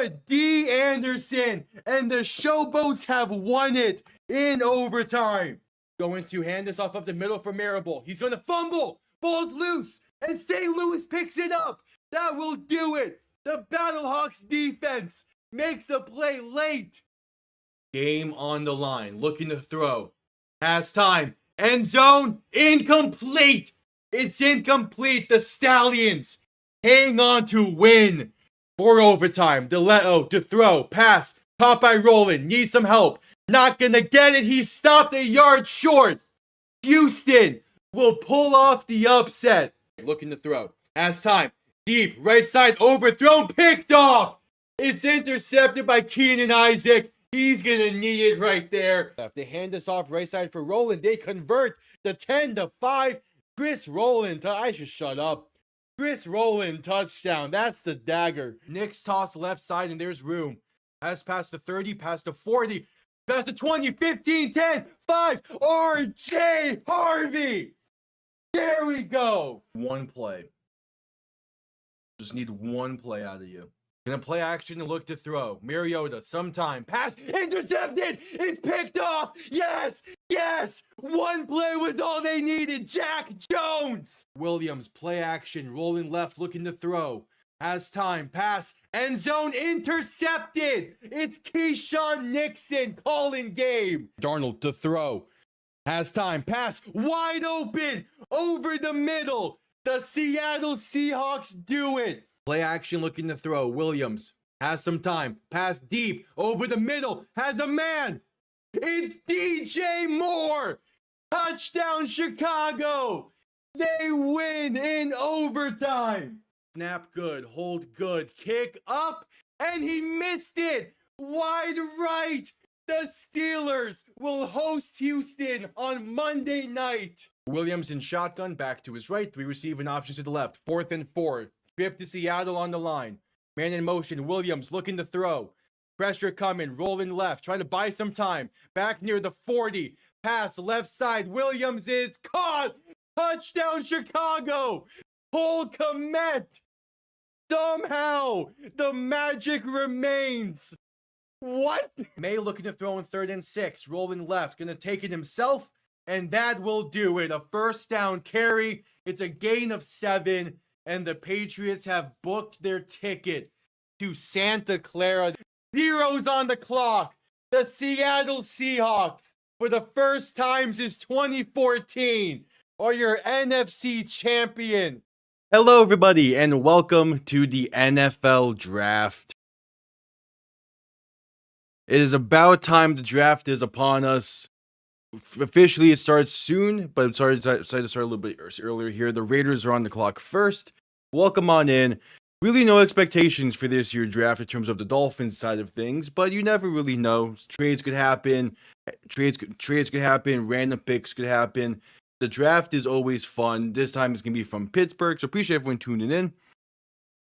D. Anderson and the Showboats have won it in overtime. Going to hand this off up the middle for Marable. He's going to fumble. Ball's loose. And St. Louis picks it up. That will do it. The Battlehawks defense makes a play late. Game on the line. Looking to throw. Has time. End zone. Incomplete. It's incomplete. The Stallions hang on to win. For overtime. DeLeo to throw. Pass. Caught by Roland. Needs some help. Not gonna get it. He's stopped a yard short. Houston will pull off the upset. Looking to throw. As time. Deep. Right side. Overthrown. Picked off. It's intercepted by Keenan Isaac. He's gonna need it right there. They hand this off right side for Roland. They convert the 10-5. Chris Roland. I should shut up. Chris Roland touchdown. That's the dagger. Knicks toss left side and there's room. Pass past the 30, past the 40, past the 20, 15, 10, 5. RJ Harvey. There we go. One play. Just need one play out of you. Gonna play action and look to throw. Mariota, sometime. Pass, intercepted. It's picked off. Yes, yes. One play was all they needed. Jack Jones. Williams, play action. Rolling left, looking to throw. Has time. Pass, end zone, intercepted. It's Keyshawn Nixon calling game. Darnold to throw. Has time. Pass, wide open. Over the middle. The Seattle Seahawks do it. Play action looking to throw. Williams has some time. Pass deep. Over the middle. Has a man. It's DJ Moore. Touchdown Chicago. They win in overtime. Snap good. Hold good. Kick up. And he missed it. Wide right. The Steelers will host Houston on Monday night. Williams in shotgun. Back to his right. Three receiving options to the left. 4th and 4. Trip to Seattle on the line. Man in motion. Williams looking to throw. Pressure coming. Rolling left. Trying to buy some time. Back near the 40. Pass left side. Williams is caught. Touchdown Chicago. Cole Kmet. Somehow the magic remains. What? May looking to throw in 3rd and 6. Rolling left. Gonna take it himself. And that will do it. A first down carry. It's a gain of 7. And the Patriots have booked their ticket to Santa Clara. Zeros on the clock. The Seattle Seahawks, for the first time since 2014, are your NFC champion. Hello, everybody, and welcome to the NFL Draft. It is about time the draft is upon us. Officially, it starts soon, but I'm sorry to start a little bit earlier here. The Raiders are on the clock first. Welcome on in. Really no expectations for this year's draft in terms of the Dolphins side of things, but you never really know. Trades could happen. Trades could happen. Random picks could happen. The draft is always fun. This time it's going to be from Pittsburgh, so appreciate everyone tuning in.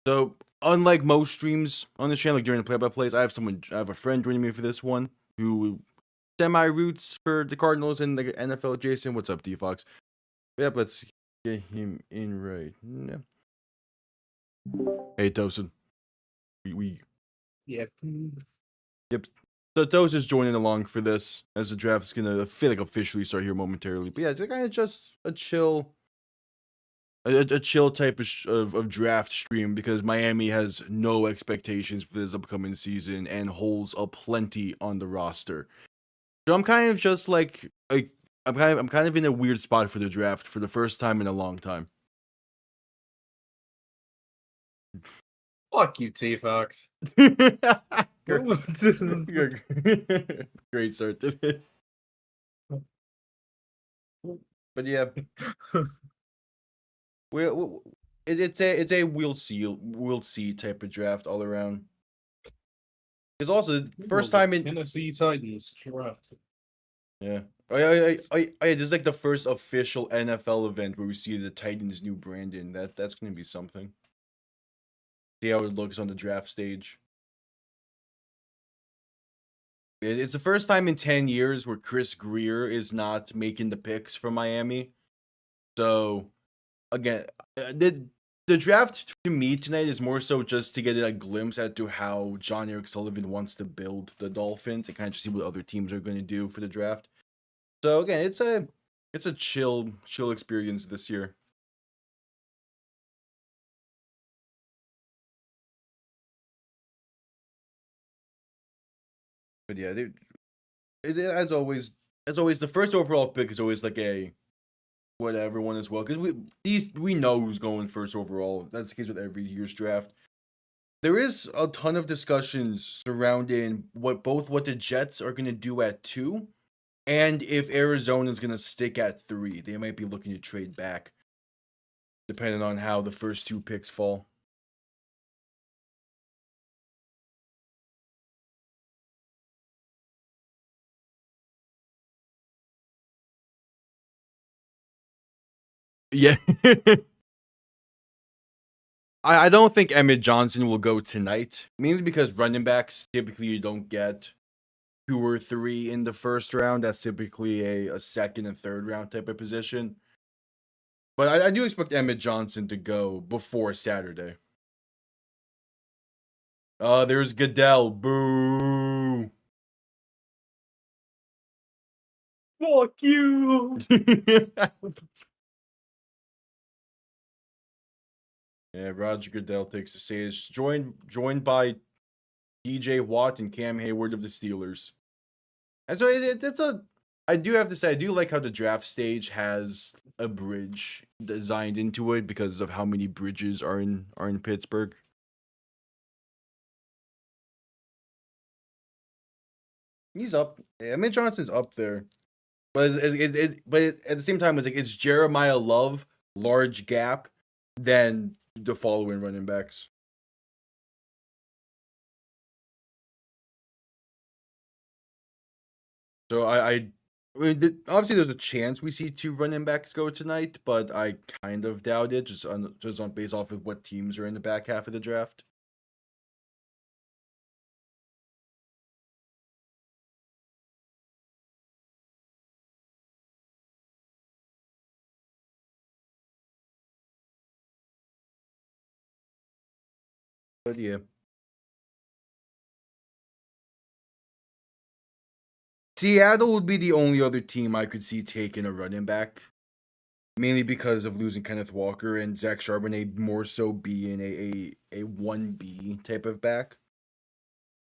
So, unlike most streams on the channel, like during the play-by-plays, I have a friend joining me for this one who semi-roots for the Cardinals and the NFL. Jason, what's up, D-Fox? Yep, let's get him in right now. Hey, Tosin. Yep. So Tosin is joining along for this as the draft is gonna officially start here momentarily. But yeah, it's kind of just a chill type of draft stream because Miami has no expectations for this upcoming season and holds a plenty on the roster. So I'm kind of just like I'm kind of in a weird spot for the draft for the first time in a long time. Fuck you, T-Fox. Great start to it. But yeah, it's a we'll see type of draft all around. It's also the first time in Tennessee Titans draft. Yeah. Oh yeah, this is like the first official NFL event where we see the Titans' new branding. That's gonna be something. See how it looks on the draft stage. It's the first time in 10 years where Chris Grier is not making the picks for Miami. So, again, the the draft to me tonight is more so just to get a glimpse as to how John Eric Sullivan wants to build the Dolphins and kind of just see what other teams are going to do for the draft. So again, it's a chill experience this year. But yeah, as always, the first overall pick is always like a whatever one as well, because we know who's going first overall. That's the case with every year's draft. There is a ton of discussions surrounding what the Jets are going to do at 2, and if Arizona is going to stick at 3. They might be looking to trade back, depending on how the first 2 picks fall. Yeah. I don't think Emmett Johnson will go tonight, mainly because running backs typically you don't get 2 or 3 in the first round. That's typically a second and third round type of position. But I do expect Emmett Johnson to go before Saturday. There's Goodell. Boo. Fuck you. Yeah, Roger Goodell takes the stage, joined by DJ Watt and Cam Hayward of the Steelers. And so I do have to say, I do like how the draft stage has a bridge designed into it because of how many bridges are in Pittsburgh. He's up. I mean, Johnson's up there, but at the same time, it's Jeremiah Love, large gap, then the following running backs. So I mean, obviously there's a chance we see 2 running backs go tonight, but I kind of doubt it, just on based off of what teams are in the back half of the draft. But yeah. Seattle would be the only other team I could see taking a running back. Mainly because of losing Kenneth Walker and Zach Charbonnet more so being a 1B type of back.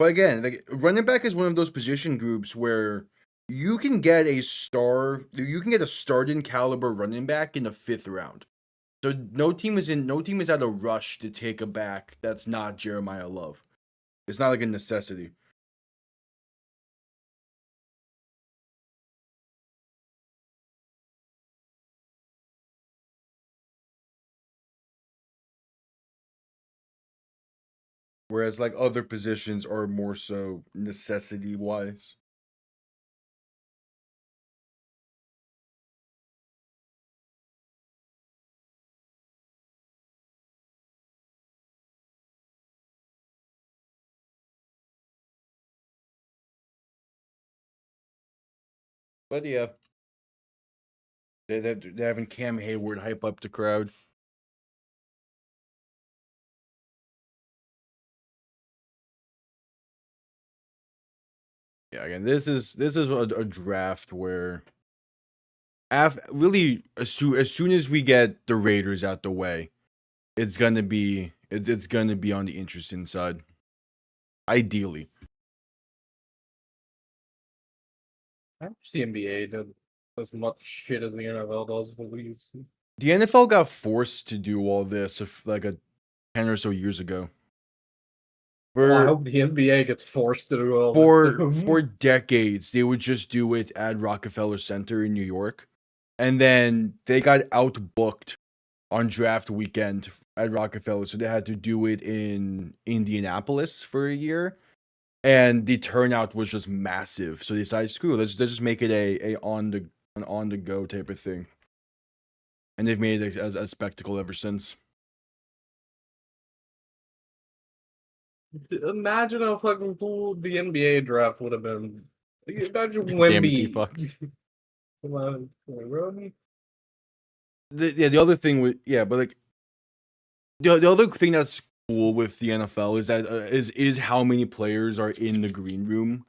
But again, like running back is one of those position groups where you can get a starting caliber running back in the 5th round. So no team is at a rush to take a back that's not Jeremiah Love. It's not like a necessity. Whereas like other positions are more so necessity wise. But yeah. They're having Cam Hayward hype up the crowd. Yeah, again, this is a draft where really as soon as we get the Raiders out the way, it's gonna be on the interesting side. Ideally. I wish the NBA did as much shit as the NFL does for these. The NFL got forced to do all this like 10 or so years ago. I hope the NBA gets forced to do all this. For decades, they would just do it at Rockefeller Center in New York. And then they got outbooked on draft weekend at Rockefeller, so they had to do it in Indianapolis for a year. And the turnout was just massive. So they decided, screw, let's just make it an on the go type of thing. And they've made it a spectacle ever since. Imagine how fucking cool the NBA draft would have been. Imagine Damn Wemby. T-Fox. Come on, Rodney. The other thing with but like the other thing that's cool with the NFL is that is how many players are in the green room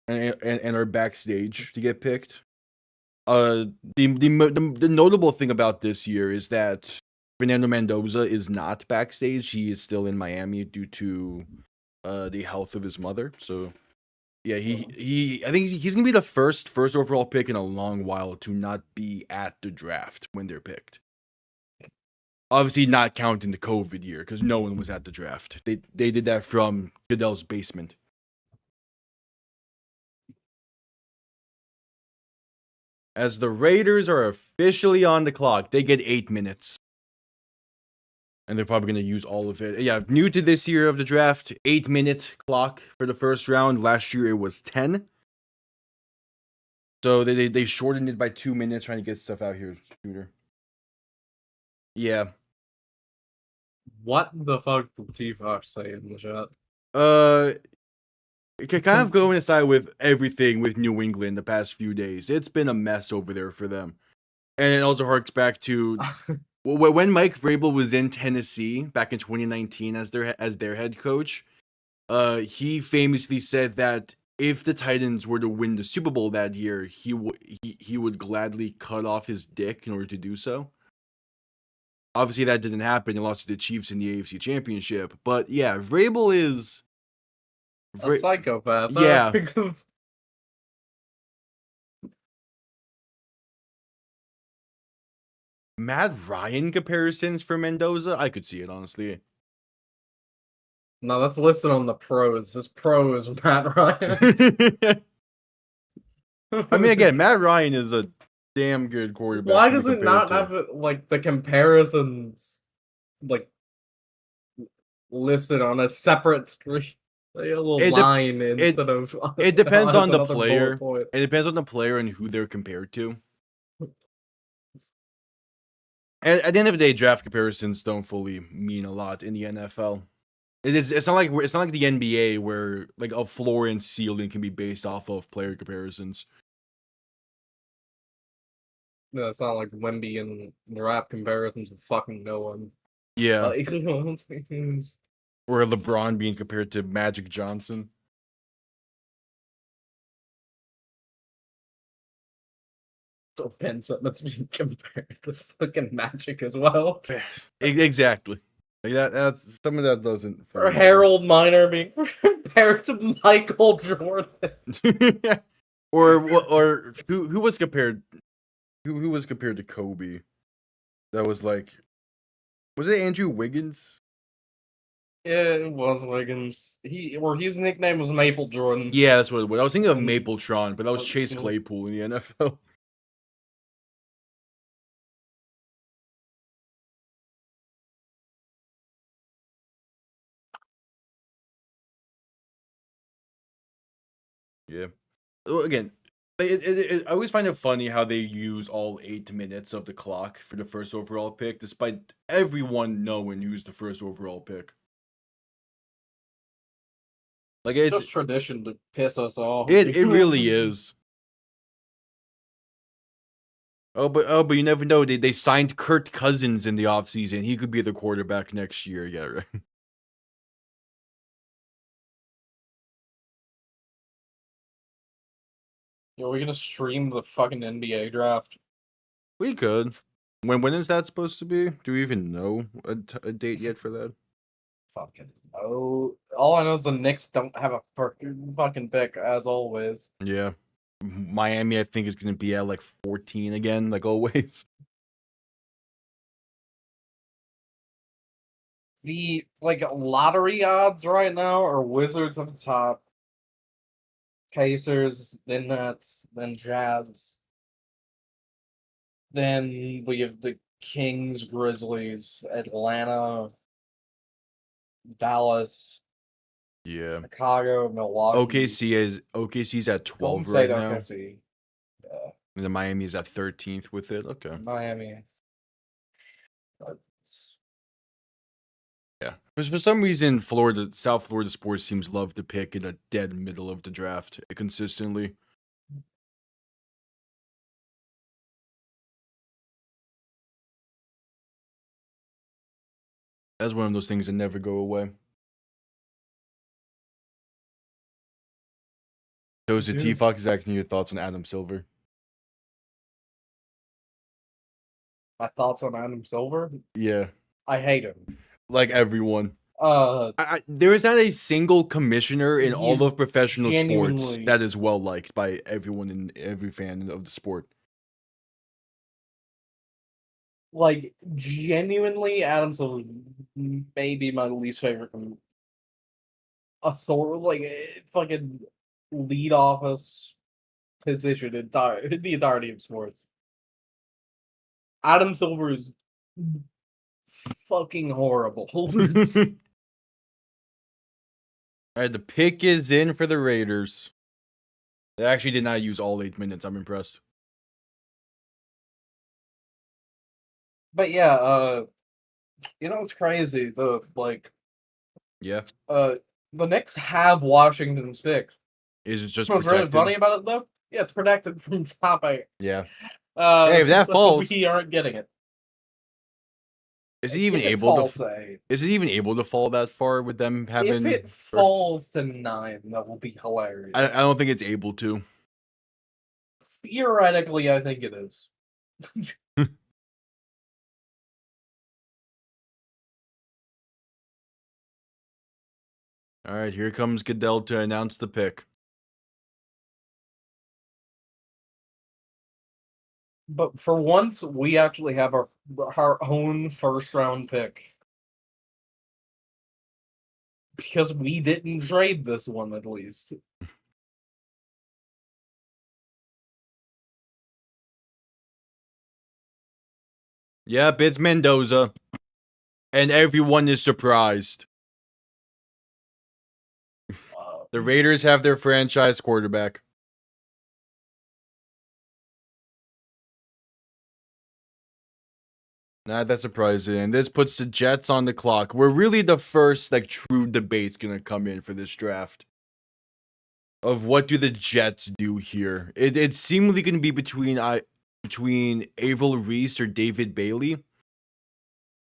and are backstage to get picked. The notable thing about this year is that Fernando Mendoza is not backstage. He is still in Miami due to the health of his mother. So yeah, I think he's gonna be the first overall pick in a long while to not be at the draft when they're picked. Obviously, not counting the COVID year because no one was at the draft. They did that from Goodell's basement. As the Raiders are officially on the clock, they get 8 minutes. And they're probably going to use all of it. Yeah, new to this year of the draft, 8-minute clock for the first round. Last year it was 10. So they shortened it by 2 minutes trying to get stuff out here, Shooter. Yeah. What the fuck did T-Fox say in the chat? Kind of going aside with everything with New England the past few days. It's been a mess over there for them. And it also harks back to when Mike Vrabel was in Tennessee back in 2019 as their head coach. He famously said that if the Titans were to win the Super Bowl that year, he would gladly cut off his dick in order to do so. Obviously, that didn't happen. He lost to the Chiefs in the AFC Championship. But yeah, Vrabel is a psychopath. Yeah. Matt Ryan comparisons for Mendoza? I could see it, honestly. No, that's listed on the pros. This pro is Matt Ryan. I mean, again, Matt Ryan is a damn good quarterback. Why does it not have like the comparisons like listed on a separate screen? Like a little line instead of. It depends on the player. It depends on the player and who they're compared to. At the end of the day, draft comparisons don't fully mean a lot in the NFL. It's not like the NBA where like a floor and ceiling can be based off of player comparisons. No, it's not like Wemby and draft comparisons with fucking no one. Yeah. Like, or LeBron being compared to Magic Johnson. So Ben Simmons being compared to fucking Magic as well. Exactly. Like that's some of that doesn't. Or Harold Miner being compared to Michael Jordan. or who was compared? Who was compared to Kobe? That was like, was it Andrew Wiggins? Yeah, it was Wiggins. His nickname was Maple Jordan. Yeah, that's what it was. I was thinking of Mapletron, but that was Chase Claypool in the NFL. Yeah. Again, I always find it funny how they use all 8 minutes of the clock for the first overall pick, despite everyone knowing who's the first overall pick. Like it's just tradition to piss us off. It really is. But you never know. They signed Kirk Cousins in the offseason. He could be the quarterback next year. Yeah, right. Are we gonna stream the fucking NBA draft? We could. When is that supposed to be? Do we even know a date yet for that? Fucking oh! All I know is the Knicks don't have a fucking pick as always. Yeah, Miami I think is gonna be at like 14 again, like always. The lottery odds right now are Wizards at the top. Pacers, then Nets, then Jazz. Then we have the Kings, Grizzlies, Atlanta, Dallas, Yeah, Chicago, Milwaukee. OKC's at 12 Golden right State, now. OKC. Yeah. And then Miami's at 13th with it. Okay. Miami. Yeah. For some reason, South Florida sports teams love to pick in the dead middle of the draft consistently. That's one of those things that never go away. Toasted Yeah. T-Fox, exactly your thoughts on Adam Silver. My thoughts on Adam Silver? Yeah, I hate him. like everyone. Uh, There is not a single commissioner in all He's of professional sports genuinely- that is well liked by everyone and every fan of the sport. like genuinely, Adam Silver may be my least favorite. Fucking lead office position the entirety of sports. Adam Silver is fucking horrible. Alright, the pick is in for the Raiders. They actually did not use all 8 minutes. I'm impressed. But yeah, it's crazy. Yeah. The Knicks have Washington's pick. Is it just What's really protected? funny about it though? Yeah, it's protected from top 8. Yeah. Hey, if that so falls- we aren't getting it. Is he even If it able falls to? to 8. Is it even able to fall that far with them having? If it falls to 9, that will be hilarious. I don't think it's able to. Theoretically, I think it is. All right, here comes Goodell to announce the pick. But for once, we actually have our own first round pick. Because we didn't trade this one, at least. Yep, it's Mendoza, and everyone is surprised. The Raiders have their franchise quarterback. Not that surprising. And this puts the Jets on the clock. We're really the first true debate's gonna come in for this draft. Of what do the Jets do here? It's seemingly gonna be between Avil Reese or David Bailey.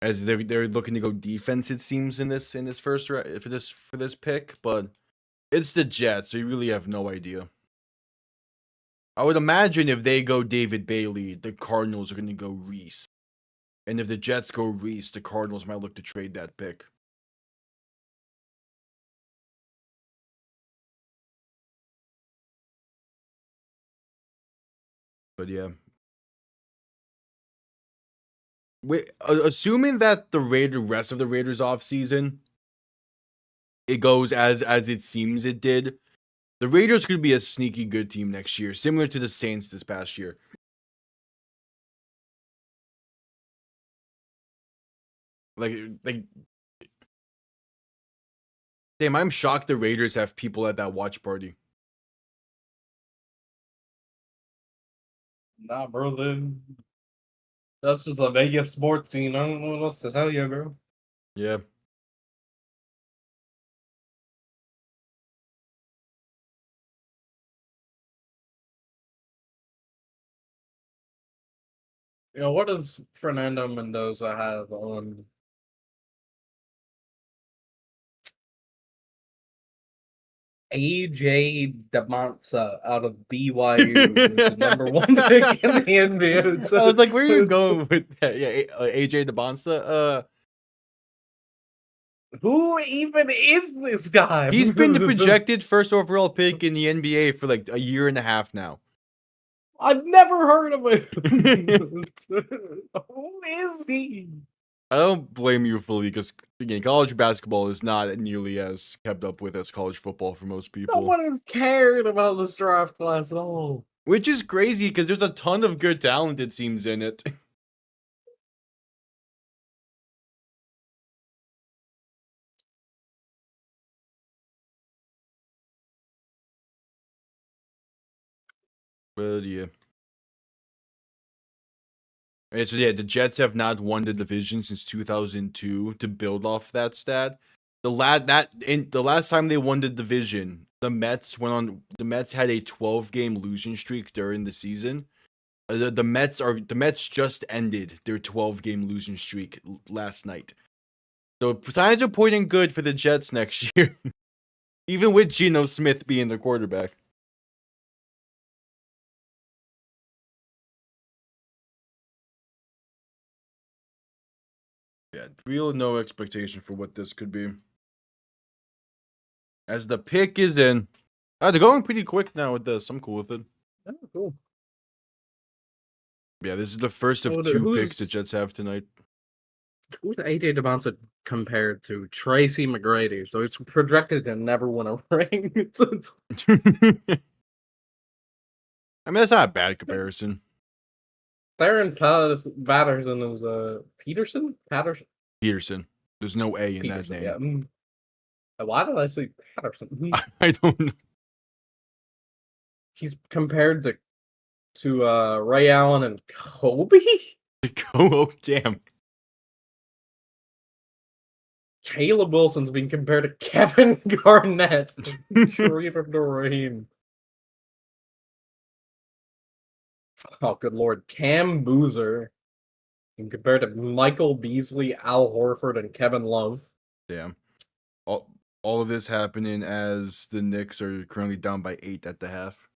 As they're looking to go defense, it seems, in this first for this pick, but it's the Jets, so you really have no idea. I would imagine if they go David Bailey, the Cardinals are going to go Reese. And if the Jets go Reese, the Cardinals might look to trade that pick. But yeah. Wait, assuming that the rest of the Raiders offseason, it goes as it seems it did, the Raiders could be a sneaky good team next year, similar to the Saints this past year. Like, damn, I'm shocked the Raiders have people at that watch party. Nah, bro, that's just a Vegas sports team. I don't know what else to tell you, bro. Yeah. What does Fernando Mendoza have on? AJ DeMonza out of BYU, who's the number 1 pick in the NBA. I was like, where are you going with that? Yeah, AJ DeBonsa. Who even is this guy? He's been the projected first overall pick in the NBA for like a year and a half now. I've never heard of him. Who is he? I don't blame you fully because again, college basketball is not nearly as kept up with as college football for most No people. one has cared about this draft class at all. Which is crazy because there's a ton of good talent, it seems, in it. But yeah. Okay, so yeah, the Jets have not won the division since 2002. To build off that stat, the last time they won the division, the Mets had a 12-game losing streak during the season. The Mets just ended their 12-game losing streak last night. So signs are pointing good for the Jets next year, even with Geno Smith being the quarterback. Yeah, real no expectation for what this could be. As the pick is in, they're going pretty quick now with this. I'm cool with it. Oh, cool. Yeah, this is the first of Oh, two picks the who's- Jets have tonight. Who's AJ Devonta compared to Tracy McGrady? So it's projected to never win a ring. I mean, that's not a bad comparison. Theron Patterson is Peterson? Peterson. There's no A in that Peterson, name. yeah. Why did I say Patterson? I don't know. He's compared to Ray Allen and Kobe? Oh, damn. Caleb Wilson's being compared to Kevin Garnett. Sharif Abdul-Rahim. Oh, good lord. Cam Boozer being compared to Michael Beasley, Al Horford, and Kevin Love. Damn. All of this happening as the Knicks are currently down by 8 at the half.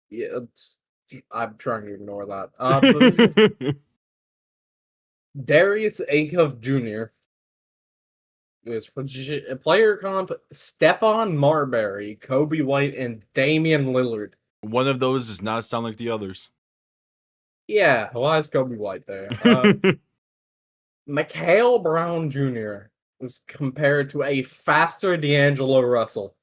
Yeah, I'm trying to ignore that. Darius Acuff Jr. is for player comp Stephon Marbury, Kobe White, and Damian Lillard. One of those does not sound like the others. Yeah, why is Kobe White there? Mikhail Brown Jr. is compared to a faster D'Angelo Russell.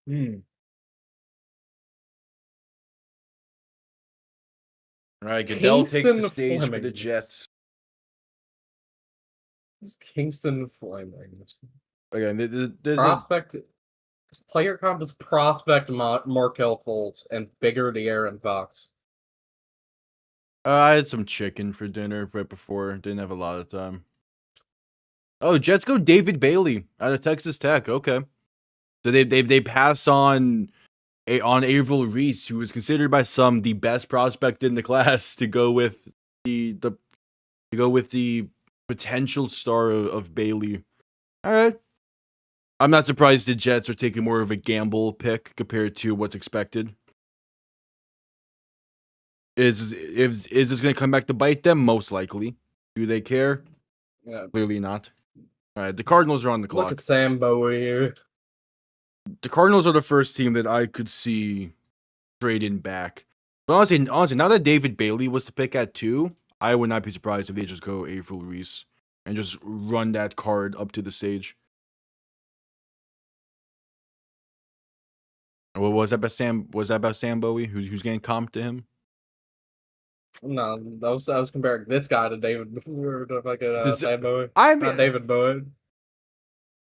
All right, Goodell takes the Kingston stage for the Flemings. Jets. Who's Kingston Flemings? Again, there's Prospect. His player comp is Prospect Markel Fultz and bigger De'Aaron Fox. I had some chicken for dinner right before. Didn't have a lot of time. Oh, Jets go David Bailey out of Texas Tech. Okay, so they pass on Avril Reese, who was considered by some the best prospect in the class, to go with the potential star of Bailey. All right. I'm not surprised the Jets are taking more of a gamble pick compared to what's expected. Is this going to come back to bite them? Most likely. Do they care? Yeah. Clearly not. All right, the Cardinals are on the clock. Look at Sam Bowie here. The Cardinals are the first team that I could see trading back. But honestly, now that David Bailey was the pick at 2, I would not be surprised if they just go Avril Reese and just run that card up to the stage. What was that about Sam? Was that about Sam Bowie? Who's getting comped to him? No, I was comparing this guy to David Sam Bowie. I mean, Not David Bowie.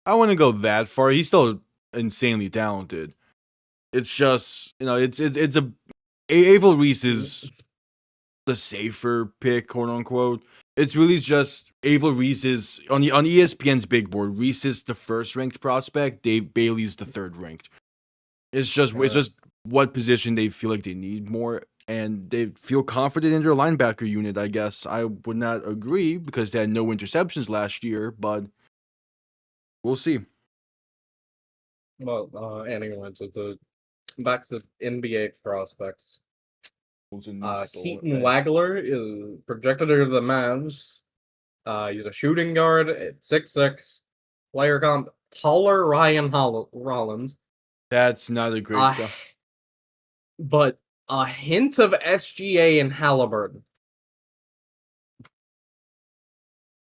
I wouldn't go that far. He's still insanely talented. It's just, it's Avril Reese is the safer pick, quote unquote. It's really just Avril Reese is on ESPN's big board. Reese is the first ranked prospect. Dave Bailey's the third ranked. It's just what position they feel like they need more, and they feel confident in their linebacker unit. I guess I would not agree because they had no interceptions last year, but we'll see. Well, anyway, back to NBA prospects. Keaton Wagler is projected to the Mavs. He's a shooting guard at 6'6". Player comp taller Ryan Rollins. That's not a great job. But a hint of SGA and Halliburton.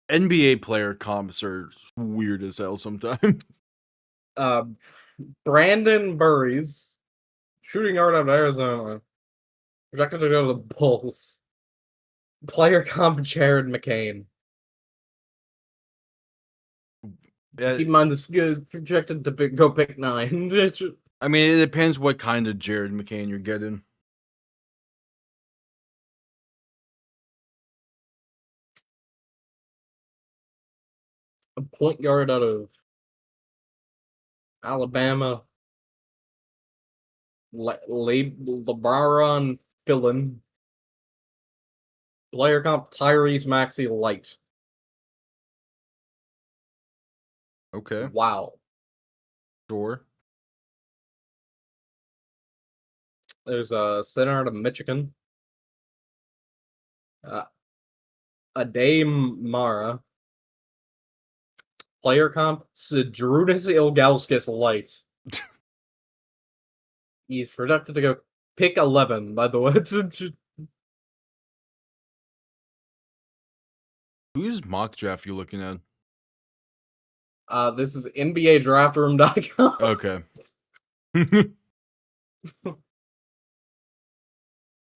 NBA player comps are weird as hell sometimes. Brandon Burries, shooting guard of Arizona, projected to go to the Bulls. Player comp Jared McCain. Keep in mind, this is projected to go pick 9. I mean, it depends what kind of Jared McCain you're getting. A point guard out of Alabama. LeBron Fillin. Player comp Tyrese Maxey Light. Okay, Wow. sure. There's a center out of Michigan. Ade Mara. Player comp Sidrudis Ilgauskas Light. He's projected to go pick 11, by the way. Whose mock draft you looking at? This is NBADraftRoom.com. Okay.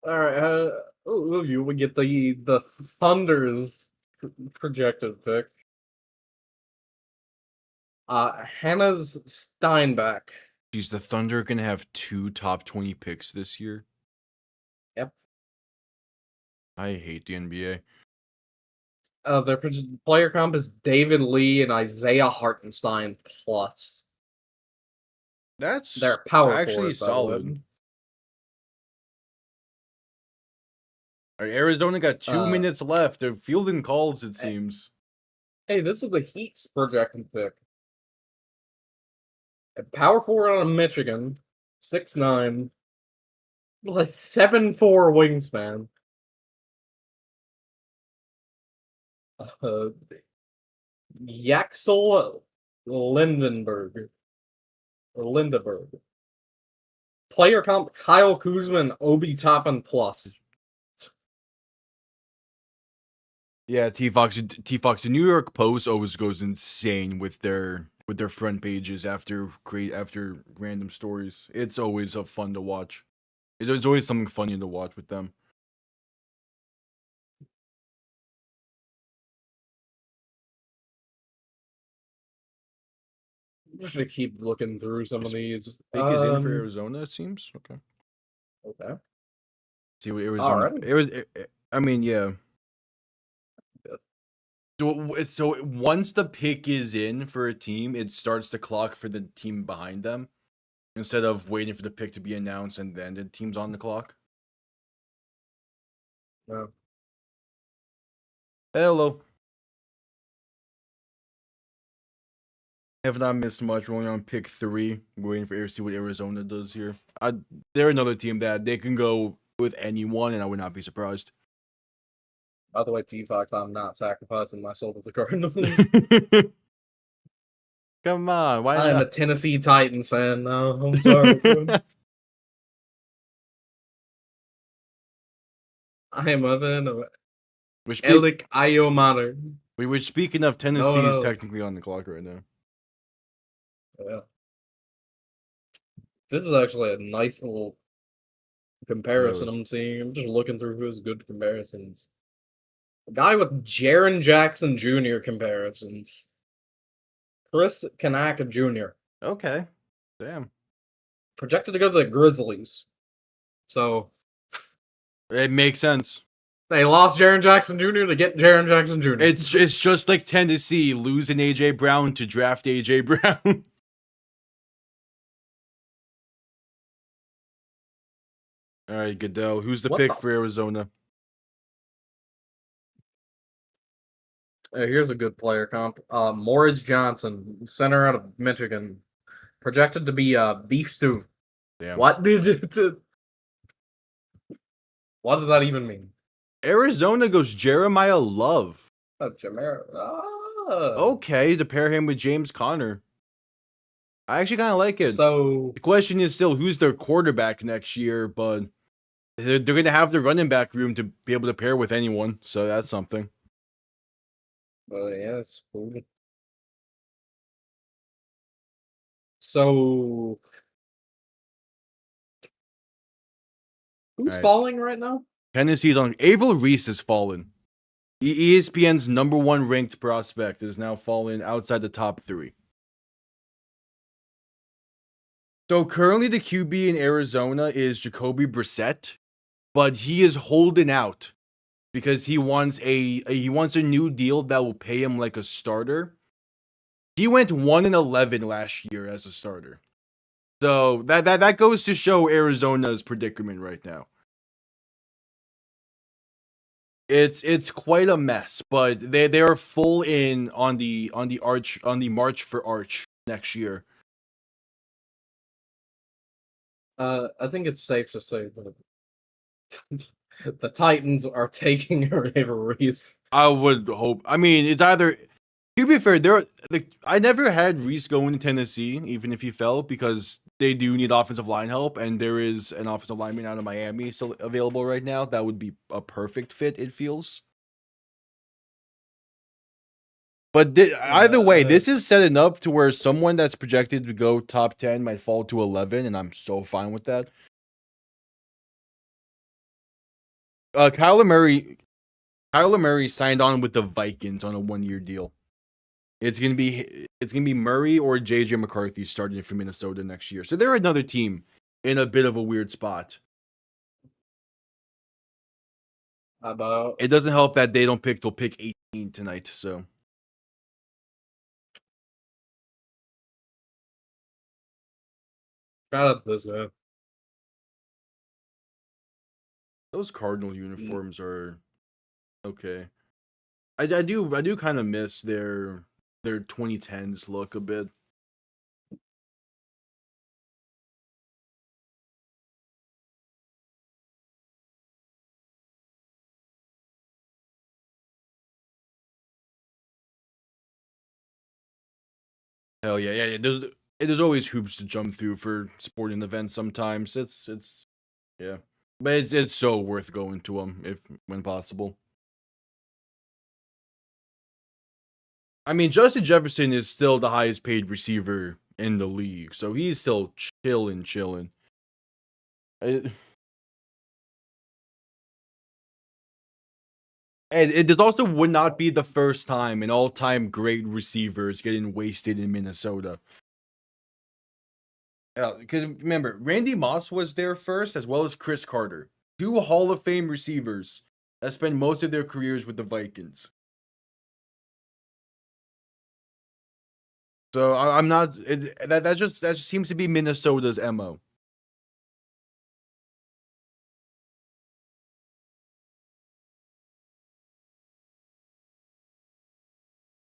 Alright, you would get the Thunder's projected pick. Hannah's Steinbach. Geez, the Thunder are gonna have 2 top 20 picks this year. Yep. I hate the NBA. Their player comp is David Lee and Isaiah Hartenstein plus. That's They're power actually forward, by the way. solid. All right, Arizona got 2 minutes left. They're fielding calls, it seems. Hey, this is the Heat's projected pick. A power forward out of Michigan, 6'9", with a 7'4" wingspan. Yaxel Lindenberg. Player comp Kyle Kuzma and Obi Toppin plus. Yeah, T-Fox, the New York Post always goes insane with their front pages after random stories. It's always fun to watch. There's always something funny to watch with them. I'm just gonna keep looking through some of these. Big is in for Arizona, it seems. Okay. Okay. See what Arizona. I mean, yeah. So once the pick is in for a team, it starts the clock for the team behind them, instead of waiting for the pick to be announced and then the team's on the clock. No. Hello. Have not missed much. We're only on pick 3. We're waiting for see what Arizona does here. They're another team that they can go with anyone, and I would not be surprised. By the way, T-Fox, I'm not sacrificing my soul to the Cardinals. Come on, why I'm not? a Tennessee Titans fan now. I'm sorry. I am a fan of Elik Iomater. We were speaking of Tennessee is technically on the clock right now. Yeah. This is actually a nice little comparison I'm seeing. I'm just looking through who's good comparisons. A guy with Jaren Jackson Jr. comparisons. Chris Kanaka Jr. Okay. Damn. Projected to go to the Grizzlies. So it makes sense. They lost Jaren Jackson Jr. to get Jaren Jackson Jr. It's just like Tennessee losing AJ Brown to draft AJ Brown. All right, Goodell. Who's the pick for Arizona? Here's a good player comp. Morris Johnson, center out of Michigan, projected to be beef stew. Damn. What does that even mean? Arizona goes Jeremiah Love. Oh, Okay, to pair him with James Conner. I actually kind of like it. So the question is still who's their quarterback next year, but they're going to have the running back room to be able to pair with anyone, so that's something. Well, yes. So who's falling right now? Tennessee's on. Avil Reese has fallen. ESPN's #1 ranked prospect is now fallen outside the top 3. So currently the QB in Arizona is Jacoby Brissett, but he is holding out because he wants a new deal that will pay him like a starter. He went 1-11 last year as a starter. So that goes to show Arizona's predicament right now. It's quite a mess, but they are full in on the March for Arch next year. I think it's safe to say that the Titans are taking Reese. I would hope. I mean, it's either. To be fair, I never had Reese going to Tennessee, even if he fell, because they do need offensive line help, and there is an offensive lineman out of Miami still available right now. That would be a perfect fit, it feels. But either way, this is setting up to where someone that's projected to go top 10 might fall to 11, and I'm so fine with that. Kyler Murray signed on with the Vikings on a 1-year deal. It's gonna be Murray or JJ McCarthy starting for Minnesota next year. So they're another team in a bit of a weird spot. It doesn't help that they don't pick till pick 18 tonight. So shout out this man. Those Cardinal uniforms are okay. I do kind of miss their 2010s look a bit. Hell yeah. There's always hoops to jump through for sporting events sometimes. It's yeah. But it's so worth going to them when possible. I mean, Justin Jefferson is still the highest paid receiver in the league, so he's still chilling. And it also would not be the first time an all-time great receiver is getting wasted in Minnesota. Because remember, Randy Moss was there first, as well as Chris Carter. 2 Hall of Fame receivers that spent most of their careers with the Vikings. So I'm not. That just seems to be Minnesota's MO.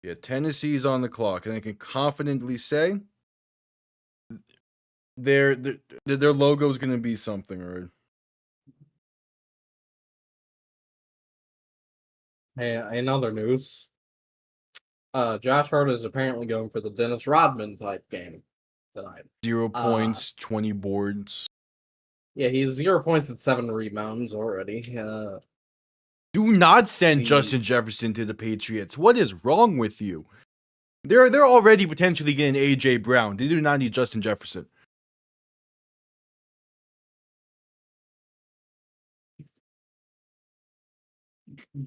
Yeah, Tennessee's on the clock, and I can confidently say their logo is going to be something, right? Hey, in other news, Josh Hart is apparently going for the Dennis Rodman type game tonight. 0 points, 20 boards. Yeah, he's 0 points and 7 rebounds already. Do not send Justin Jefferson to the Patriots. What is wrong with you? They're already potentially getting AJ Brown. They do not need Justin Jefferson.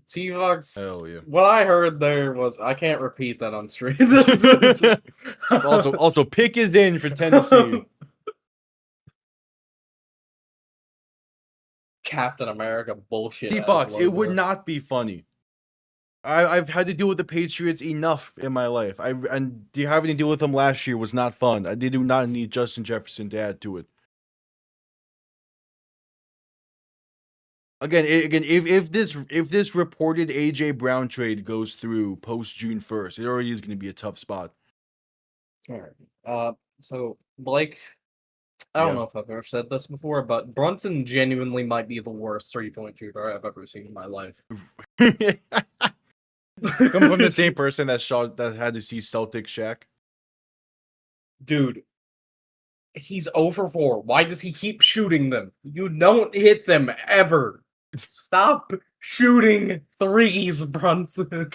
T-Vox. Hell yeah. What I heard there was I can't repeat that on stream. also, pick is in for Tennessee. Captain America bullshit. T-Fox, it would not be funny. I've had to deal with the Patriots enough in my life. And having to deal with them last year was not fun. I do not need Justin Jefferson to add to it. Again, if this reported AJ Brown trade goes through post June 1st, it already is going to be a tough spot. All right. So Blake, I don't know if I've ever said this before, but Brunson genuinely might be the worst 3-point shooter I've ever seen in my life. Come from the same person that had to see Celtic Shaq. Dude, he's over 4. Why does he keep shooting them? You don't hit them ever. Stop shooting threes, Brunson.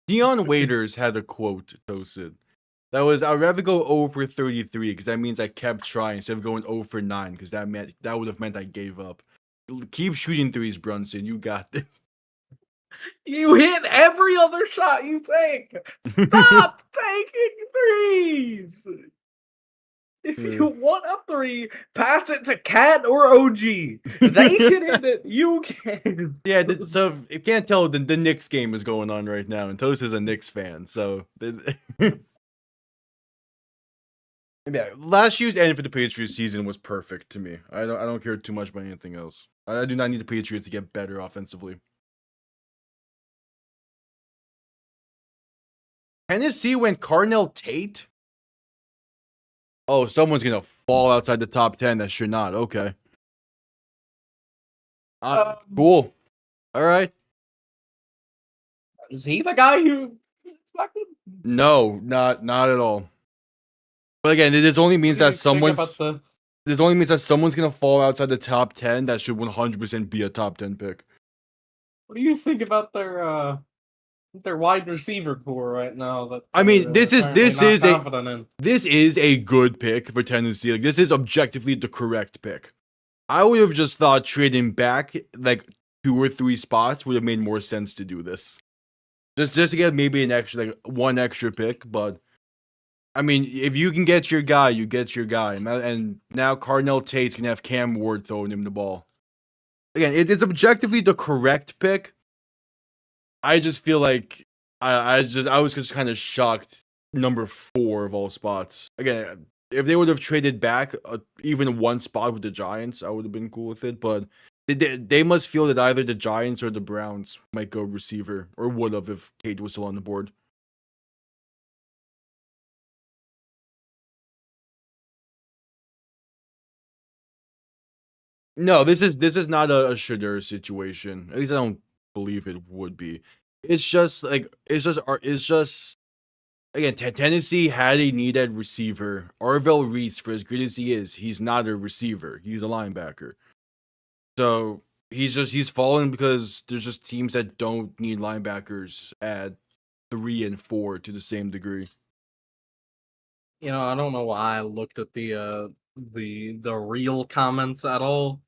Dion Waiters had a quote posted that was, "I'd rather go 0 for 33 because that means I kept trying instead of going 0 for 9 because that would have meant I gave up. Keep shooting threes, Brunson. You got this." You hit every other shot you take. Stop taking threes. If you want a 3, pass it to Cat or OG. They can hit it. You can. Yeah, so if you can't tell, the Knicks game is going on right now, and Toast is a Knicks fan. So, yeah, last year's end for the Patriots season was perfect to me. I don't care too much about anything else. I do not need the Patriots to get better offensively. Tennessee went Carnell Tate? Oh, someone's going to fall outside the top 10 that should not. Okay. Cool. All right. Is he the guy who expected? No, not at all. But again, this only means that someone's gonna fall outside the top 10 that should 100% be a top 10 pick. What do you think about their wide receiver core right now? I mean, this is a a good pick for Tennessee. Like, this is objectively the correct pick. I would have just thought trading back like 2 or 3 spots would have made more sense to do this. Just to get maybe an extra, like 1 extra pick, but I mean, if you can get your guy, you get your guy. And now Carnell Tate's gonna have Cam Ward throwing him the ball. Again, it's objectively the correct pick. I just feel like I was just kind of shocked. Number 4 of all spots. Again, if they would have traded back even 1 spot with the Giants, I would have been cool with it. But they must feel that either the Giants or the Browns might go receiver, or would have if Tate was still on the board. No, this is not a Shedeur situation. At least I don't believe it would be. It's just again, Tennessee had a need at receiver. Arvell Reese, for as good as he is, he's not a receiver. He's a linebacker. So he's fallen because there's just teams that don't need linebackers at 3 and 4 to the same degree. You know, I don't know why I looked at the real comments at all.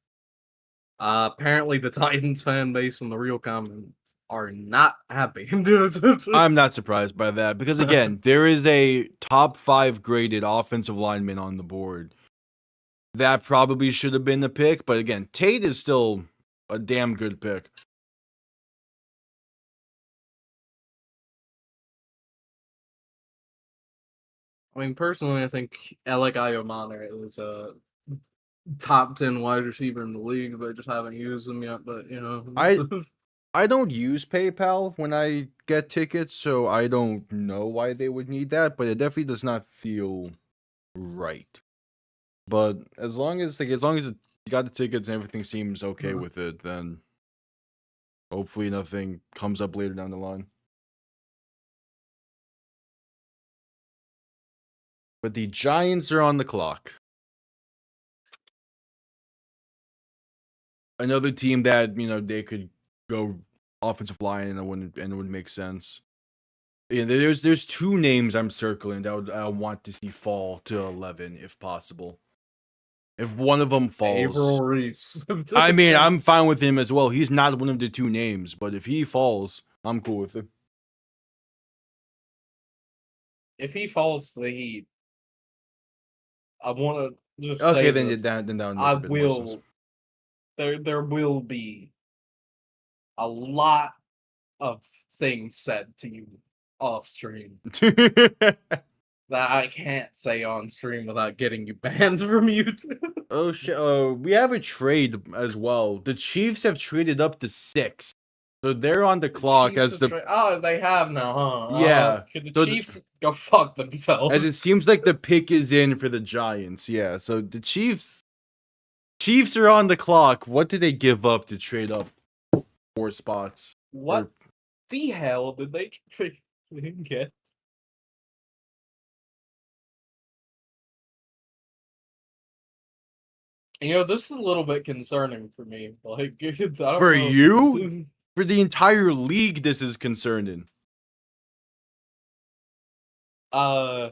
Apparently the Titans fan base and the real comments are not happy. I'm not surprised by that because again, there is a top 5 graded offensive lineman on the board. That probably should have been the pick, but again, Tate is still a damn good pick. I mean, personally, I think Alec Iomane is a top 10 wide receiver in the league. They just haven't used him yet, but you know. I don't use PayPal when I get tickets, so I don't know why they would need that, but it definitely does not feel right. But as long as you got the tickets and everything seems okay with it, then hopefully nothing comes up later down the line. But the Giants are on the clock. Another team that, you know, they could go offensive line and it would make sense. Yeah, there's 2 names I'm circling that I want to see fall to 11 if possible. If one of them falls, April Reese. I mean, I'm fine with him as well. He's not one of the 2 names, but if he falls, I'm cool with it. If he falls to the Heat, I want to just okay. say Then this. down. I will. There will be a lot of things said to you off stream that I can't say on stream without getting you banned from YouTube. Oh shit! We have a trade as well. The Chiefs have traded up to 6, so they're on the clock as the. Oh, they have now, huh? Yeah. Could the Chiefs go fuck themselves? As it seems like the pick is in for the Giants. Yeah. So the Chiefs are on the clock. What did they give up to trade up 4 spots? What the hell did they get? You know, this is a little bit concerning for me. Like, I don't For know you? For the entire league, this is concerning. So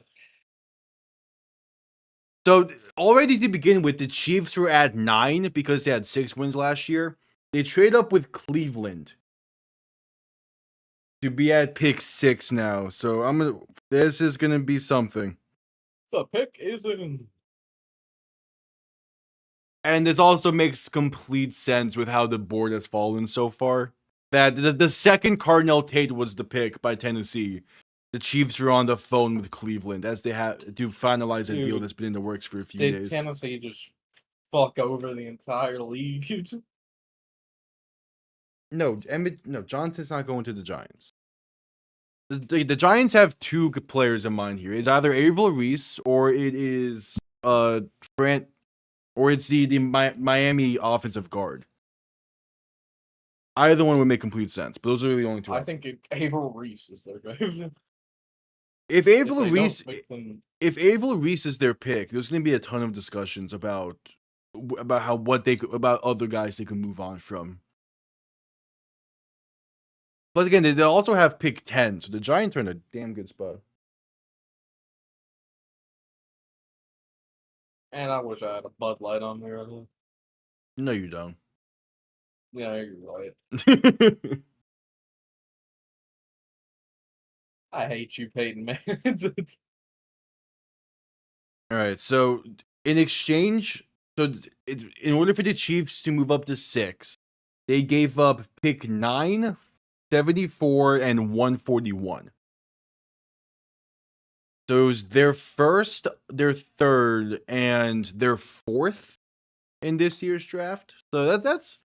already to begin with, the Chiefs were at 9 because they had 6 wins last year. They trade up with Cleveland to be at pick 6 now. So this is gonna be something. The pick is in. And this also makes complete sense with how the board has fallen so far. That the second Carnell Tate was the pick by Tennessee. The Chiefs are on the phone with Cleveland as they have to finalize a deal that's been in the works for a few days. Did Tennessee just fuck over the entire league? No, Johnson's not going to the Giants. The Giants have two players in mind here. It's either Averill Reese or it is Brant, or it's the Miami offensive guard. Either one would make complete sense, but those are the only two. I think Averill Reese is their guy. If Averill Reese is their pick, there's going to be a ton of discussions about other guys they can move on from. But again, they also have pick 10, so the Giants are in a damn good spot. And I wish I had a Bud Light on there. No, you don't. Yeah, you're right. I hate you, Peyton Manning. All right, so in exchange, in order for the Chiefs to move up to 6, they gave up pick 9, 74, and 141. So it was their first, their third, and their fourth in this year's draft. So that's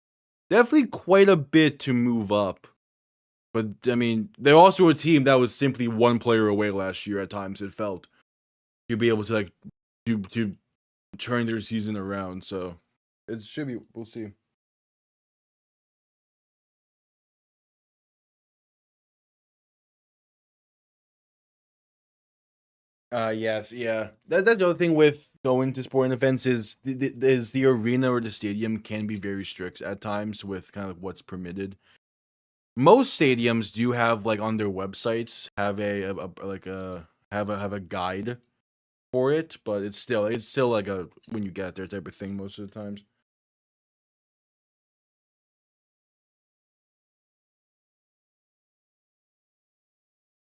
definitely quite a bit to move up. But I mean, they're also a team that was simply one player away last year. At times, it felt to be able to to turn their season around. So it should be. We'll see. Yes, yeah. That's the other thing with going to sporting events is the arena or the stadium can be very strict at times with kind of what's permitted. Most stadiums do have like on their websites have a guide for it, but it's still like a when you get there type of thing most of the times.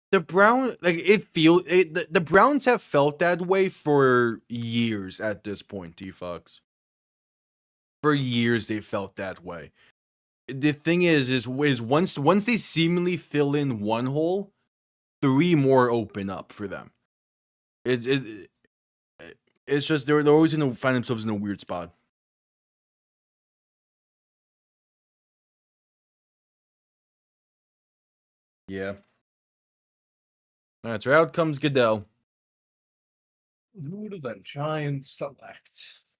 The Browns have felt that way for years at this point, T-Fox. For years they felt that way. The thing is once they seemingly fill in one hole, 3 more open up for them. It's just they're always gonna find themselves in a weird spot. Yeah. All right, so out comes Goodell. Who do the Giants select?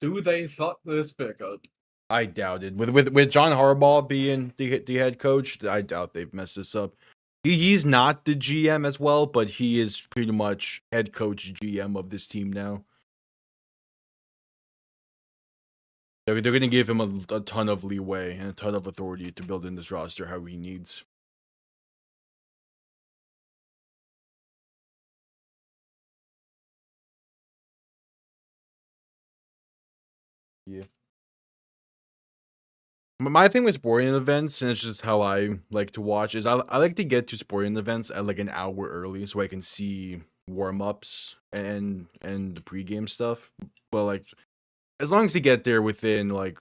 Do they fuck this pick up? I doubt it. With John Harbaugh being the head coach, I doubt they've messed this up. He's not the GM as well, but he is pretty much head coach GM of this team now. They're going to give him a ton of leeway and a ton of authority to build in this roster how he needs. Yeah. My thing with sporting events, and it's just how I like to watch, is I like to get to sporting events at like an hour early so I can see warm-ups and the pregame stuff. But like, as long as you get there within like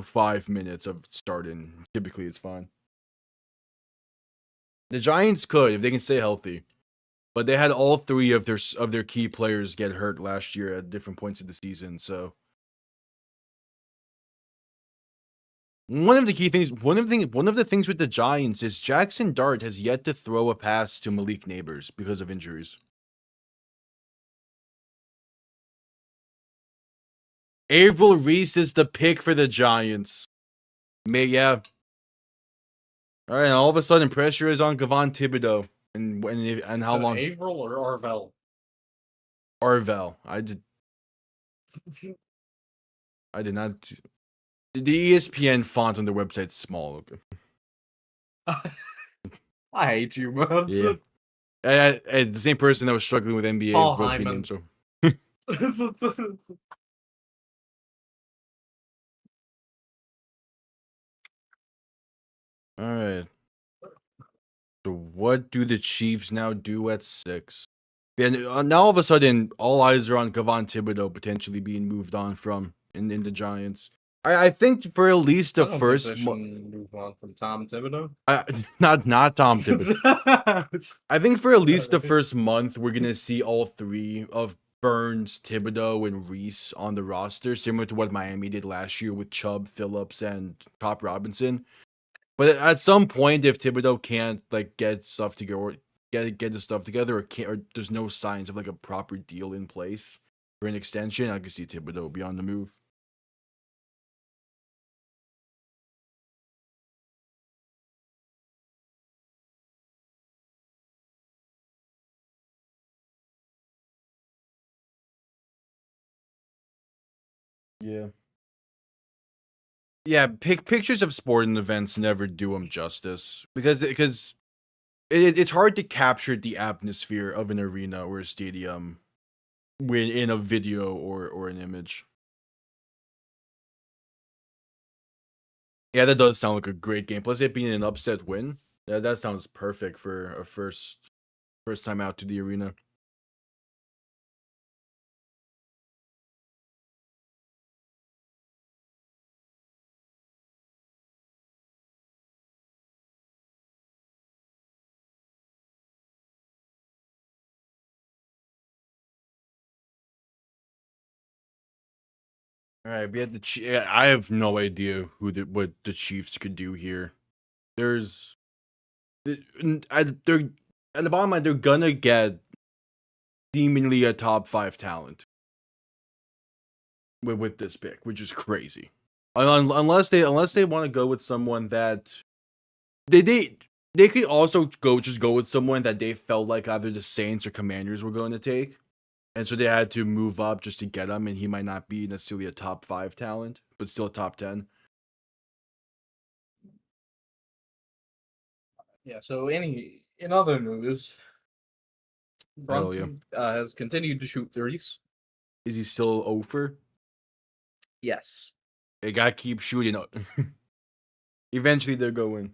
5 minutes of starting, typically it's fine. The Giants could if they can stay healthy, but they had all 3 of their key players get hurt last year at different points of the season, so. One of the things with the Giants is Jackson Dart has yet to throw a pass to Malik Neighbors because of injuries. Averill Reese is the pick for the Giants. Yeah. All right, and all of a sudden pressure is on Kayvon Thibodeaux. And how long? Averill or Arvell? Arvell. I did not. The ESPN font on their website's small. I hate you, man. Yeah. The same person that was struggling with NBA rookie names. So. All right. So what do the Chiefs now do at 6? And now all of a sudden, all eyes are on Kayvon Thibodeaux potentially being moved on from in the Giants. I think for at least the first move on from Tom Thibodeau. Not Tom Thibodeau. I think for at least the first month, we're gonna see all 3 of Burns, Thibodeau, and Reese on the roster, similar to what Miami did last year with Chubb, Phillips, and Top Robinson. But at some point, if Thibodeau can't like get stuff together, or get the stuff together, or there's no signs of like a proper deal in place for an extension, I could see Thibodeau be on the move. Yeah. Yeah, pictures of sporting events never do them justice because it's hard to capture the atmosphere of an arena or a stadium when in a video or an image. Yeah, that does sound like a great game. Plus, it being an upset win, that sounds perfect for a first time out to the arena. All right, we had I have no idea what the Chiefs could do here. There's, they're at the bottom line, they're gonna get seemingly a top 5 talent with this pick, which is crazy. Unless they want to go with someone that they could also go with someone that they felt like either the Saints or Commanders were going to take. And so they had to move up just to get him, and he might not be necessarily a top 5 talent, but still a top 10. Yeah, so in other news, Hell yeah. Brunson has continued to shoot threes. Is he still over? Yes. They gotta keep shooting. Eventually they're going.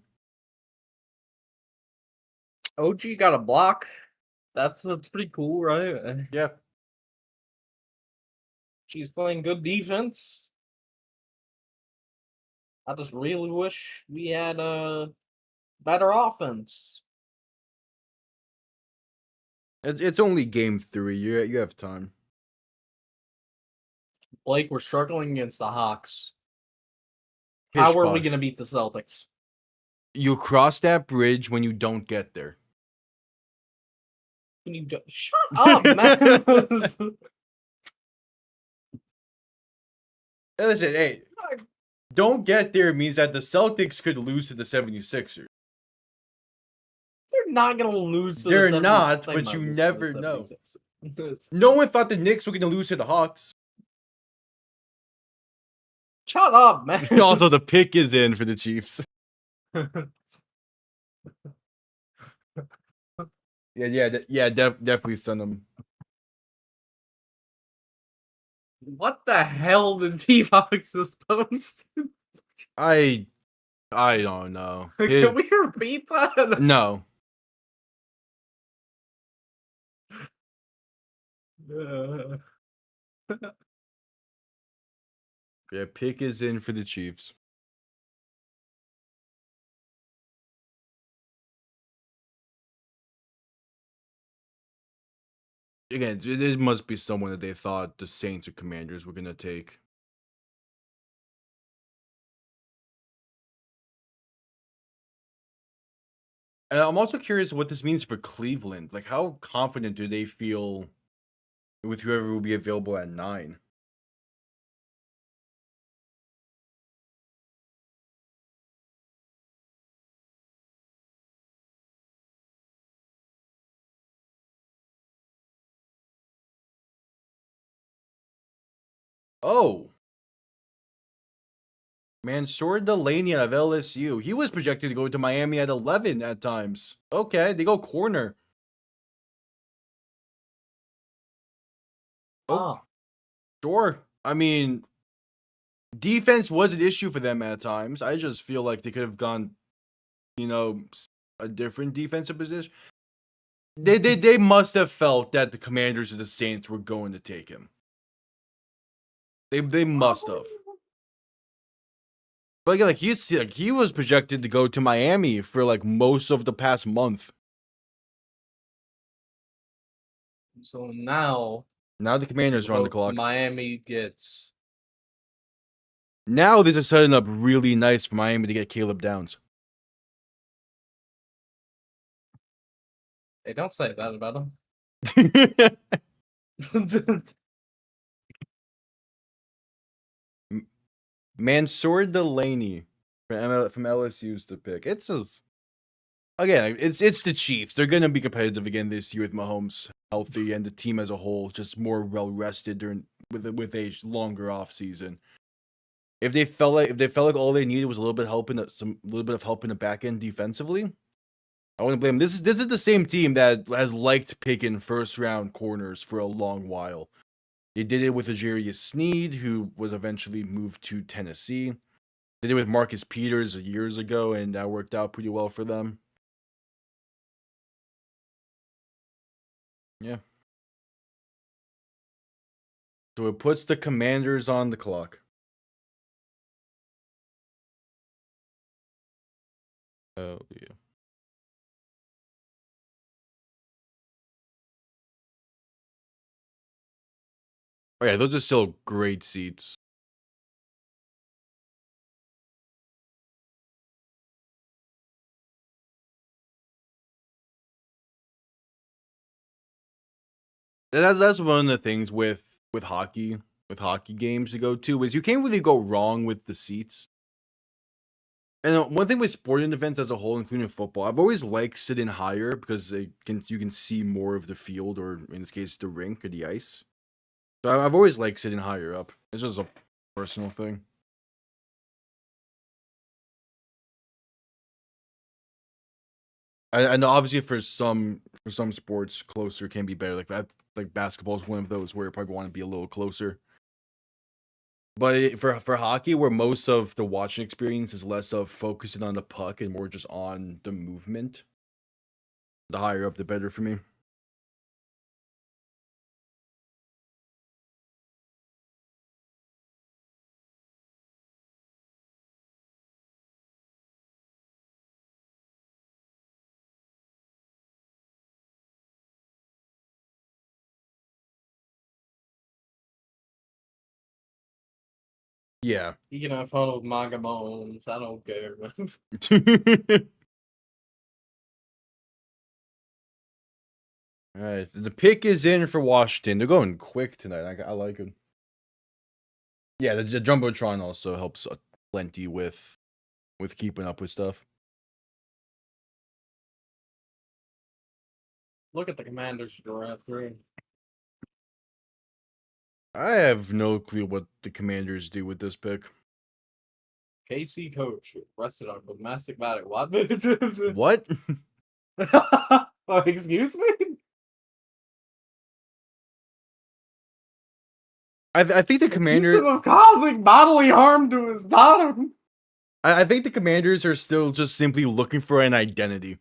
OG got a block. That's pretty cool, right? Yeah. She's playing good defense. I just really wish we had a better offense. It's only game 3. You have time. Blake, we're struggling against the Hawks. Pish How are we posh. going to beat the Celtics? You cross that bridge when you don't get there. Can you shut up, man? Listen, hey, don't get there means that the Celtics could lose to the 76ers. They're not going to lose to They're the 76ers. not, They but might you lose to never the know. 76ers. No one thought the Knicks were going to lose to the Hawks. Shut up, man. Also, the pick is in for the Chiefs. Definitely send them. What the hell did T-Fox just post? I don't know. Can we repeat that? No. Yeah, pick is in for the Chiefs. Again, it must be someone that they thought the Saints or Commanders were going to take. And I'm also curious what this means for Cleveland. Like, how confident do they feel with whoever will be available at 9? Oh. Mansour Delaney out of LSU. He was projected to go to Miami at 11 at times. Okay, they go corner. Oh, sure. I mean, defense was an issue for them at times. I just feel like they could have gone, a different defensive position. They must have felt that the Commanders or the Saints were going to take him. They must have. But again, he was projected to go to Miami for like most of the past month. So now Now the Commanders are on the Hope clock. Miami gets. Now this is setting up really nice for Miami to get Caleb Downs. Hey, don't say that about him. Mansour Delaney from LSU's the pick. It's the Chiefs. They're gonna be competitive again this year with Mahomes healthy and the team as a whole just more well rested with a longer off season. If they felt like all they needed was a little bit of help in the back end defensively, I wouldn't blame them. This is the same team that has liked picking first round corners for a long while. They did it with Ajarius Sneed, who was eventually moved to Tennessee. They did it with Marcus Peters years ago, and that worked out pretty well for them. Yeah. So it puts the Commanders on the clock. Oh, yeah. Oh, yeah, those are still great seats. That's one of the things with hockey games to go to is you can't really go wrong with the seats. And one thing with sporting events as a whole, including football, I've always liked sitting higher because you can see more of the field, or in this case, the rink or the ice. So I've always liked sitting higher up. It's just a personal thing. I know obviously for some sports closer can be better. Like basketball is one of those where you probably want to be a little closer. But for hockey, where most of the watching experience is less of focusing on the puck and more just on the movement, the higher up, the better for me. Yeah. You can have fun with Manga Bones. I don't care. All right, the pick is in for Washington. They're going quick tonight. I like it. Yeah, the jumbotron also helps plenty with keeping up with stuff. Look at the Commanders draft room. I have no clue what the Commanders do with this pick. KC coach arrested on domestic battery. What? What? Excuse me? I think the Commanders of causing bodily harm to his daughter. I think the Commanders are still just simply looking for an identity.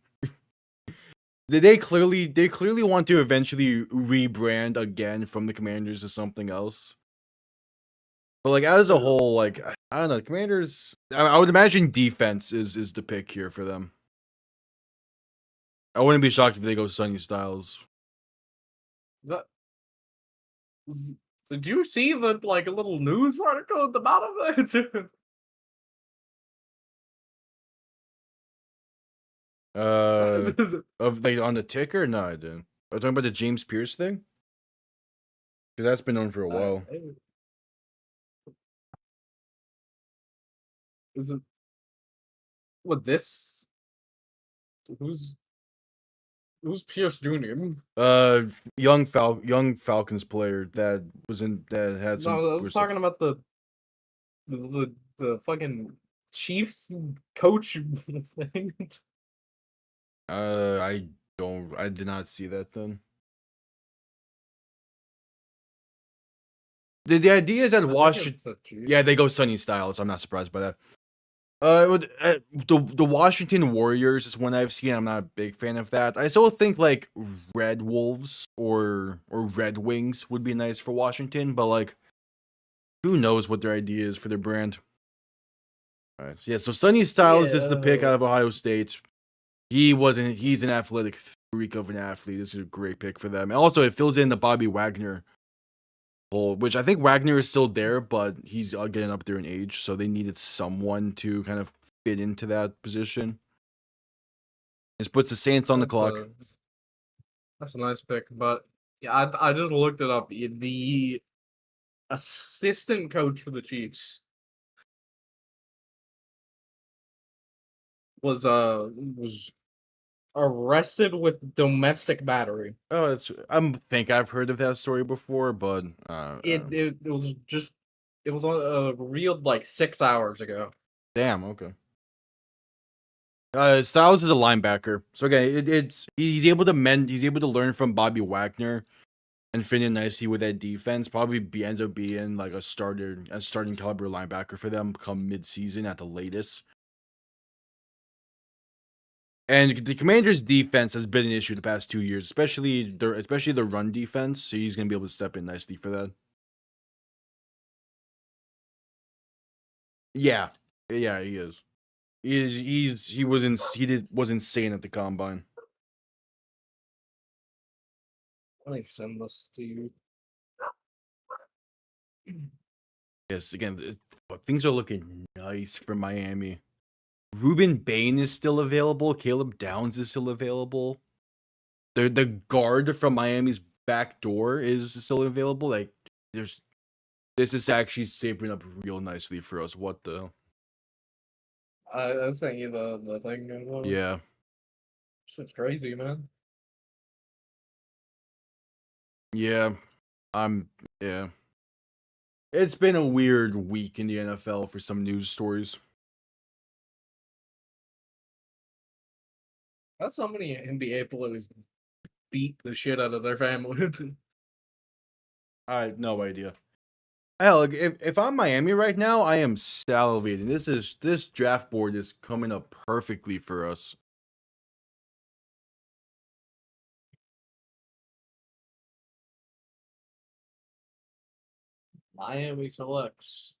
They clearly want to eventually rebrand again from the Commanders to something else. But like as a whole, like I don't know, Commanders. I would imagine defense is the pick here for them. I wouldn't be shocked if they go Sonny Styles. Did you see the like a little news article at the bottom of it? Of like on the ticker? No, I didn't. Are you talking about the James Pierce thing? Because that's been known for a while. Is it with this? Who's Pierce Jr.? Young Falcons player that had some. No, I was talking about the fucking Chiefs coach thing. I did not see that then. The idea is that Washington, yeah, they go Sonny Styles. I'm not surprised by that. The Washington Warriors is one I've seen. I'm not a big fan of that. I still think like Red Wolves or Red Wings would be nice for Washington, but like, who knows what their idea is for their brand. All right, yeah. So Sonny Styles is the pick out of Ohio State. He's an athletic freak of an athlete. This is a great pick for them. And also, it fills in the Bobby Wagner full, which I think Wagner is still there, but he's getting up there in age, so they needed someone to kind of fit into that position. This puts the Saints on the clock. That's a nice pick, but yeah, I just looked it up. The assistant coach for the Chiefs was arrested with domestic battery. Oh, I think I've heard of that story before, but It was reeled like 6 hours ago. damn, okay. Styles is a linebacker, so again, he's able to learn from Bobby Wagner and fit in nicely with that defense. Probably ends up being like a starting caliber linebacker for them come mid-season at the latest. And the Commanders' defense has been an issue the past 2 years, especially the run defense. So he's gonna be able to step in nicely for that. Yeah, he is. He was insane at the combine. Let me send this to you. Yes, again, things are looking nice for Miami. Ruben Bain is still available. Caleb Downs is still available. The guard from Miami's back door is still available. Like, this is actually shaping up real nicely for us. What the? I sent you the thing. Yeah. Shit's crazy, man. Yeah. Yeah. It's been a weird week in the NFL for some news stories. That's how many NBA players beat the shit out of their families. I have no idea. Hell, if I'm Miami right now, I am salivating. This draft board is coming up perfectly for us. Miami selects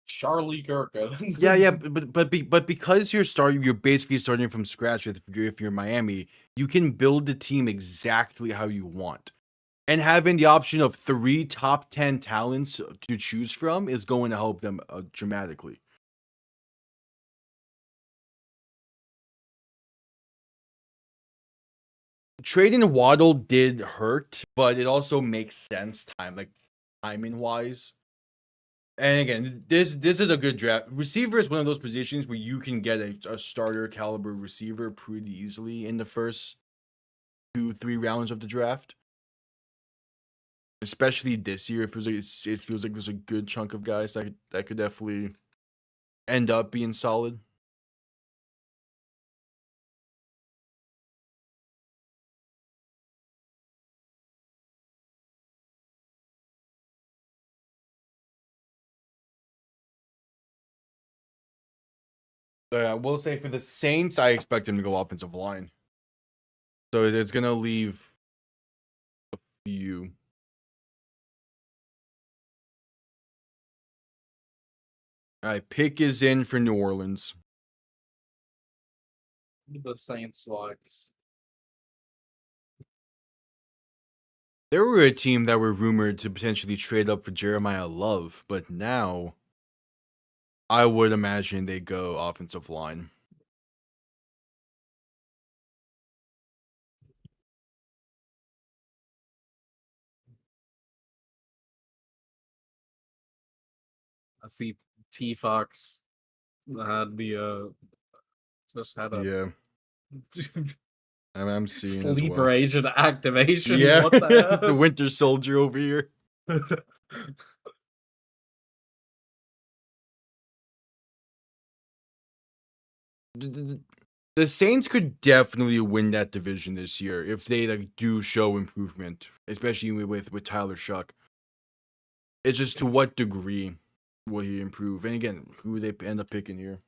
Charlie Gurka. Yeah, but because you're basically starting from scratch if you're Miami, you can build the team exactly how you want. And having the option of 3 top 10 talents to choose from is going to help them dramatically. Trading Waddle did hurt, but it also makes sense timing wise. And again, this is a good draft. Receiver is one of those positions where you can get a starter caliber receiver pretty easily in the first 2-3 rounds of the draft. Especially this year, it feels like there's a good chunk of guys that could definitely end up being solid. I will say for the Saints, I expect them to go offensive line. So it's gonna leave a few. All right, pick is in for New Orleans. The Saints selects. There were a team that were rumored to potentially trade up for Jeremiah Love, but now I would imagine they go offensive line. I see T Fox had just had a Yeah, I'm seeing as sleeper well. agent activation. Yeah, What the the Winter Soldier over here. The Saints could definitely win that division this year if they do show improvement, especially with Tyler Shuck. It's just to what degree will he improve, and again, who they end up picking here.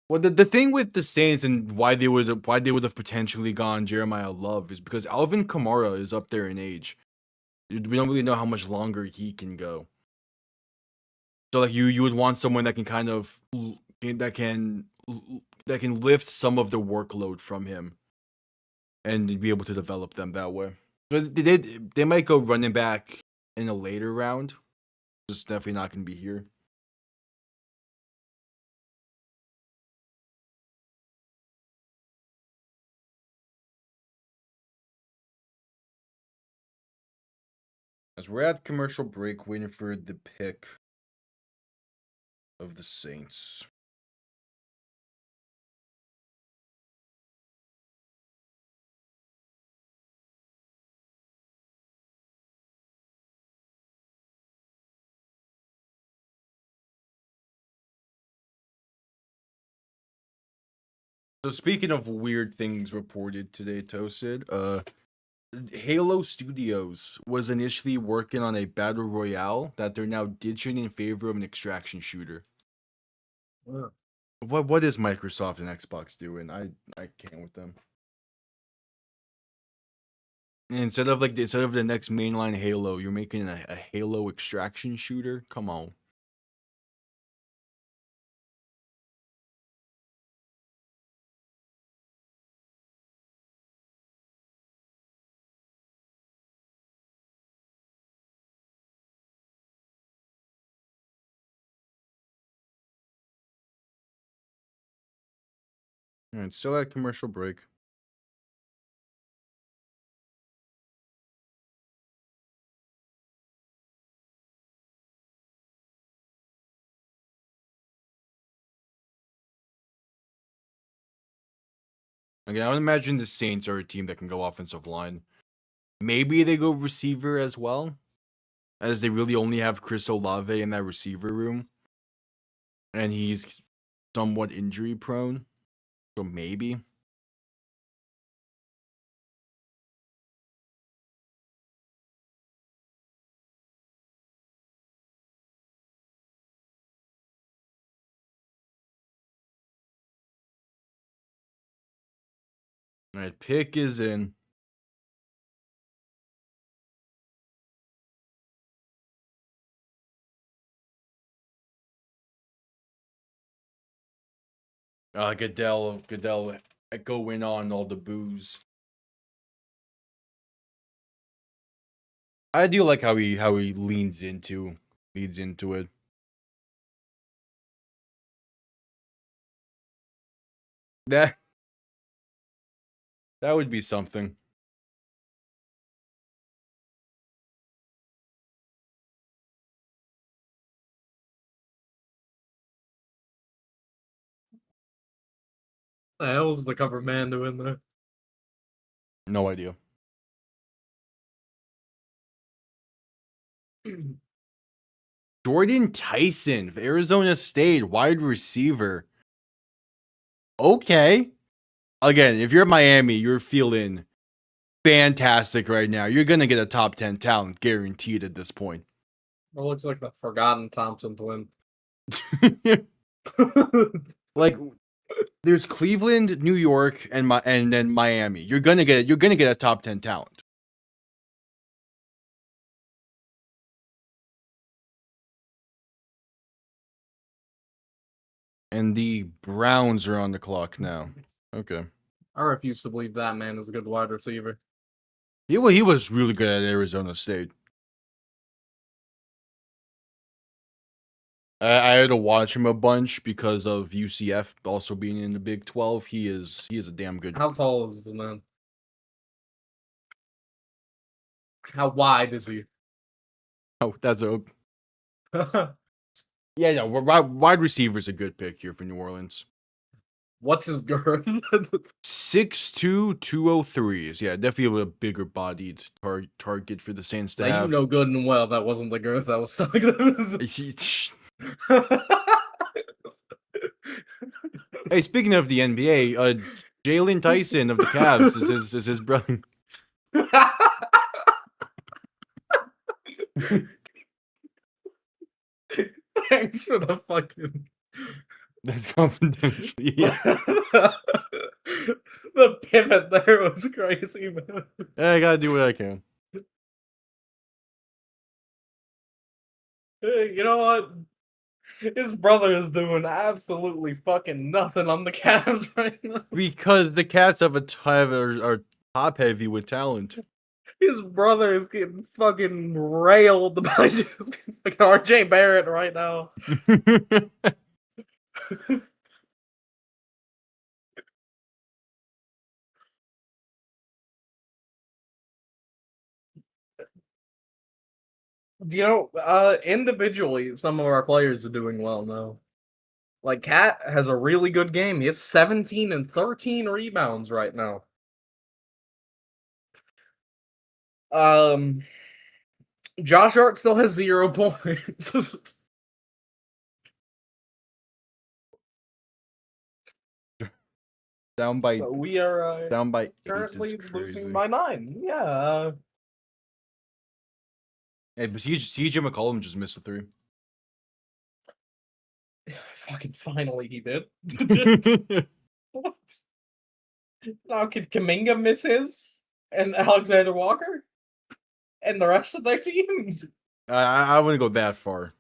Well, the thing with the Saints and why they would have potentially gone Jeremiah Love is because Alvin Kamara is up there in age. We don't really know how much longer he can go. So you would want someone that can kind of that can lift some of the workload from him, and be able to develop them that way. So they might go running back in a later round. Just definitely not going to be here. As we're at commercial break, waiting for the pick of the Saints. So speaking of weird things reported today, Tosid, Halo Studios was initially working on a battle royale that they're now ditching in favor of an extraction shooter. Yeah. What is Microsoft and Xbox doing? I can't with them. Instead of the next mainline Halo, you're making a Halo extraction shooter? Come on. Alright, still at commercial break. Again, I would imagine the Saints are a team that can go offensive line. Maybe they go receiver as well, as they really only have Chris Olave in that receiver room. And he's somewhat injury prone. So maybe. Alright, pick is in. Goodell go in on all the boos. I do like how he leads into it. That would be something. The hell's the cover man doing there? No idea. Jordan Tyson of Arizona State, wide receiver. Okay. Again, if you're Miami, you're feeling fantastic right now. You're going to get a top 10 talent guaranteed at this point. It looks like the forgotten Thompson twin. Like, there's Cleveland, New York, and then Miami. You're gonna get a top 10 talent. And the Browns are on the clock now. Okay. I refuse to believe that man is a good wide receiver. He was really good at Arizona State. I had to watch him a bunch because of UCF also being in the Big 12. He is a damn good. How tall is the man? How wide is he? Oh, that's a yeah. Wide receiver's a good pick here for New Orleans. What's his girth? 6'2", 203. Yeah, definitely a bigger bodied target for the Saints to Now, have. you know good and well that wasn't the girth that was talking. Hey, speaking of the NBA, Jalen Tyson of the Cavs is his brother. Thanks for the fucking. That's confidential. Yeah. The pivot there was crazy, man. I gotta do what I can. Hey, you know what? His brother is doing absolutely fucking nothing on the Cavs right now. Because the Cavs are top heavy with talent. His brother is getting fucking railed by just fucking RJ Barrett right now. Individually, some of our players are doing well now. Like, Cat has a really good game. He has 17 and 13 rebounds right now. Josh Hart still has 0 points. Down by So we are down by 8 currently is losing crazy. by 9. Yeah. Hey, but CJ McCollum just missed a 3. Fucking finally he did. What? Now could Kaminga miss his? And Alexander Walker? And the rest of their teams? I wouldn't go that far.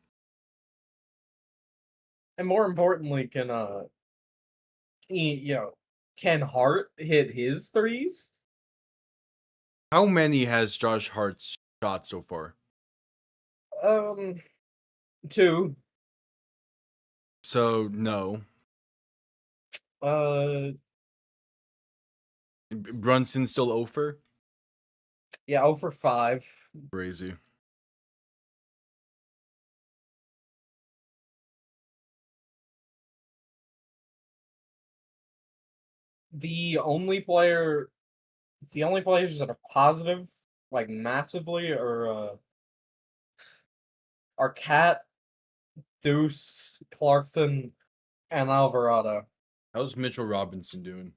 And more importantly, can Hart hit his threes? How many has Josh Hart shot so far? 2. So no. Brunson still over? Yeah, 0 for 5. Crazy. The only players that are positive, like massively, are Cat, Deuce, Clarkson, and Alvarado. How's Mitchell Robinson doing?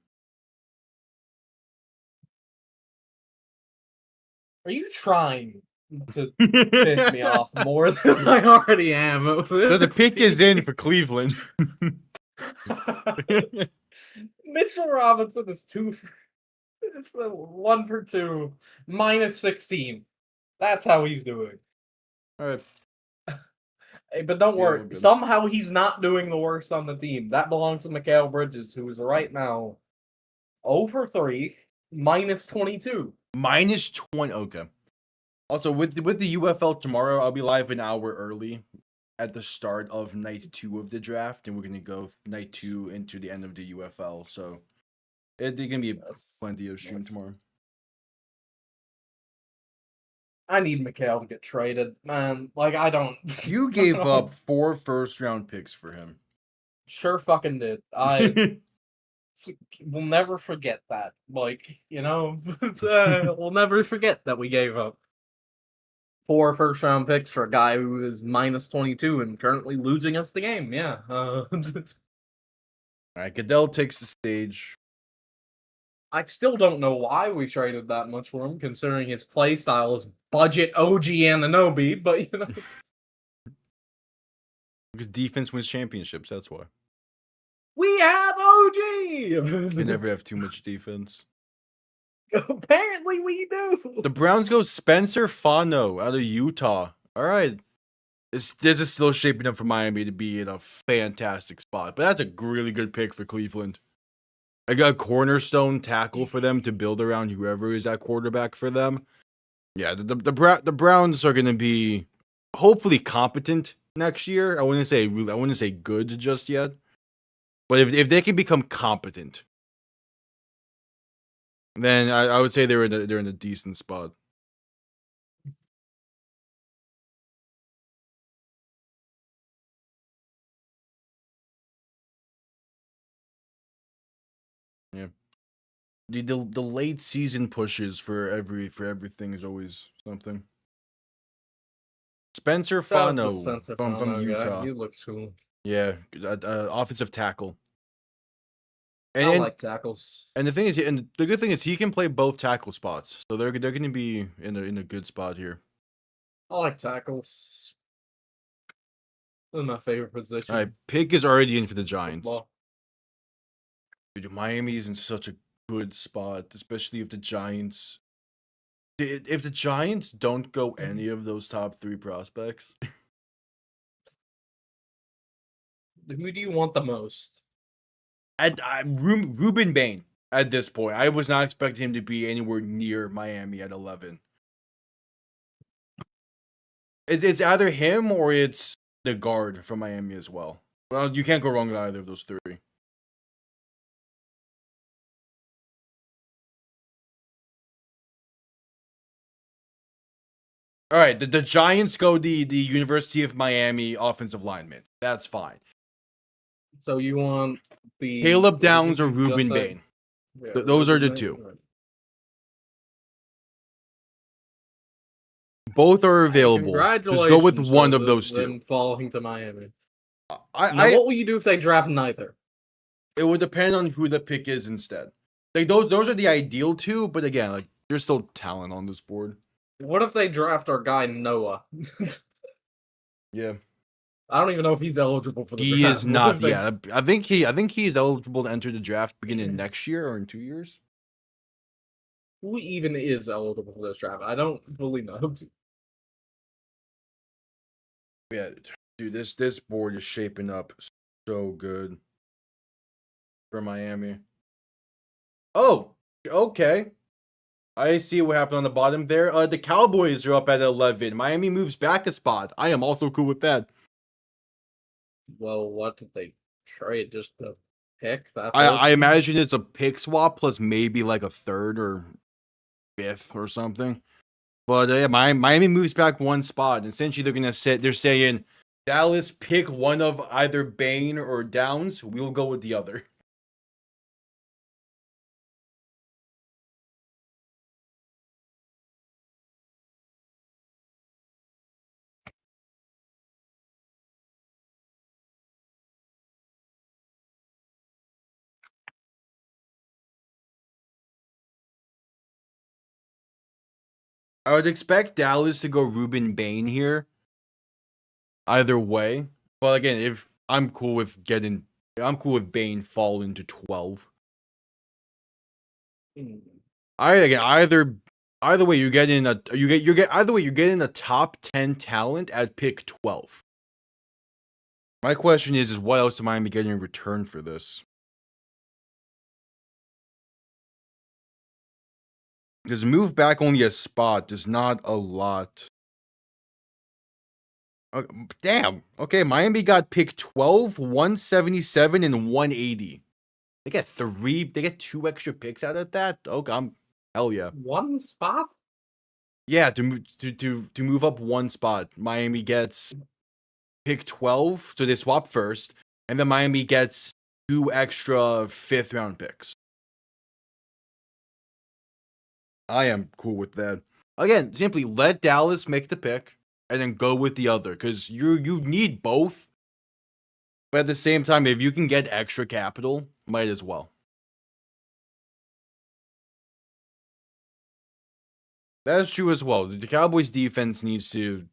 Are you trying to piss me off more than I already am? So the pick is in for Cleveland. Mitchell Robinson is 2. It's a 1 for 2, minus 16. That's how he's doing. All right. Hey, but don't Yeah, worry. we're good. Somehow he's not doing the worst on the team. That belongs to Mikal Bridges, who is right now 0 for 3, minus 22. Minus 20. Okay. Also, with the UFL tomorrow, I'll be live an hour early at the start of night 2 of the draft, and we're gonna go night 2 into the end of the UFL. So it's gonna be plenty of stream tomorrow. I need Mikal to get traded, man. Like, I don't. You gave up 4 first-round picks for him. Sure fucking did. I will never forget that. Like, we'll never forget that we gave up 4 first-round picks for a guy who is minus 22 and currently losing us the game. Yeah. All right, Goodell takes the stage. I still don't know why we traded that much for him, considering his play style is budget OG Anunoby, but Because defense wins championships, that's why. we have OG! You never have too much defense. Apparently we do! The Browns go Spencer Fano out of Utah. All right. This is still shaping up for Miami to be in a fantastic spot. But that's a really good pick for Cleveland. I got a cornerstone tackle for them to build around whoever is at quarterback for them. Yeah, the Browns are going to be hopefully competent next year. I wouldn't say good just yet. But if they can become competent, then I would say they're in a decent spot. Yeah. The late season pushes for everything is always something. Spencer Fano from Utah. He looks cool. Yeah, offensive tackle. I like tackles. And the thing is, and the good thing is, he can play both tackle spots, so they're going to be in a good spot here. I like tackles. They're my favorite position. All right, pick is already in for the Giants. Football. Dude, Miami's in such a good spot, especially if the Giants. If the Giants don't go any of those top 3 prospects, Who do you want the most? Ruben Bain. at this point. I was not expecting him to be anywhere near Miami at 11. It's either him or it's the guard from Miami as well. Well, you can't go wrong with either of those three. All right, the Giants go the University of Miami offensive lineman. That's fine. So you want the Caleb Downs or Ruben Bain. Yeah, Those are the Bain, two. right. Both are available. Just go with Congratulations one for of those them two. falling to Miami. Now, I what will you do if they draft neither? It would depend on who the pick is instead. Like those are the ideal two, but again, like there's still talent on this board. What if they draft our guy Noah? Yeah. I don't even know if he's eligible for the He draft. is What not. if they- Yeah, I think he's eligible to enter the draft beginning next year or in 2 years. Who even is eligible for this draft? I don't really know. Yeah, dude, this board is shaping up so good for Miami. Oh, okay. I see what happened on the bottom there. The Cowboys are up at 11. Miami moves back a spot. I am also cool with that. Well, what did they trade? Just the pick? That's I imagine it's a pick swap plus maybe like a third or fifth or something. But yeah, Miami moves back one spot. And essentially, they're saying, Dallas, pick one of either Bain or Downs. We'll go with the other. I would expect Dallas to go Ruben Bain here. Either way. But again, if I'm cool with Bain falling to 12. Either way, you're getting a top 10 talent at pick 12. My question is what else am Miami getting in return for this? Because move back only a spot is not a lot. Damn. Okay, Miami got pick 12, 177, and 180. They get 2 extra picks out of that? Okay, hell yeah. one spot? Yeah, to move up one spot. Miami gets pick 12, so they swap first, and then Miami gets 2 extra 5th round picks. I am cool with that. Again, simply let Dallas make the pick and then go with the other because you need both. But at the same time, if you can get extra capital, might as well. That's true as well. The Cowboys defense needs to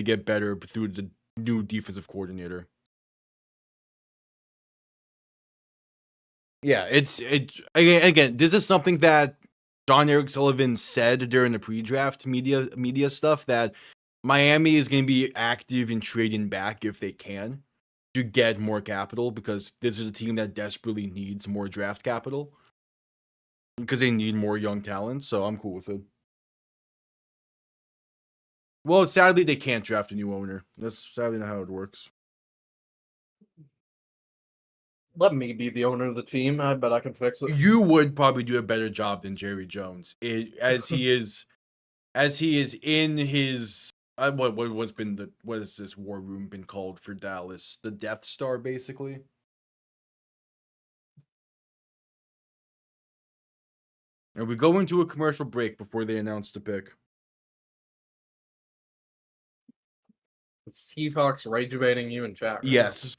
get better through the new defensive coordinator. Yeah, it's again, this is something that John Eric Sullivan said during the pre-draft media stuff that Miami is going to be active in trading back if they can to get more capital because this is a team that desperately needs more draft capital because they need more young talent. So I'm cool with it. Well, sadly, they can't draft a new owner. That's sadly not how it works. Let me be the owner of the team. I bet I can fix it. You would probably do a better job than Jerry Jones, as he is in his what has this war room been called for Dallas? The Death Star, basically. And we go into a commercial break before they announce the pick. Seahawks rage baiting you in chat. Right? Yes.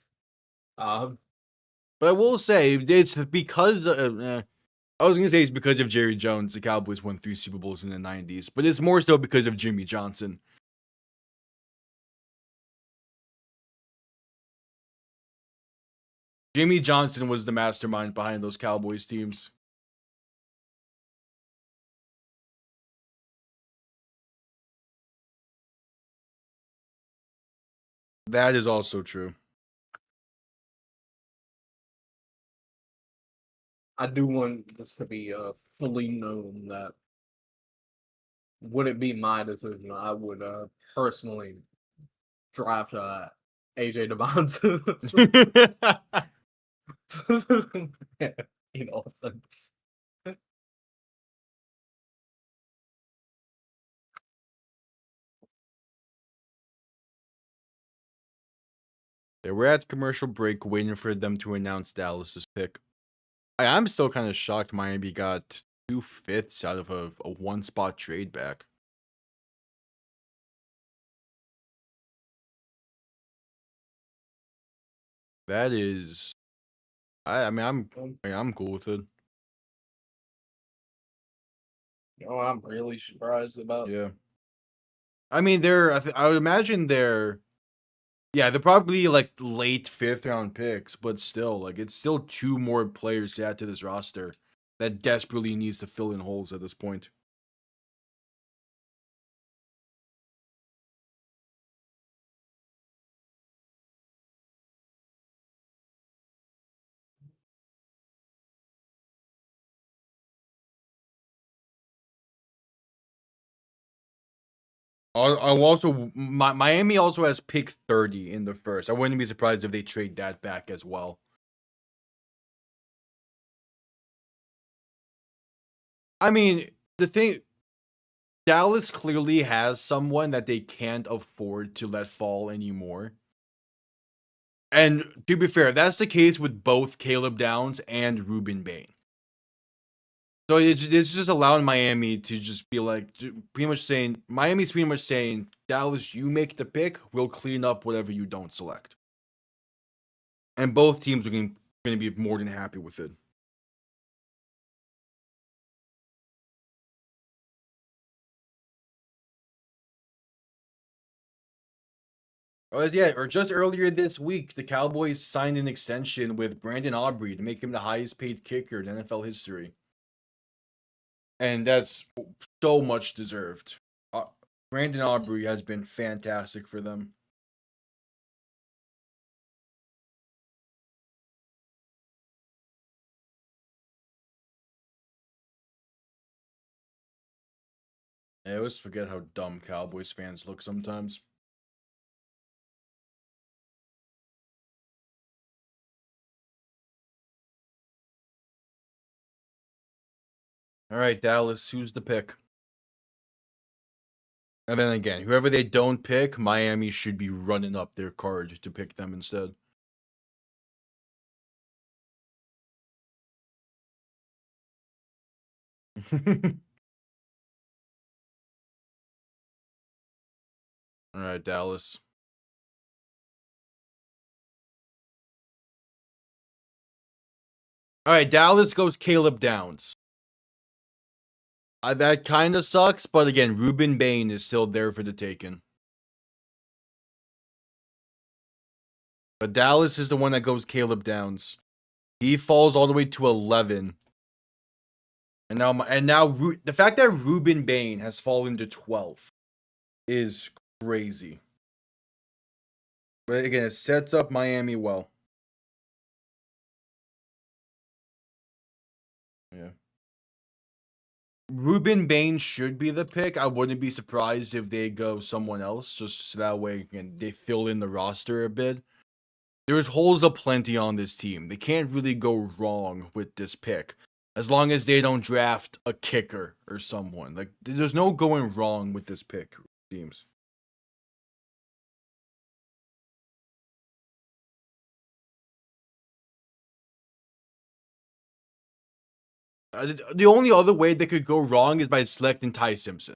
But I will say it's because I was gonna say it's because of Jerry Jones. The Cowboys won 3 Super Bowls in the 90s, but it's more so because of Jimmy Johnson. Jimmy Johnson was the mastermind behind those Cowboys teams. That is also true. I do want this to be fully known that would it be my decision, I would personally draft AJ Devon in offense. Yeah, we're at commercial break waiting for them to announce Dallas's pick. I'm still kind of shocked Miami got 2/5 out of a one-spot trade back. That is, I mean, I'm cool with it. I'm really surprised about. Yeah. I mean, I would imagine they're probably like late 5th round picks, but still, like, it's still 2 more players to add to this roster that desperately needs to fill in holes at this point. I'll also Miami also has pick 30 in the first. I wouldn't be surprised if they trade that back as well. I mean, the thing, Dallas clearly has someone that they can't afford to let fall anymore. And to be fair, that's the case with both Caleb Downs and Ruben Bain. So it's just allowing Miami to just be like, pretty much saying, Miami's pretty much saying, Dallas, you make the pick, we'll clean up whatever you don't select. And both teams are going to be more than happy with it. Or just earlier this week, the Cowboys signed an extension with Brandon Aubrey to make him the highest paid kicker in NFL history. And that's so much deserved. Brandon Aubrey has been fantastic for them. I always forget how dumb Cowboys fans look sometimes. All right, Dallas, who's the pick? And then again, whoever they don't pick, Miami should be running up their card to pick them instead. All right, Dallas. All right, Dallas goes Caleb Downs. That kind of sucks, but again, Ruben Bain is still there for the taking. But Dallas is the one that goes Caleb Downs. He falls all the way to 11. And now the fact that Ruben Bain has fallen to 12 is crazy. But again, it sets up Miami well. Yeah. Ruben Bain should be the pick. I wouldn't be surprised if they go someone else, just so that way they fill in the roster a bit. There's holes aplenty on this team. They can't really go wrong with this pick. As long as they don't draft a kicker or someone. Like, there's no going wrong with this pick, it seems. The only other way they could go wrong is by selecting Ty Simpson.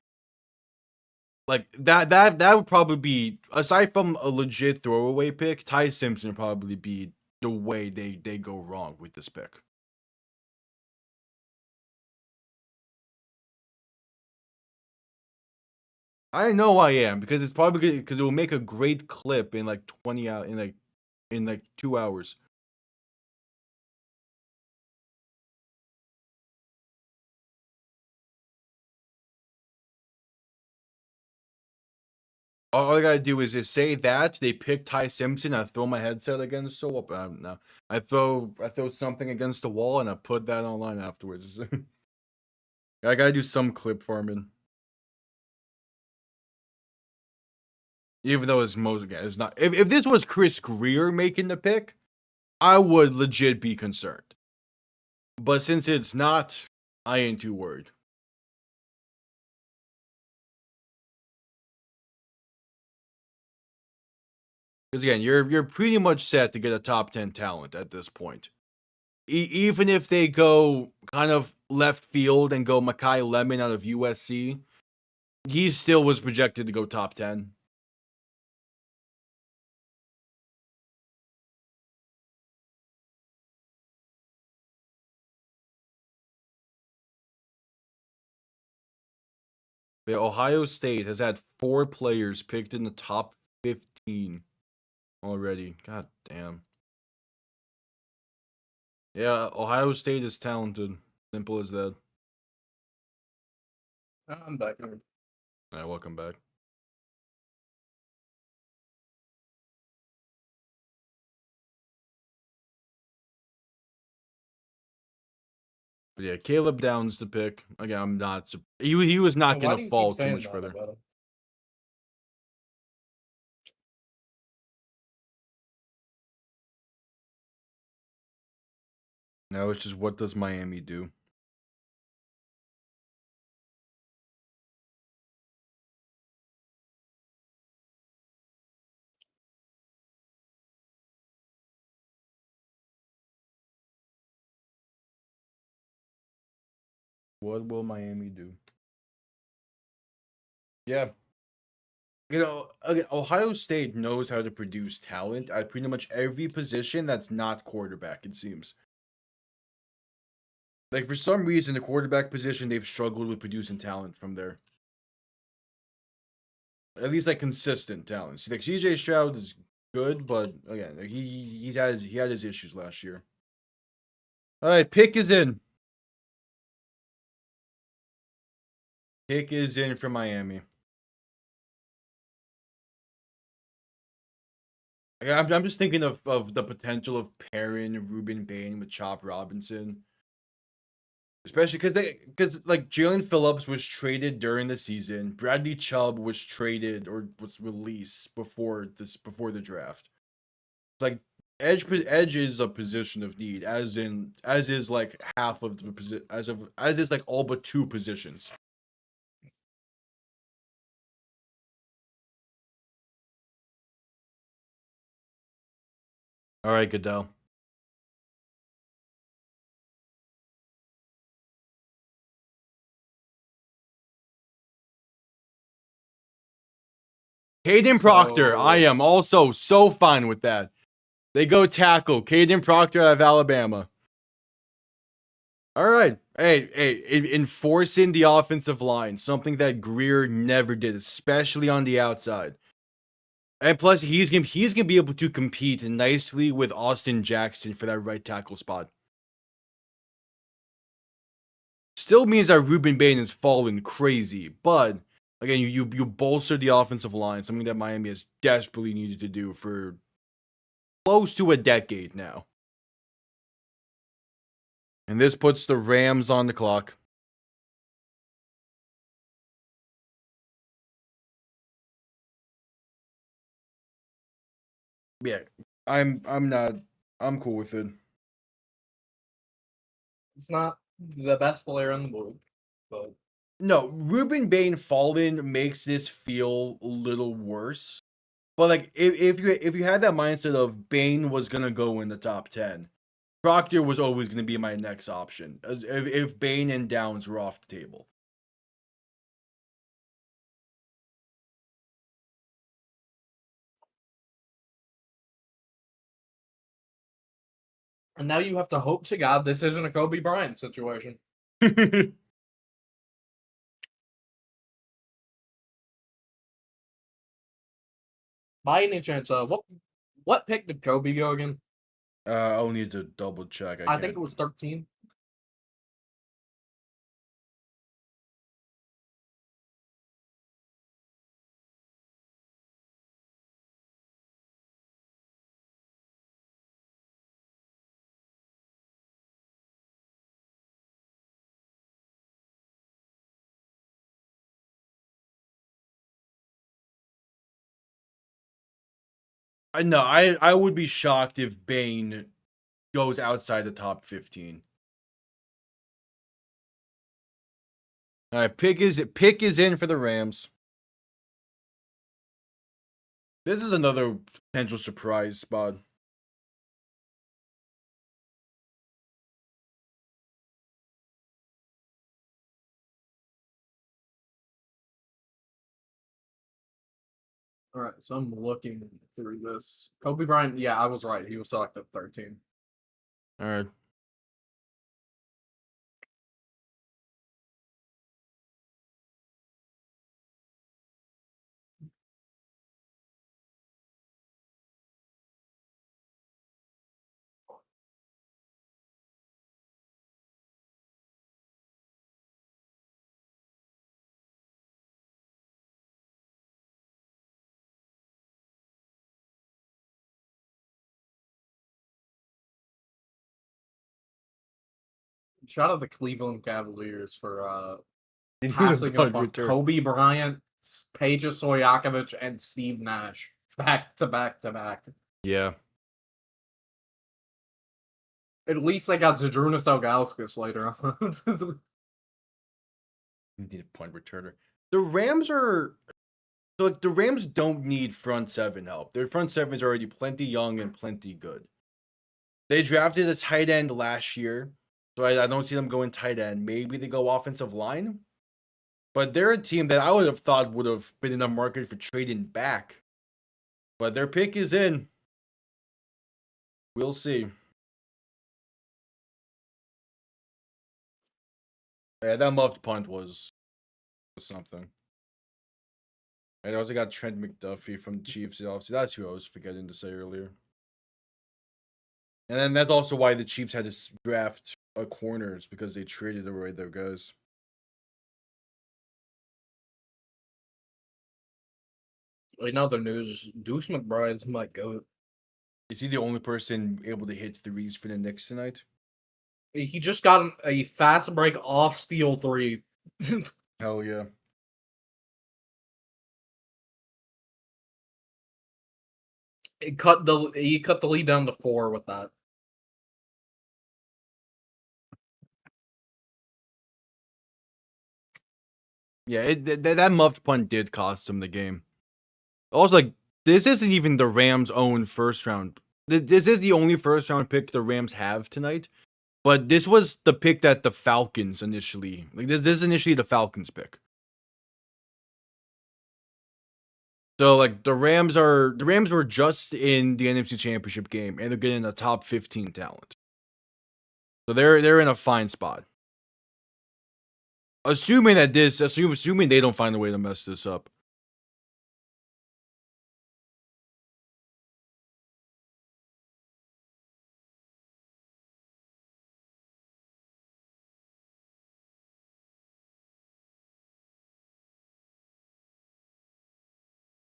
Like, that would probably be, aside from a legit throwaway pick, Ty Simpson would probably be the way they go wrong with this pick. I know I am, because it's probably because it will make a great clip in like 20 out in like 2 hours. All I gotta do is say that they pick Ty Simpson. I throw my headset against the wall. No, I throw something against the wall and I put that online afterwards. I gotta do some clip farming. Even though it's not. If this was Chris Greer making the pick, I would legit be concerned. But since it's not, I ain't too worried. Because again, you're pretty much set to get a top 10 talent at this point. Even if they go kind of left field and go Makai Lemon out of USC, he still was projected to go top 10. But Ohio State has had 4 players picked in the top 15 already. God damn. Yeah, Ohio State is talented. Simple as that. I'm back here. All right, welcome back. But yeah, Caleb Downs the pick. Again, I'm not. He was not Why going do to you fall keep too saying much that further. about him? Now it's just what does Miami do? What will Miami do? Yeah. You know, again, Ohio State knows how to produce talent at pretty much every position that's not quarterback, it seems. Like, for some reason, the quarterback position, they've struggled with producing talent from there. At least, like, consistent talent. See, like, CJ Stroud is good, but, again, like, he had his issues last year. All right, pick is in. Pick is in for Miami. I'm just thinking of the potential of pairing Ruben Bain with Chop Robinson. Especially because like Jalen Phillips was traded during the season. Bradley Chubb was traded or was released before the draft. Like edge is a position of need, as is like half of the position as is like all but 2 positions. All right, Goodell. Caden Proctor, I am also so fine with that. They go tackle Caden Proctor out of Alabama. All right. Hey, enforcing the offensive line, something that Greer never did, especially on the outside. And plus, he's gonna be able to compete nicely with Austin Jackson for that right tackle spot. Still means that Ruben Bain has fallen crazy, but again, you bolster the offensive line, something that Miami has desperately needed to do for close to a decade now. And this puts the Rams on the clock. Yeah, I'm cool with it. It's not the best player on the board, but No, Ruben Bain fallen makes this feel a little worse. But like if you had that mindset of Bain was gonna go in the top 10, Proctor was always gonna be my next option. If Bain and Downs were off the table. and now you have to hope to God this isn't a Kobe Bryant situation. By any chance, what pick did Kobe go again? I'll need to double check. I think it was 13. I know. I would be shocked if Bane goes outside the top 15. All right, pick is in for the Rams. This is another potential surprise spot. All right, so I'm looking through this. Kobe Bryant, yeah, I was right. He was selected 13. All right. Shout out the Cleveland Cavaliers for They need a passing punt up on return. Kobe Bryant, Peja Stojakovic, and Steve Nash back to back to back. Yeah. At least they got Zydrunas Ilgauskas later on. We need a punt returner. The Rams are so like the Rams don't need front seven help. Their front seven is already plenty young and plenty good. They drafted a tight end last year, so I don't see them going tight end. Maybe they go offensive line, but they're a team that I would have thought would have been in the market for trading back. But their pick is in. We'll see. Yeah, that muffed punt was something. And I also got Trent McDuffie from the Chiefs. Obviously, that's who I was forgetting to say earlier. And then that's also why the Chiefs had to draft corners because they traded away their guys. In other news, Deuce McBride's my goat. Is he the only person able to hit threes for the Knicks tonight? He just got a fast break off steal 3. Hell yeah. He cut the lead down to 4 with that. Yeah, that muffed punt did cost him the game. Also, like, this isn't even the Rams' own first round. This is the only first round pick the Rams have tonight. But this was the pick that the Falcons initially, like, this is initially the Falcons pick. So, like, the Rams were just in the NFC Championship game, and they're getting a top 15 talent. So they're in a fine spot. Assuming they don't find a way to mess this up.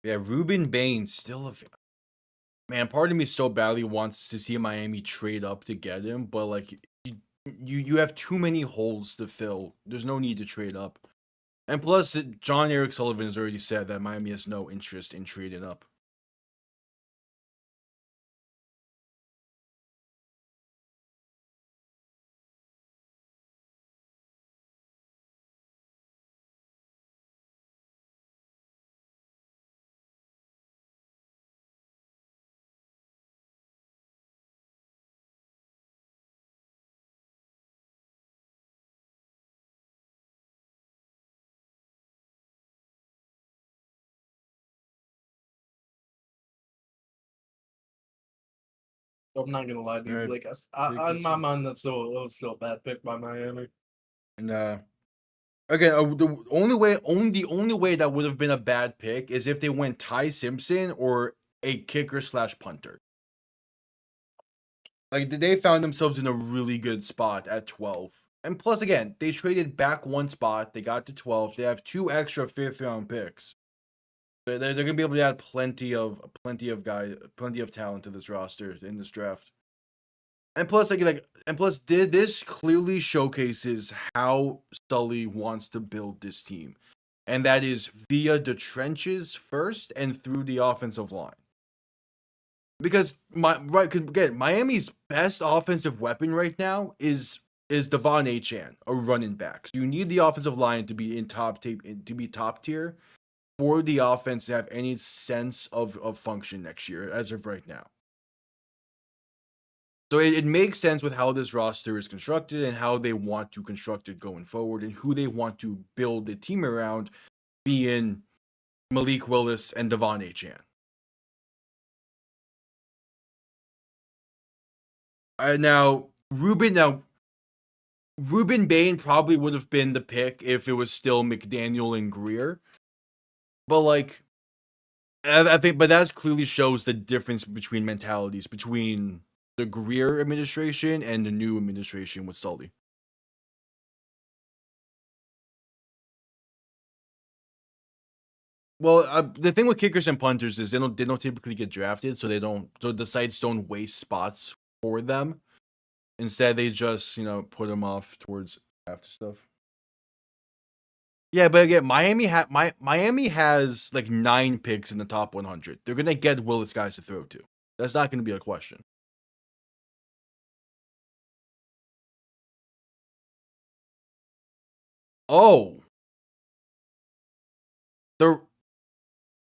Yeah, Ruben Baines still man. Part of me so badly wants to see Miami trade up to get him, but like you have too many holes to fill. There's no need to trade up. And plus, John Eric Sullivan has already said that Miami has no interest in trading up. I'm not gonna lie to you, Alright, Blake. In my mind, it was still a bad pick by Miami. And again, the only way that would have been a bad pick is if they went Ty Simpson or a kicker / punter. Like, they found themselves in a really good spot at 12. And plus, again, they traded back one spot. They got to 12. They have 2 extra 5th round picks. They're gonna be able to add plenty of talent to this roster in this draft. And plus, this clearly showcases how Sully wants to build this team, and that is via the trenches first and through the offensive line. Because Miami's best offensive weapon right now is Devon Achane, a running back. So you need the offensive line to be top tier for the offense to have any sense of function next year as of right now. So it makes sense with how this roster is constructed and how they want to construct it going forward and who they want to build the team around, being Malik Willis and Devon Achane. Now, Ruben Bain probably would have been the pick if it was still McDaniel and Greer. But like, I think, but that clearly shows the difference between mentalities between the Greer administration and the new administration with Sully. Well, the thing with kickers and punters is they don't typically get drafted, so the sites don't waste spots for them. Instead, they just put them off towards after stuff. Yeah, but again, Miami has like 9 picks in the top 100. They're gonna get Willis guys to throw to. That's not gonna be a question. Oh, the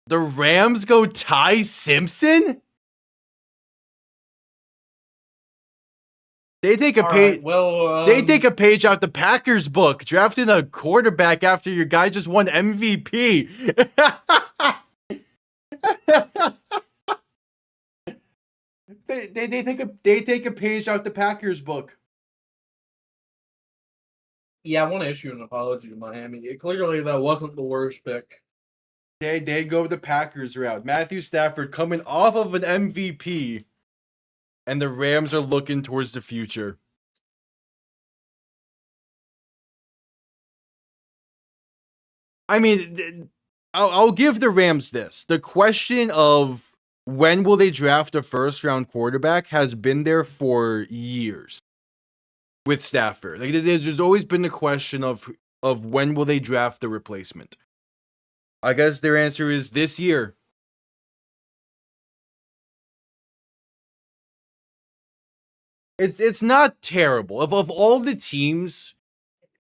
Rams go Ty Simpson. They take a page. They take a page out the Packers book, drafting a quarterback after your guy just won MVP. they take a page out the Packers book. Yeah, I want to issue an apology to Miami. Clearly, that wasn't the worst pick. They go the Packers route. Matthew Stafford coming off of an MVP. And the Rams are looking towards the future. I mean, I'll give the Rams this. The question of when will they draft a first-round quarterback has been there for years with Stafford. Like, there's always been the question of when will they draft the replacement. I guess their answer is this year. It's not terrible. Of all the teams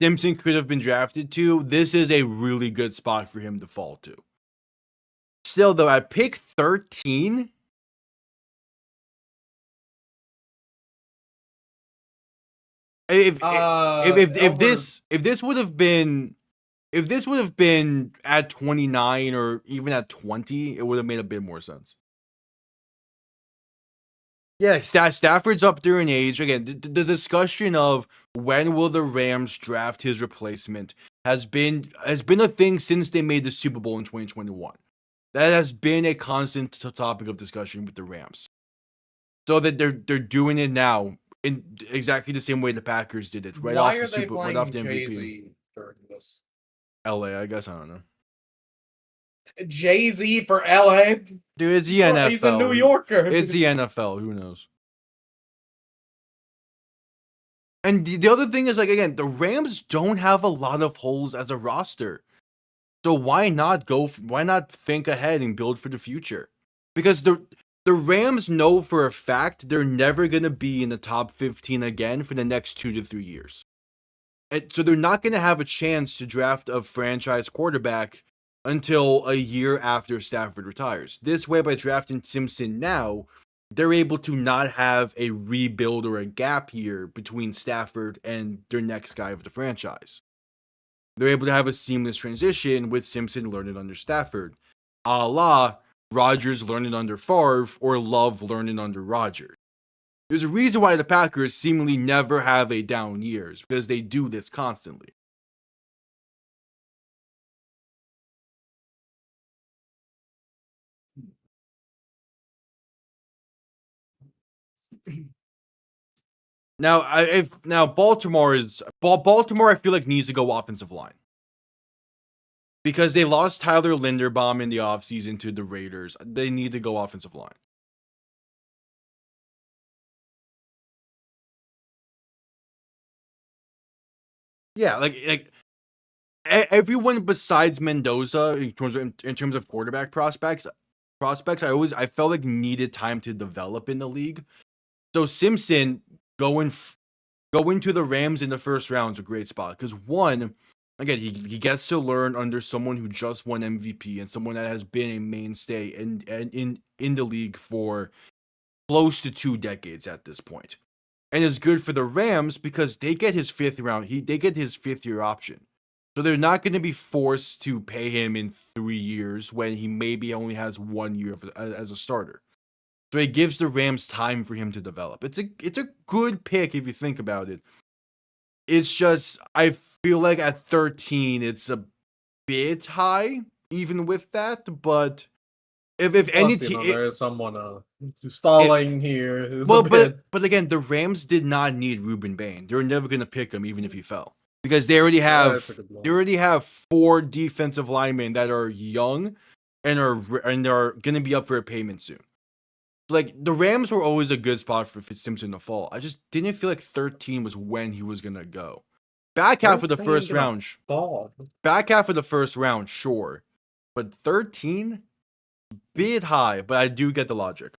Simpson could have been drafted to, this is a really good spot for him to fall to. Still, though, at pick 13, if this would have been at 29 or even at 20, it would have made a bit more sense. Yeah, Stafford's up there in age. Again, the discussion of when will the Rams draft his replacement has been a thing since they made the Super Bowl in 2021. That has been a constant topic of discussion with the Rams. So that they're doing it now in exactly the same way the Packers did it, right off the MVP. Jay-Z during this? LA, I guess. I don't know. Jay-Z for LA? Dude, it's the NFL. He's a New Yorker. It's the NFL. Who knows? And the other thing is, like, again, the Rams don't have a lot of holes as a roster. So why not think ahead and build for the future? Because the Rams know for a fact they're never going to be in the top 15 again for the next 2 to 3 years. And so they're not going to have a chance to draft a franchise quarterback until a year after Stafford retires. This way, by drafting Simpson now, they're able to not have a rebuild or a gap year between Stafford and their next guy of the franchise. They're able to have a seamless transition with Simpson learning under Stafford, a la Rodgers learning under Favre or Love learning under Rodgers. There's a reason why the Packers seemingly never have a down years, because they do this constantly. Now, Baltimore, I feel like needs to go offensive line. Because they lost Tyler Linderbaum in the offseason to the Raiders. They need to go offensive line. Yeah, like everyone besides Mendoza in terms of quarterback prospects, prospects I felt like needed time to develop in the league. So Simpson going to the Rams in the first round is a great spot because one, again, he gets to learn under someone who just won MVP and someone that has been a mainstay in the league for close to 2 decades at this point. And it's good for the Rams because they get his 5th round. They get his 5th year option. So they're not going to be forced to pay him in 3 years when he maybe only has 1 year as a starter. So it gives the Rams time for him to develop. It's a good pick if you think about it. It's just I feel like at 13 it's a bit high even with that, but if any team there is someone who's falling here. But again, the Rams did not need Ruben Bain. They were never going to pick him even if he fell. Because they already have 4 defensive linemen that are young and are going to be up for a payment soon. Like the Rams were always a good spot for Fitzsimmons to fall. I just didn't feel like 13 was when he was going to go. Back half of the first round. Back half of the first round, sure. But 13 bit high, but I do get the logic.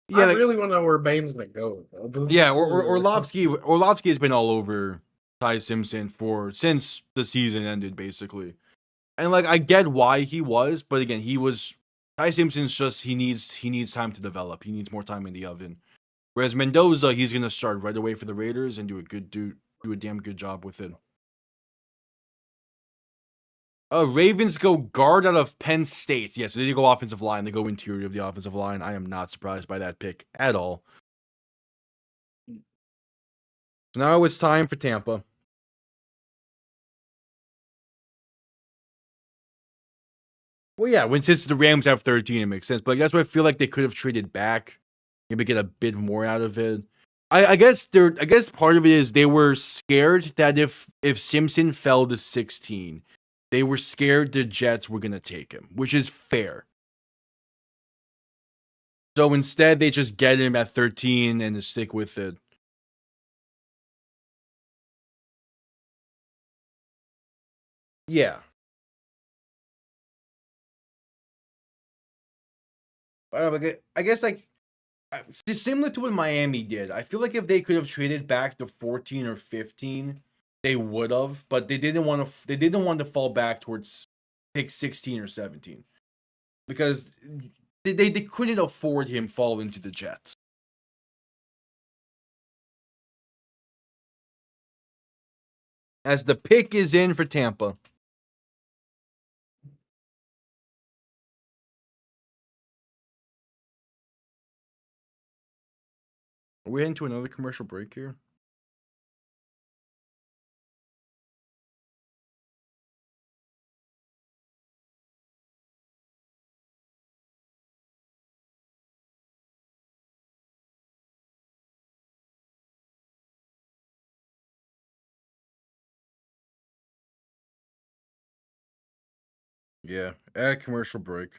Yeah, I really want to know where Bain's gonna go. Yeah, Orlovsky has been all over Ty Simpson since the season ended, basically. And like I get why he was, but again, Ty Simpson's just he needs time to develop. He needs more time in the oven. Whereas Mendoza, he's gonna start right away for the Raiders and do a damn good job with it. Ravens go guard out of Penn State. Yeah, so they go offensive line. They go interior of the offensive line. I am not surprised by that pick at all. So now it's time for Tampa. Well, yeah, since the Rams have 13, it makes sense. But that's why I feel like they could have traded back, maybe get a bit more out of it. I guess part of it is they were scared that if Simpson fell to 16. They were scared the Jets were going to take him, which is fair. So instead, they just get him at 13 and stick with it. Yeah. I guess it's similar to what Miami did. I feel like if they could have traded back to 14 or 15, they would have, but they didn't want to fall back towards pick 16 or 17 because they couldn't afford him falling to the Jets. As the pick is in for Tampa. Are we heading to another commercial break here? Yeah, at commercial break.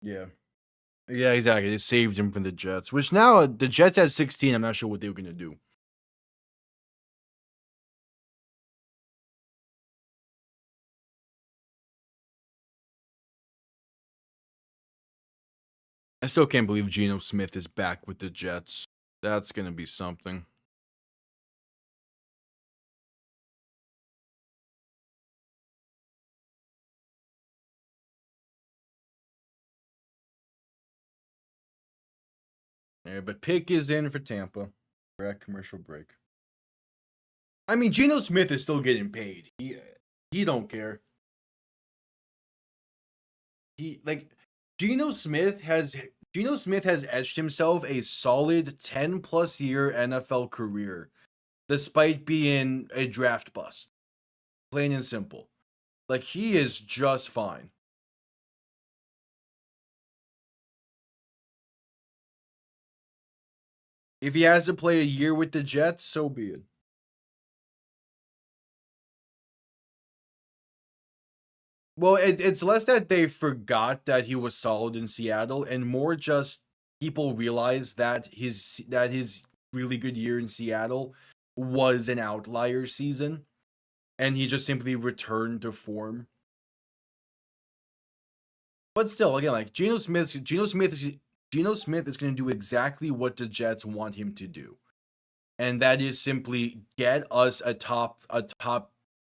Yeah. Yeah, exactly. They saved him from the Jets, which now the Jets at 16, I'm not sure what they were going to do. I still can't believe Geno Smith is back with the Jets. That's going to be something. Yeah, but pick is in for Tampa. We're at commercial break. I mean, Geno Smith is still getting paid. He don't care. Geno Smith has etched himself a solid 10+ year NFL career, despite being a draft bust. Plain and simple. Like, he is just fine. If he has to play a year with the Jets, so be it. Well, it's less that they forgot that he was solid in Seattle, and more just people realize that his really good year in Seattle was an outlier season, and he just simply returned to form. But still, again, like Geno Smith is going to do exactly what the Jets want him to do, and that is simply get us a top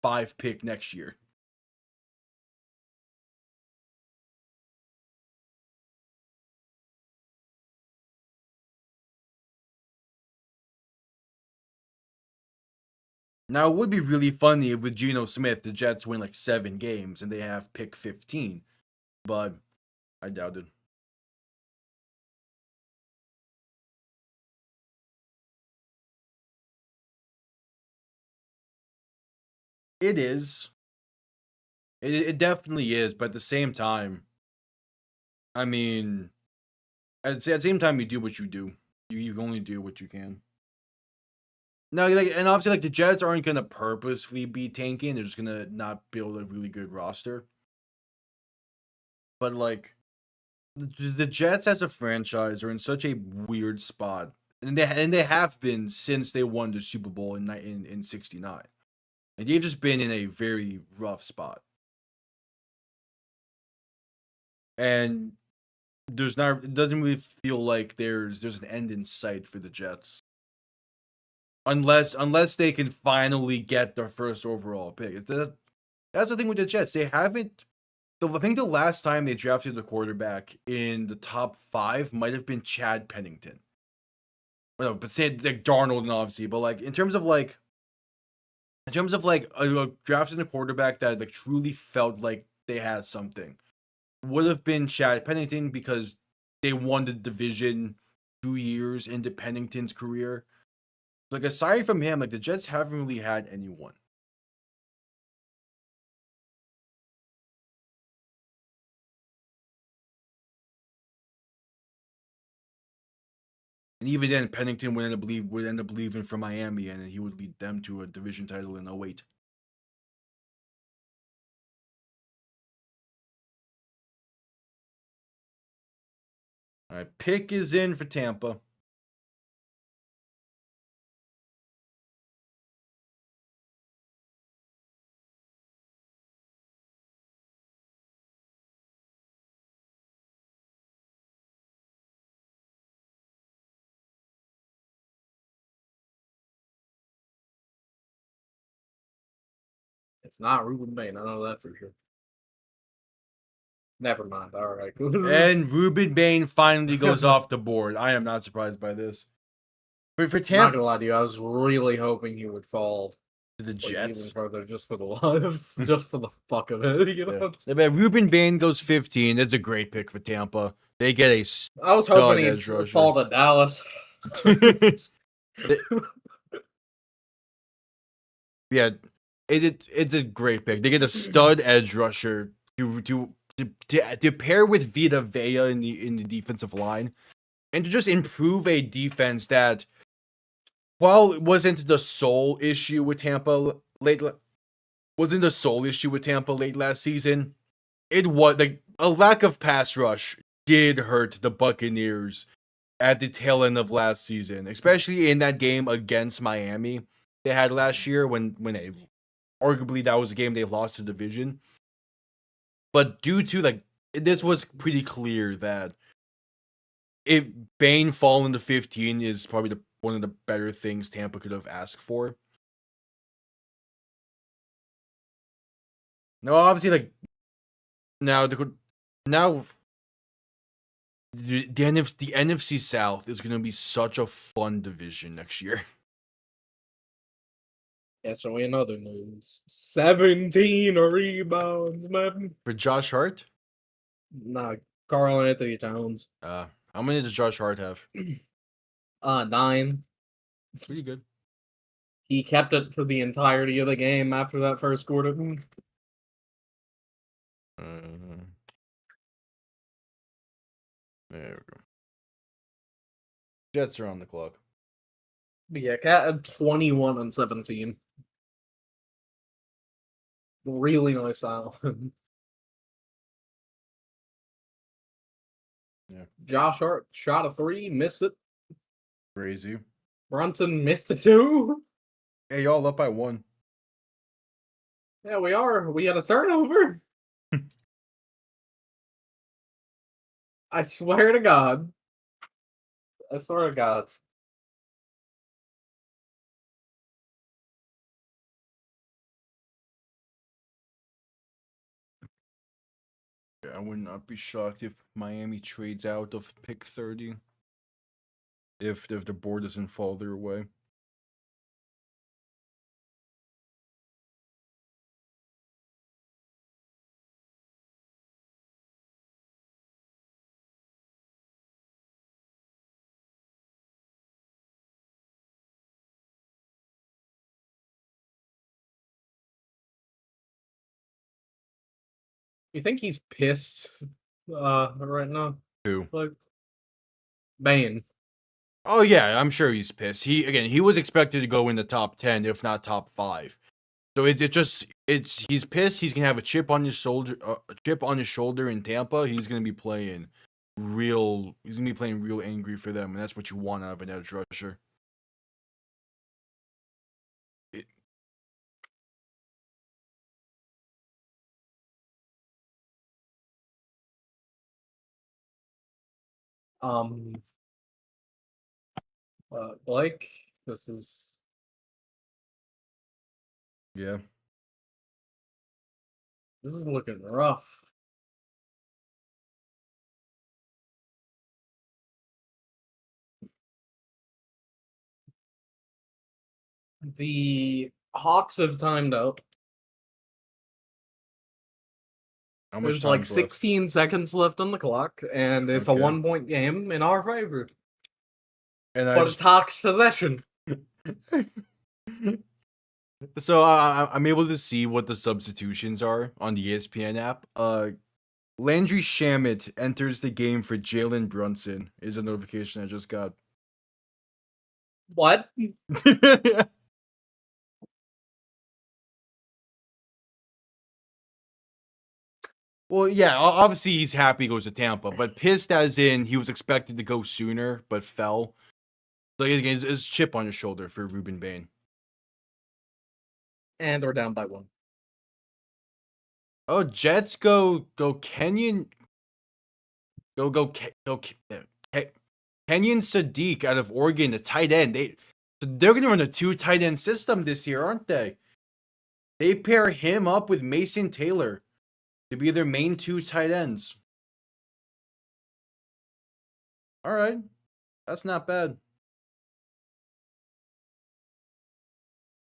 5 pick next year. Now, it would be really funny if with Geno Smith, the Jets win like 7 games and they have pick 15, but I doubt it. It is. It definitely is, but at the same time, I mean, at the same time, you do what you do. You can only do what you can. No, like, and obviously, like the Jets aren't gonna purposefully be tanking. They're just gonna not build a really good roster. But like, the Jets as a franchise are in such a weird spot, and they have been since they won the Super Bowl in '69. And they've just been in a very rough spot. And it doesn't really feel like there's an end in sight for the Jets. Unless they can finally get their first overall pick. That's the thing with the Jets. They haven't. I think the last time they drafted a quarterback in the top 5 might have been Chad Pennington. Well, but say like Darnold, obviously, but like in terms of drafting a quarterback that like truly felt like they had something, would have been Chad Pennington because they won the division 2 years into Pennington's career. Like, aside from him, like the Jets haven't really had anyone. And even then, Pennington would end up leaving for Miami, and he would lead them to a division title in 08. All right, pick is in for Tampa. It's not Ruben Bain. I know that for sure. Never mind. All right. And Ruben Bain finally goes off the board. I am not surprised by this. But for Tampa, not gonna lie to you, I was really hoping he would fall to the Jets even further, just for the love, just for the fuck of it. You know. Yeah. But Ruben Bain goes 15. That's a great pick for Tampa. They get a. I was hoping he'd fall to Dallas. Yeah, it's a great pick. They get a stud edge rusher to pair with Vita Vea in the defensive line, and to just improve a defense that, while it wasn't the sole issue with Tampa late last season, it was like a lack of pass rush did hurt the Buccaneers at the tail end of last season, especially in that game against Miami they had last year when arguably that was the game they lost the division. But due to like this was pretty clear that if Bain falling to 15 is probably one of the better things Tampa could have asked for. Now, obviously, like now the NFC South is going to be such a fun division next year. Yeah, so in other news, 17 rebounds, man. For Josh Hart? Nah, Karl Anthony Towns. How many does Josh Hart have? 9. Pretty good. He kept it for the entirety of the game after that first quarter. Uh, there we go. Jets are on the clock. But yeah, Cat had 21 and 17. Really nice style. Yeah. Josh Hart shot a 3, missed it. Crazy. Brunson missed a 2. Hey, y'all up by 1. Yeah, we are. We had a turnover. I swear to God. I swear to God. Yeah, I would not be shocked if Miami trades out of pick 30. If the board doesn't fall their way. You think he's pissed right now? Who? Like Bane. Oh yeah, I'm sure he's pissed. He was expected to go in the top 10, if not top 5. So he's pissed. He's gonna have a chip on his shoulder, in Tampa. He's gonna be playing real. He's gonna be playing real angry for them, and that's what you want out of an edge rusher. Blake, this is Yeah. looking rough. The Hawks have timed out. How much There's like time's left? 16 seconds left on the clock, and it's a Okay. 1-point game in our favor. And But it's Hawks possession. So I'm able to see what the substitutions are on the ESPN app. Landry Shamet enters the game for Jalen Brunson is a notification I just got. What? Well, yeah, obviously he's happy he goes to Tampa, but pissed as in he was expected to go sooner but fell. So it's chip on his shoulder for Ruben Bain. And we're down by 1. Oh, Jets go Kenyon. Kenyon Sadiq out of Oregon, the tight end. They're gonna run a 2 tight end system this year, aren't they? They pair him up with Mason Taylor to be their main 2 tight ends. All right, that's not bad.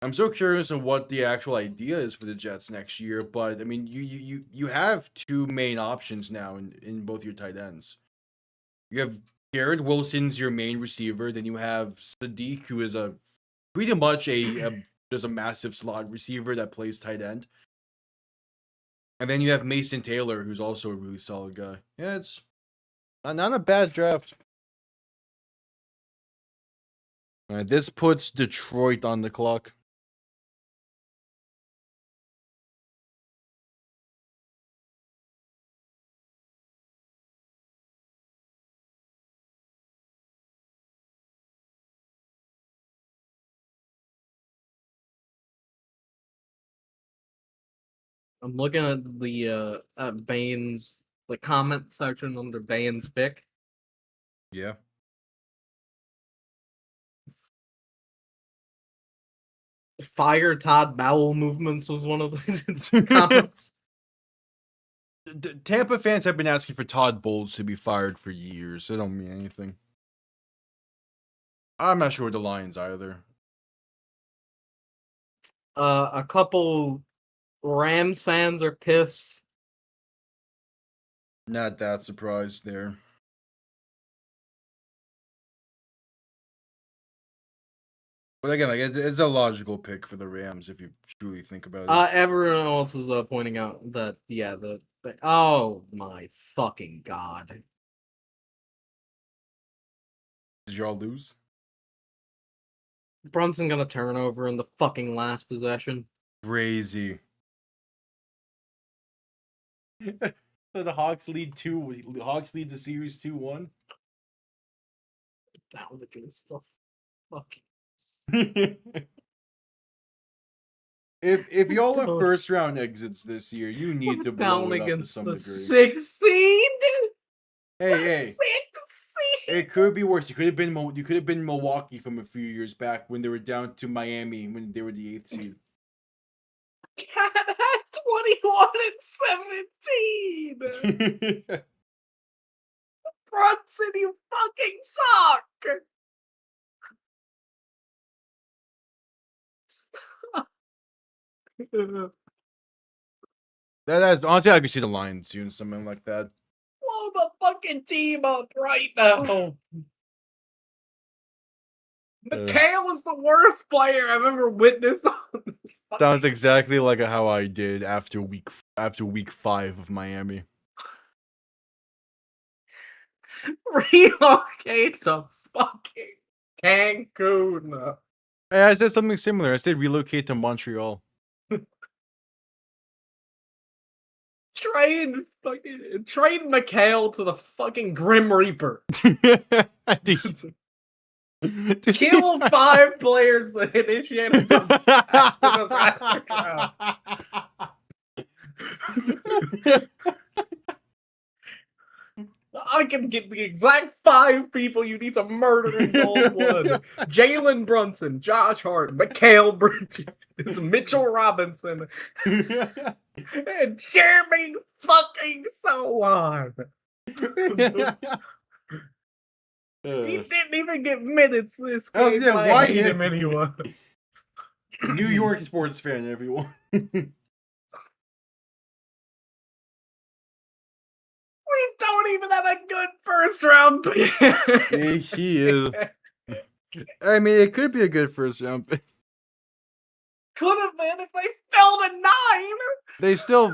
I'm so curious on what the actual idea is for the Jets next year, but I mean, you have 2 main options now in both your tight ends. You have Garrett Wilson's your main receiver, then you have Sadiq, who is pretty much there's a massive slot receiver that plays tight end. And then you have Mason Taylor, who's also a really solid guy. Yeah, it's not a bad draft. All right, this puts Detroit on the clock. I'm looking at the at Bane's comment section under Bane's pick. Yeah. Fire Todd Bowell movements was one of the comments. Tampa fans have been asking for Todd Bowles to be fired for years. It don't mean anything. I'm not sure with the Lions either. A couple Rams fans are pissed. Not that surprised there. But again, it's a logical pick for the Rams if you truly think about it. Everyone else is pointing out that the Oh my fucking god. Did y'all lose? Brunson got a turnover in the fucking last possession. Crazy. So the Hawks lead the series 2-1. Down against the fucking. If y'all are first round exits this year, you need to blow Down it up to against some the degree. 6th seed. Hey, 6th seed. it could be worse. You could have been Milwaukee from a few years back when they were down to Miami when they were the 8th seed. Cat had 21 and 17. Brunson, you fucking suck. That's honestly, I could see the Lions doing something like that. Blow the fucking team up right now. McHale is the worst player I've ever witnessed on this Sounds exactly like how I did after week 5 of Miami. Relocate to fucking Cancun. Hey, I said something similar. I said relocate to Montreal. Trade McHale to the fucking Grim Reaper. Kill 5 players that initiated the fastest round. I can get the exact 5 people you need to murder in Goldwood. Jalen Brunson, Josh Hart, Mikal Bridges, Mitchell Robinson, and Jeremy fucking Sowon. He didn't even get minutes this game. I hate him anyway. New York sports fan, everyone. We don't even have a good first round pick. He is. I mean, it could be a good first round pick. Could have been if they fell to 9. They still.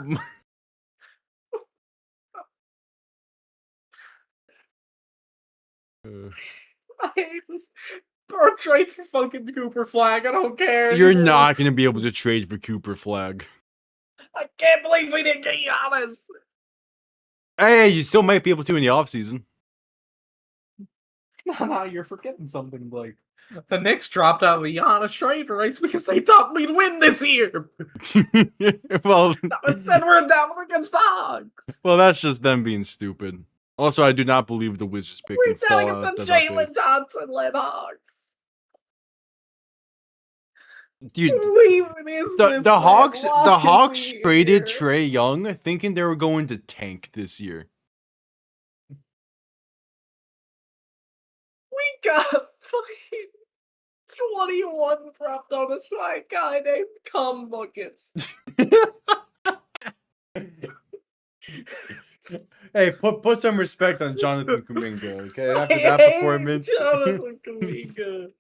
I hate this. Or trade for fucking Cooper Flag. I don't care. You're not going to be able to trade for Cooper Flag. I can't believe we didn't get Giannis. Hey, you still might be able to in the offseason. No, you're forgetting something, Blake. The Knicks dropped out of the Giannis trade race because they thought we'd win this year. Well, instead we're down against the Hawks. Well, that's just them being stupid. Also, I do not believe the Wizards pick We're can down fall out. against some Jalen Johnson-led Hawks. Dude, the Hawks traded Trae Young thinking they were going to tank this year. We got fucking 21 dropped on us by a guy named Cum Buckets. Hey, put some respect on Jonathan Kuminga, okay? After that performance. Jonathan Kuminga.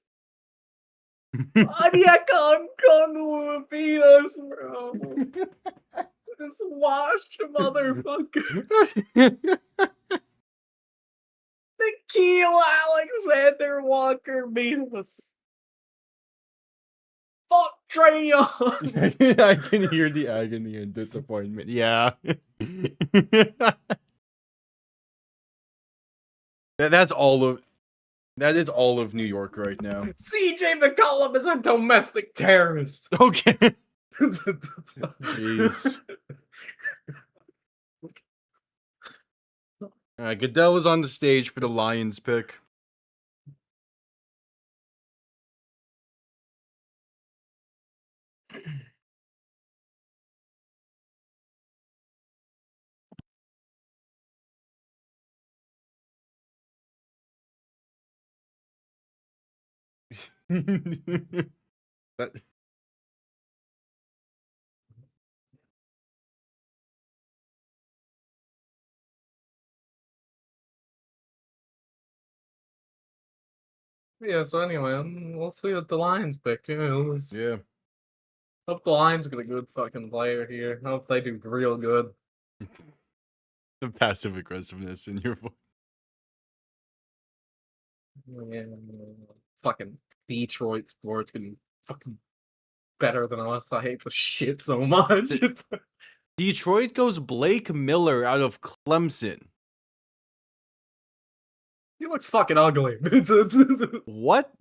Onyeka Okongwu beat us, bro. This washed motherfucker. Nikhil Alexander Walker beat us. Fuck Trae Young. I can hear the agony and disappointment. Yeah. That is all of New York right now. CJ McCollum is a domestic terrorist. Okay. Jeez. Goodell is on the stage for the Lions pick. That... Yeah, so anyway, we'll see what the Lions pick. Yeah. Hope the Lions get a good fucking player here. Hope they do real good. The passive aggressiveness in your voice. Yeah, fucking Detroit sports can fucking better than us. I hate the shit so much. Detroit goes Blake Miller out of Clemson. He looks fucking ugly. What?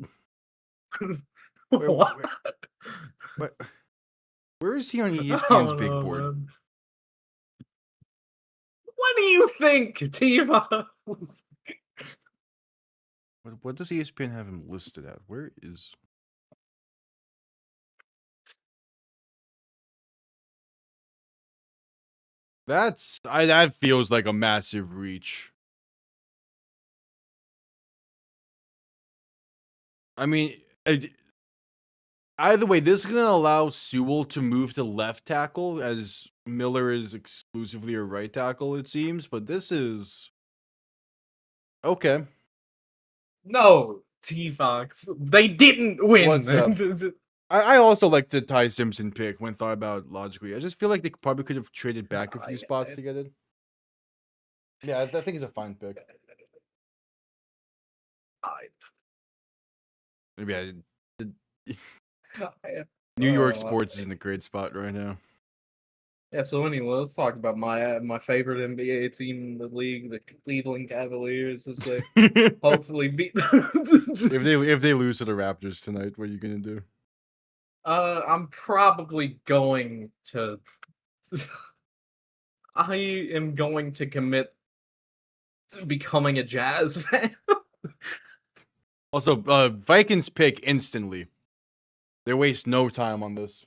What? What? Where is he on I ESPN's don't big know, board? man. What do you think, Tiva? What does ESPN have him listed at? Where is? That feels like a massive reach. I mean, either way, this is gonna allow Sewell to move to left tackle as Miller is exclusively a right tackle, it seems. But this is okay. No, T-Fox. They didn't win. What's up? I also like the Ty Simpson pick when thought about logically. I just feel like they probably could have traded back a few spots to get it. Yeah, I think it's a fine pick. Maybe New York sports is in a great spot right now. Yeah, so anyway, let's talk about my favorite NBA team in the league, the Cleveland Cavaliers. As they hopefully beat. if they lose to the Raptors tonight, what are you gonna do? I'm probably going to. I am going to commit to becoming a Jazz fan. Also, Vikings pick instantly. They waste no time on this.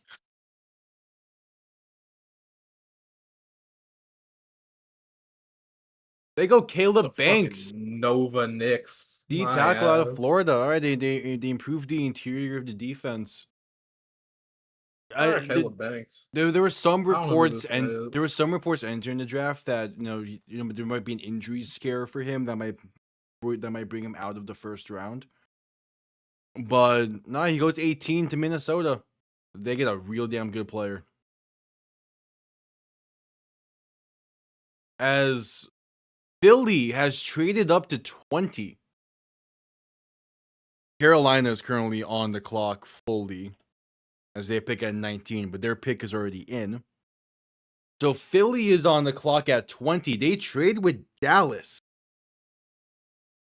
They go Caleb Banks, Nova Knicks, D my tackle out of ass. Florida. All right, they improved the interior of the defense. Caleb Banks. There were some I don't know who reports, this and is. there were some reports entering the draft that there might be an injury scare for him that might bring him out of the first round. But nah, he goes 18 to Minnesota. They get a real damn good player. As Philly has traded up to 20. Carolina is currently on the clock fully as they pick at 19, but their pick is already in. So Philly is on the clock at 20. They trade with Dallas.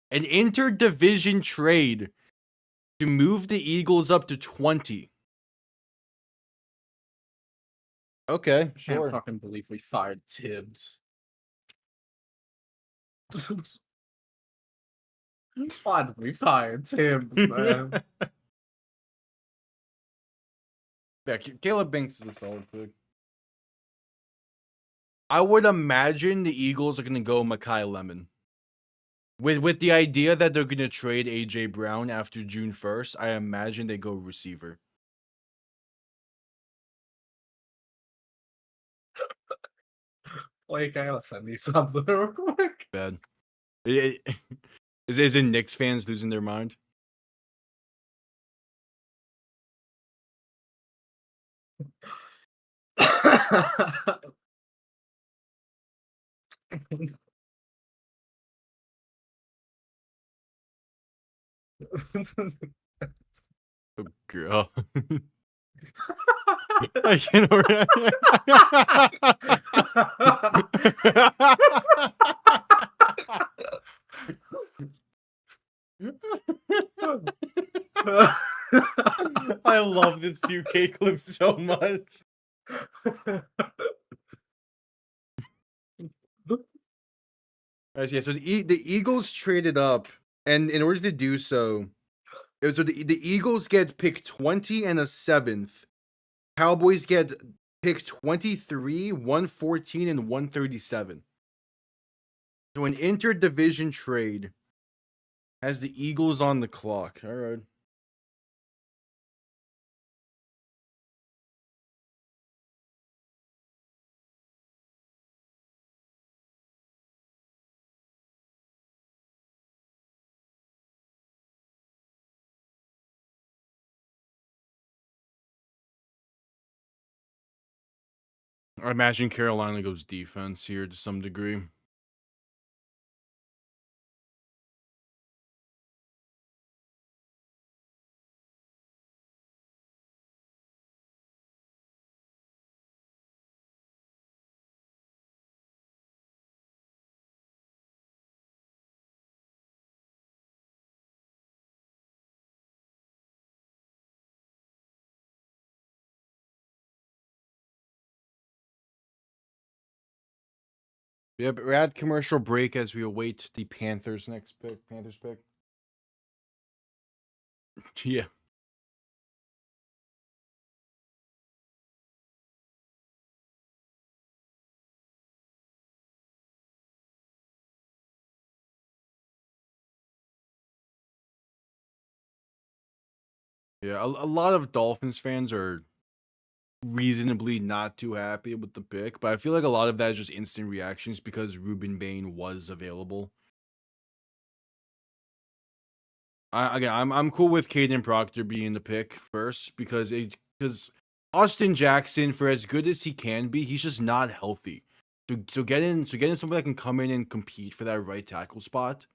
An interdivision trade to move the Eagles up to 20. Okay, I sure. can't fucking believe we fired Tibbs. Why did we fire Tibbs, man? Yeah, Caleb Banks is a solid pick. I would imagine the Eagles are going to go Mekhi Lemon. With the idea that they're going to trade AJ Brown after June 1st, I imagine they go receiver. Like, I gotta send you something real quick. Bad. Is it Knicks fans losing their mind? Oh, girl. I can't. I love this 2K clip so much. Alright, yeah, so the Eagles traded up, and in order to do so, the Eagles get pick 20 and a 7th. Cowboys get pick 23, 114, and 137. So an interdivision trade has the Eagles on the clock. All right. I imagine Carolina goes defense here to some degree. Yeah, but we're at commercial break as we await the Panthers' next pick. Panthers pick. Yeah. Yeah, a lot of Dolphins fans are reasonably not too happy with the pick, but I feel like a lot of that is just instant reactions because Ruben Bain was available. I'm cool with Caden Proctor being the pick first because Austin Jackson, for as good as he can be, he's just not healthy. So getting somebody that can come in and compete for that right tackle spot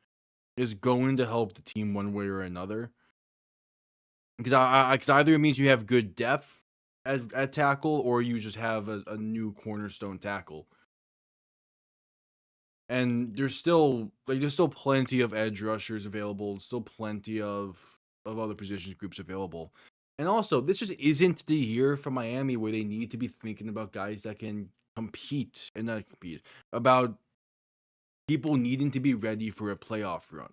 is going to help the team one way or another. Because either it means you have good depth at tackle, or you just have a new cornerstone tackle. And there's still plenty of edge rushers available, still plenty of other positions groups available. And also, this just isn't the year for Miami where they need to be thinking about guys that can compete and not compete, about people needing to be ready for a playoff run.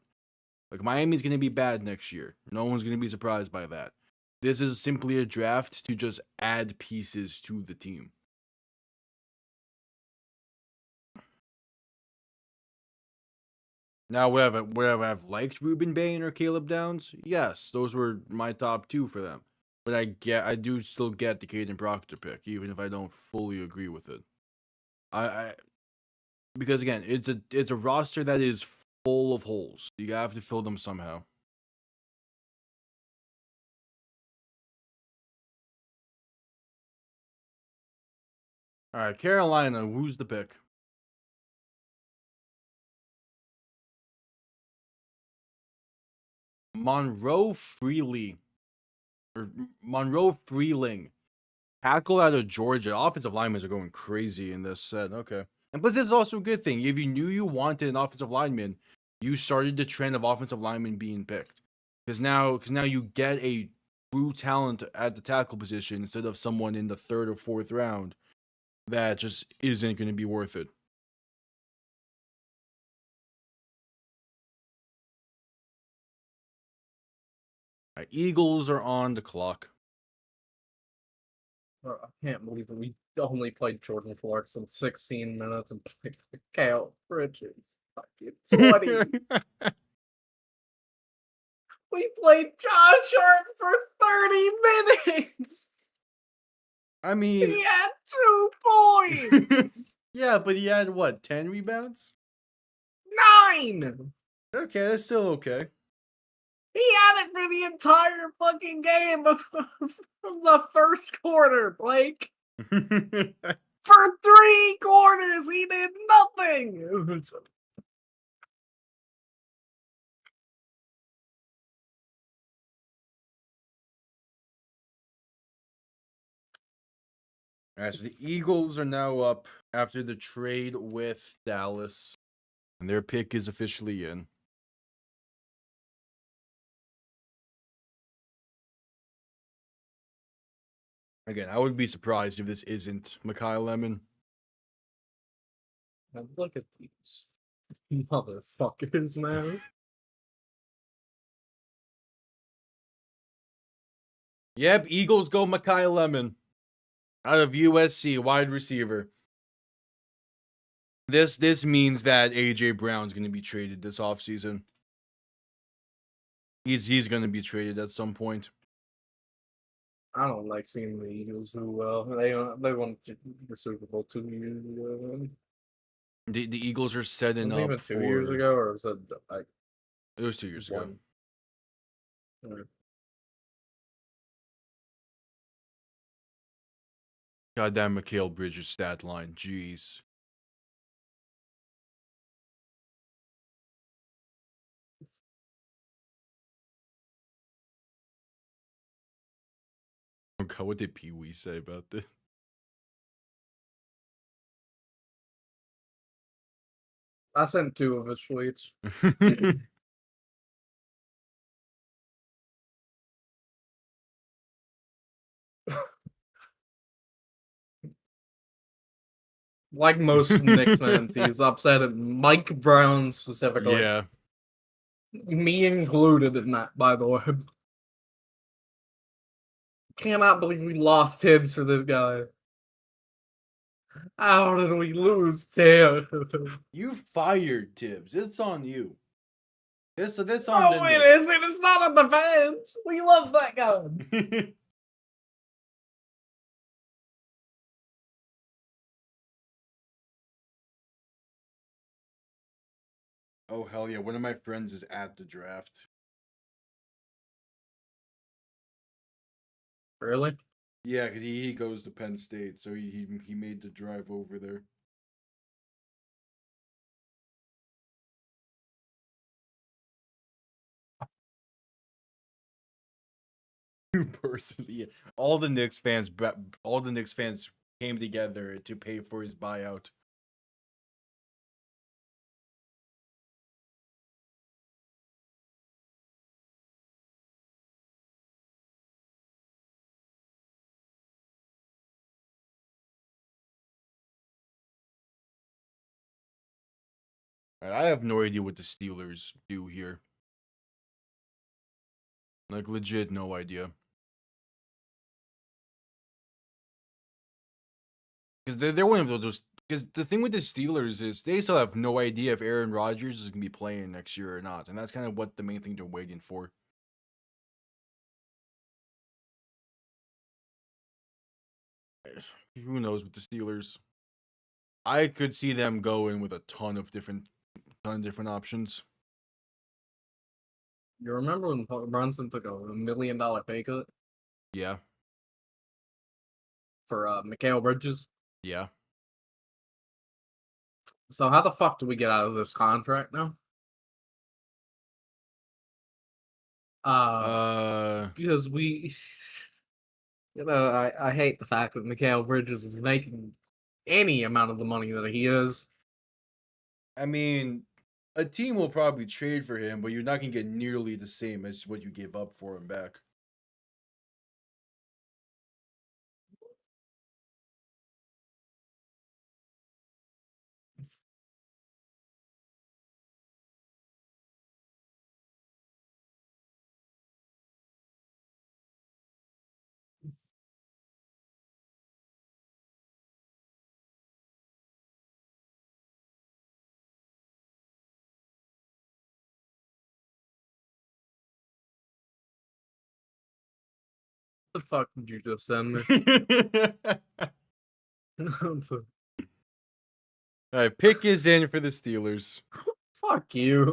Like, Miami's going to be bad next year. No one's going to be surprised by that. This is simply a draft to just add pieces to the team. Now, would I have liked Ruben Bain or Caleb Downs? Yes, those were my top two for them. But I do still get the Caden Proctor pick, even if I don't fully agree with it. Because again, it's a roster that is full of holes. You have to fill them somehow. All right, Carolina, who's the pick? Monroe Freely. Or Monroe Freeling. Tackle out of Georgia. Offensive linemen are going crazy in this set. Okay. And plus, this is also a good thing. If you knew you wanted an offensive lineman, you started the trend of offensive linemen being picked. Because now you get a true talent at the tackle position instead of someone in the third or fourth round that just isn't going to be worth it. Eagles are on the clock. I can't believe that we only played Jordan Clarkson 16 minutes and played Kyle Richards fucking 20. We played Josh Hart for 30 minutes. I mean, He had 2 points. Yeah, but he had what, 10 rebounds? 9. Okay, that's still okay. He had it for the entire fucking game from the first quarter, Blake. For 3 quarters, he did nothing. All right, so the Eagles are now up after the trade with Dallas, and their pick is officially in. Again, I would be surprised if this isn't Mekhi Lemon. And look at these motherfuckers, man. Yep, Eagles go Mekhi Lemon out of USC, wide receiver. This means that AJ Brown's going to be traded this offseason. He's going to be traded at some point. I don't like seeing the Eagles do well. They won the Super Bowl 2 years ago. The Eagles are setting up even for 2 years ago, or was it like it was 2 years ago. Goddamn Mikal Bridges stat line. Jeez. Oh God, what did Pee Wee say about this? I sent 2 of his tweets. like most Knicks fans, he's upset at Mike Brown specifically. Yeah. Me included in that, by the way. Cannot believe we lost Tibbs for this guy. How did we lose Tibbs? You fired Tibbs. It's on you. This on No, it isn't. It's not on the fans. We love that guy. the Oh hell yeah! One of my friends is at the draft. Really? Yeah, because he goes to Penn State, so he made the drive over there. Personally, yeah. All the Knicks fans came together to pay for his buyout. I have no idea what the Steelers do here. Like, legit, no idea. Because they're one of those. Because the thing with the Steelers is they still have no idea if Aaron Rodgers is going to be playing next year or not. And that's kind of what the main thing they're waiting for. Who knows with the Steelers? I could see them going with a ton of different options. You remember when Brunson took a $1 million pay cut Yeah. for Mikal Bridges? Yeah. So how the fuck do we get out of this contract now? Because we, I hate the fact that Mikal Bridges is making any amount of the money that he is. I mean, a team will probably trade for him, but you're not going to get nearly the same as what you gave up for him back. What the fuck did you just send me? All right, pick is in for the Steelers. Fuck you.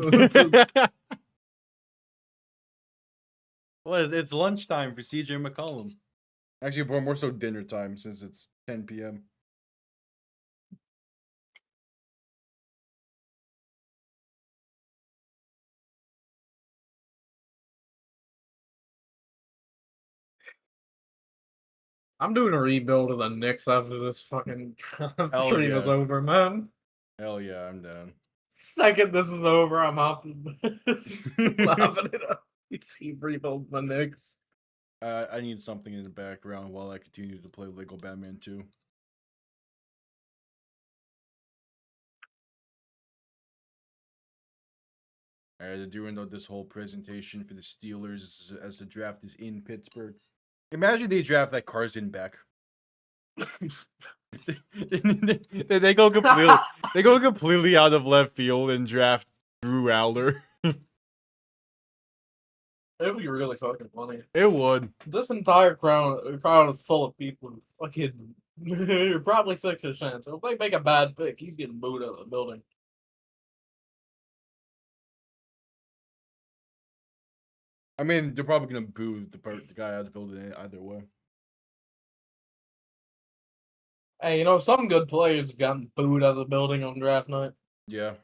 Well, it's lunchtime for CJ McCollum. Actually, more so dinner time since it's 10 p.m. I'm doing a rebuild of the Knicks after this fucking stream is yeah. over, man. Hell yeah, I'm down. Second this is over, I'm hopping this. Laughing it up. You see rebuild the Knicks. I need something in the background while I continue to play Lego Batman 2. Alright, they're doing this whole presentation for the Steelers as the draft is in Pittsburgh. Imagine they draft like Carson back. they go completely out of left field and draft Drew Aller. It'd be really fucking funny. It would. This entire crowd is full of people who fucking you're probably 6 chance. If they make a bad pick, he's getting booed out of the building. I mean, they're probably gonna boo the guy out of the building either way. Hey, you know, some good players have gotten booed out of the building on draft night. Yeah.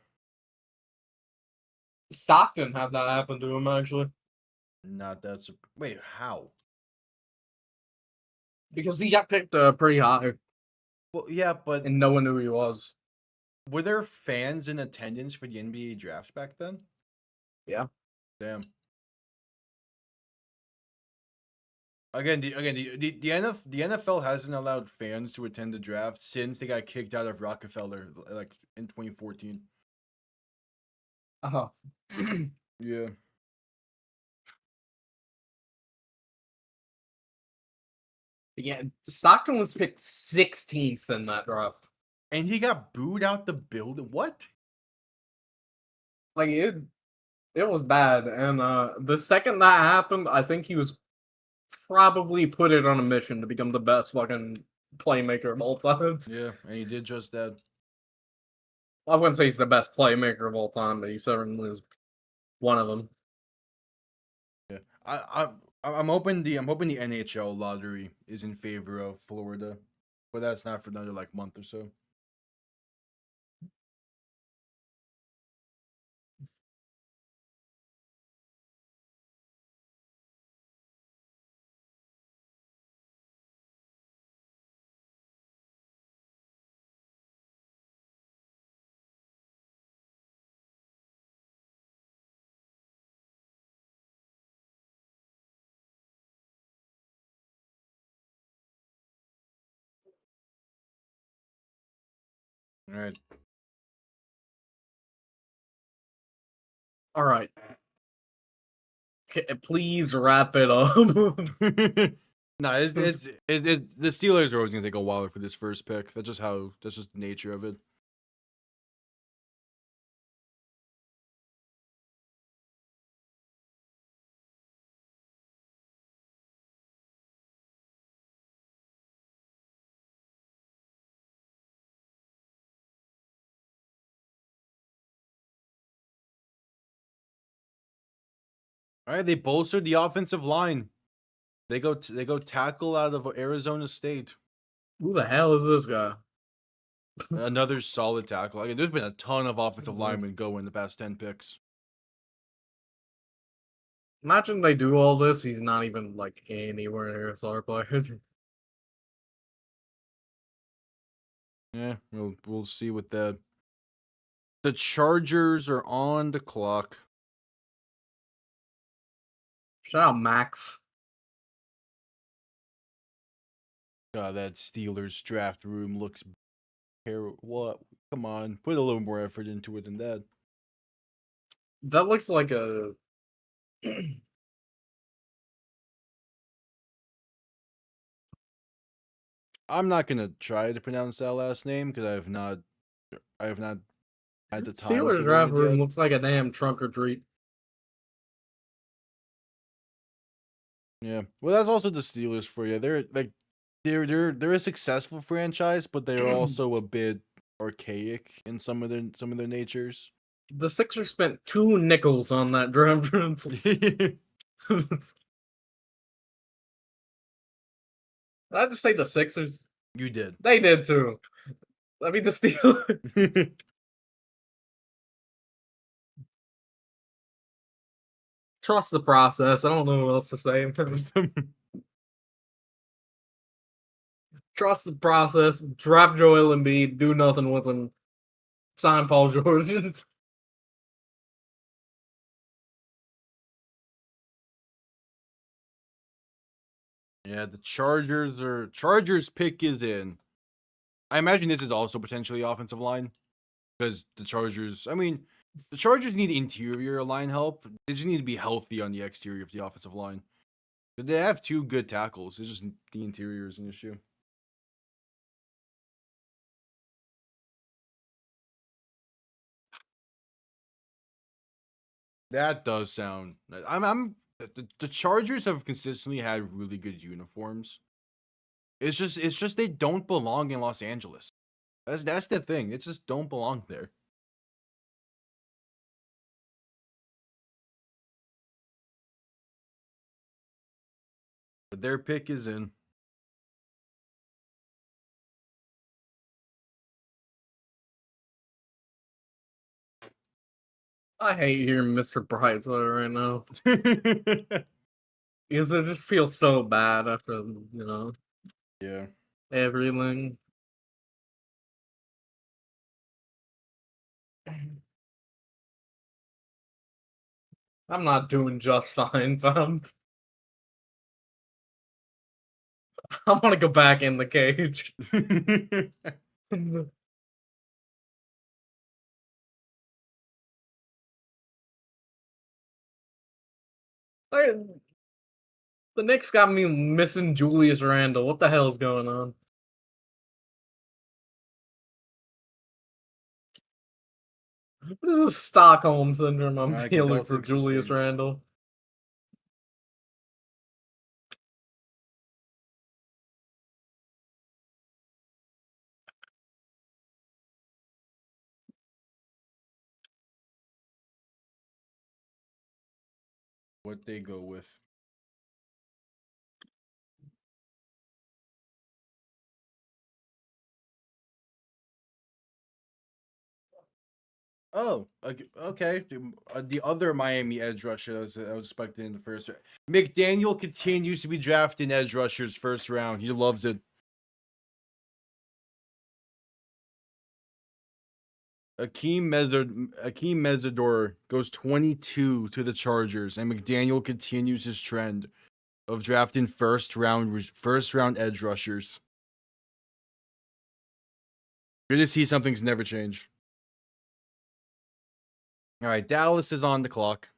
Stockton had that happen to him, actually. Not that. Wait, how? Because he got picked pretty high. Well, yeah, but and no one knew who he was. Were there fans in attendance for the NBA draft back then? Yeah. Damn. The NFL hasn't allowed fans to attend the draft since they got kicked out of Rockefeller, like in 2014. Oh. Yeah. Yeah, Stockton was picked 16th in that draft. And he got booed out the building. What? Like it was bad. And the second that happened, I think he was probably put it on a mission to become the best fucking playmaker of all time. Yeah, and he did just that. I wouldn't say he's the best playmaker of all time, but he certainly is one of them. Yeah. I'm hoping the NHL lottery is in favor of Florida, but that's not for another like month or so. All right. All right. Please wrap it up. No, it's the Steelers are always gonna take a while for this first pick. That's just the nature of it. All right, they bolstered the offensive line. They go tackle out of Arizona State. Who the hell is this guy? Another solid tackle. There's been a ton of offensive linemen go in the past 10 picks. Imagine they do all this. He's not even like anywhere near a star player. Yeah, we'll see with that. The Chargers are on the clock. Shout out Max. God, that Steelers draft room looks terrible. What? Come on, put a little more effort into it than that. That looks like a. I'm not gonna try to pronounce that last name because I have not had the time. Steelers to draft learn it room yet. looks like a damn trunk or treat. Yeah, well, that's also the Steelers for you. They're a successful franchise, but they're also a bit archaic in some of their natures. The Sixers spent 2 nickels on that draft room. Did I just say the Sixers? You did. They did too. I mean, the Steelers. Trust the process. I don't know what else to say. Trust the process. Draft Joel Embiid. Do nothing with him. Sign Paul George. Yeah, the Chargers pick is in. I imagine this is also potentially offensive line because the Chargers need interior line help. They just need to be healthy on the exterior of the offensive line. But they have 2 good tackles. It's just the interior is an issue. That does sound. The Chargers have consistently had really good uniforms. It's just they don't belong in Los Angeles. That's the thing. It just don't belong there. But their pick is in. I hate hearing Mr. Brightside right now. Because it just feels so bad after, Yeah. everything. I'm not doing just fine, fam. I want to go back in the cage. I, the Knicks got me missing Julius Randle. What the hell is going on? What is this Stockholm syndrome I'm feeling for Celtics Julius the same. Randle? What they go with. Oh, okay. The other Miami edge rusher I was expecting in the first round. McDaniel continues to be drafting edge rushers first round. He loves it. Akeem Mesidor goes 22 to the Chargers, and McDaniel continues his trend of drafting first round edge rushers. Good to see something's never changed. All right, Dallas is on the clock.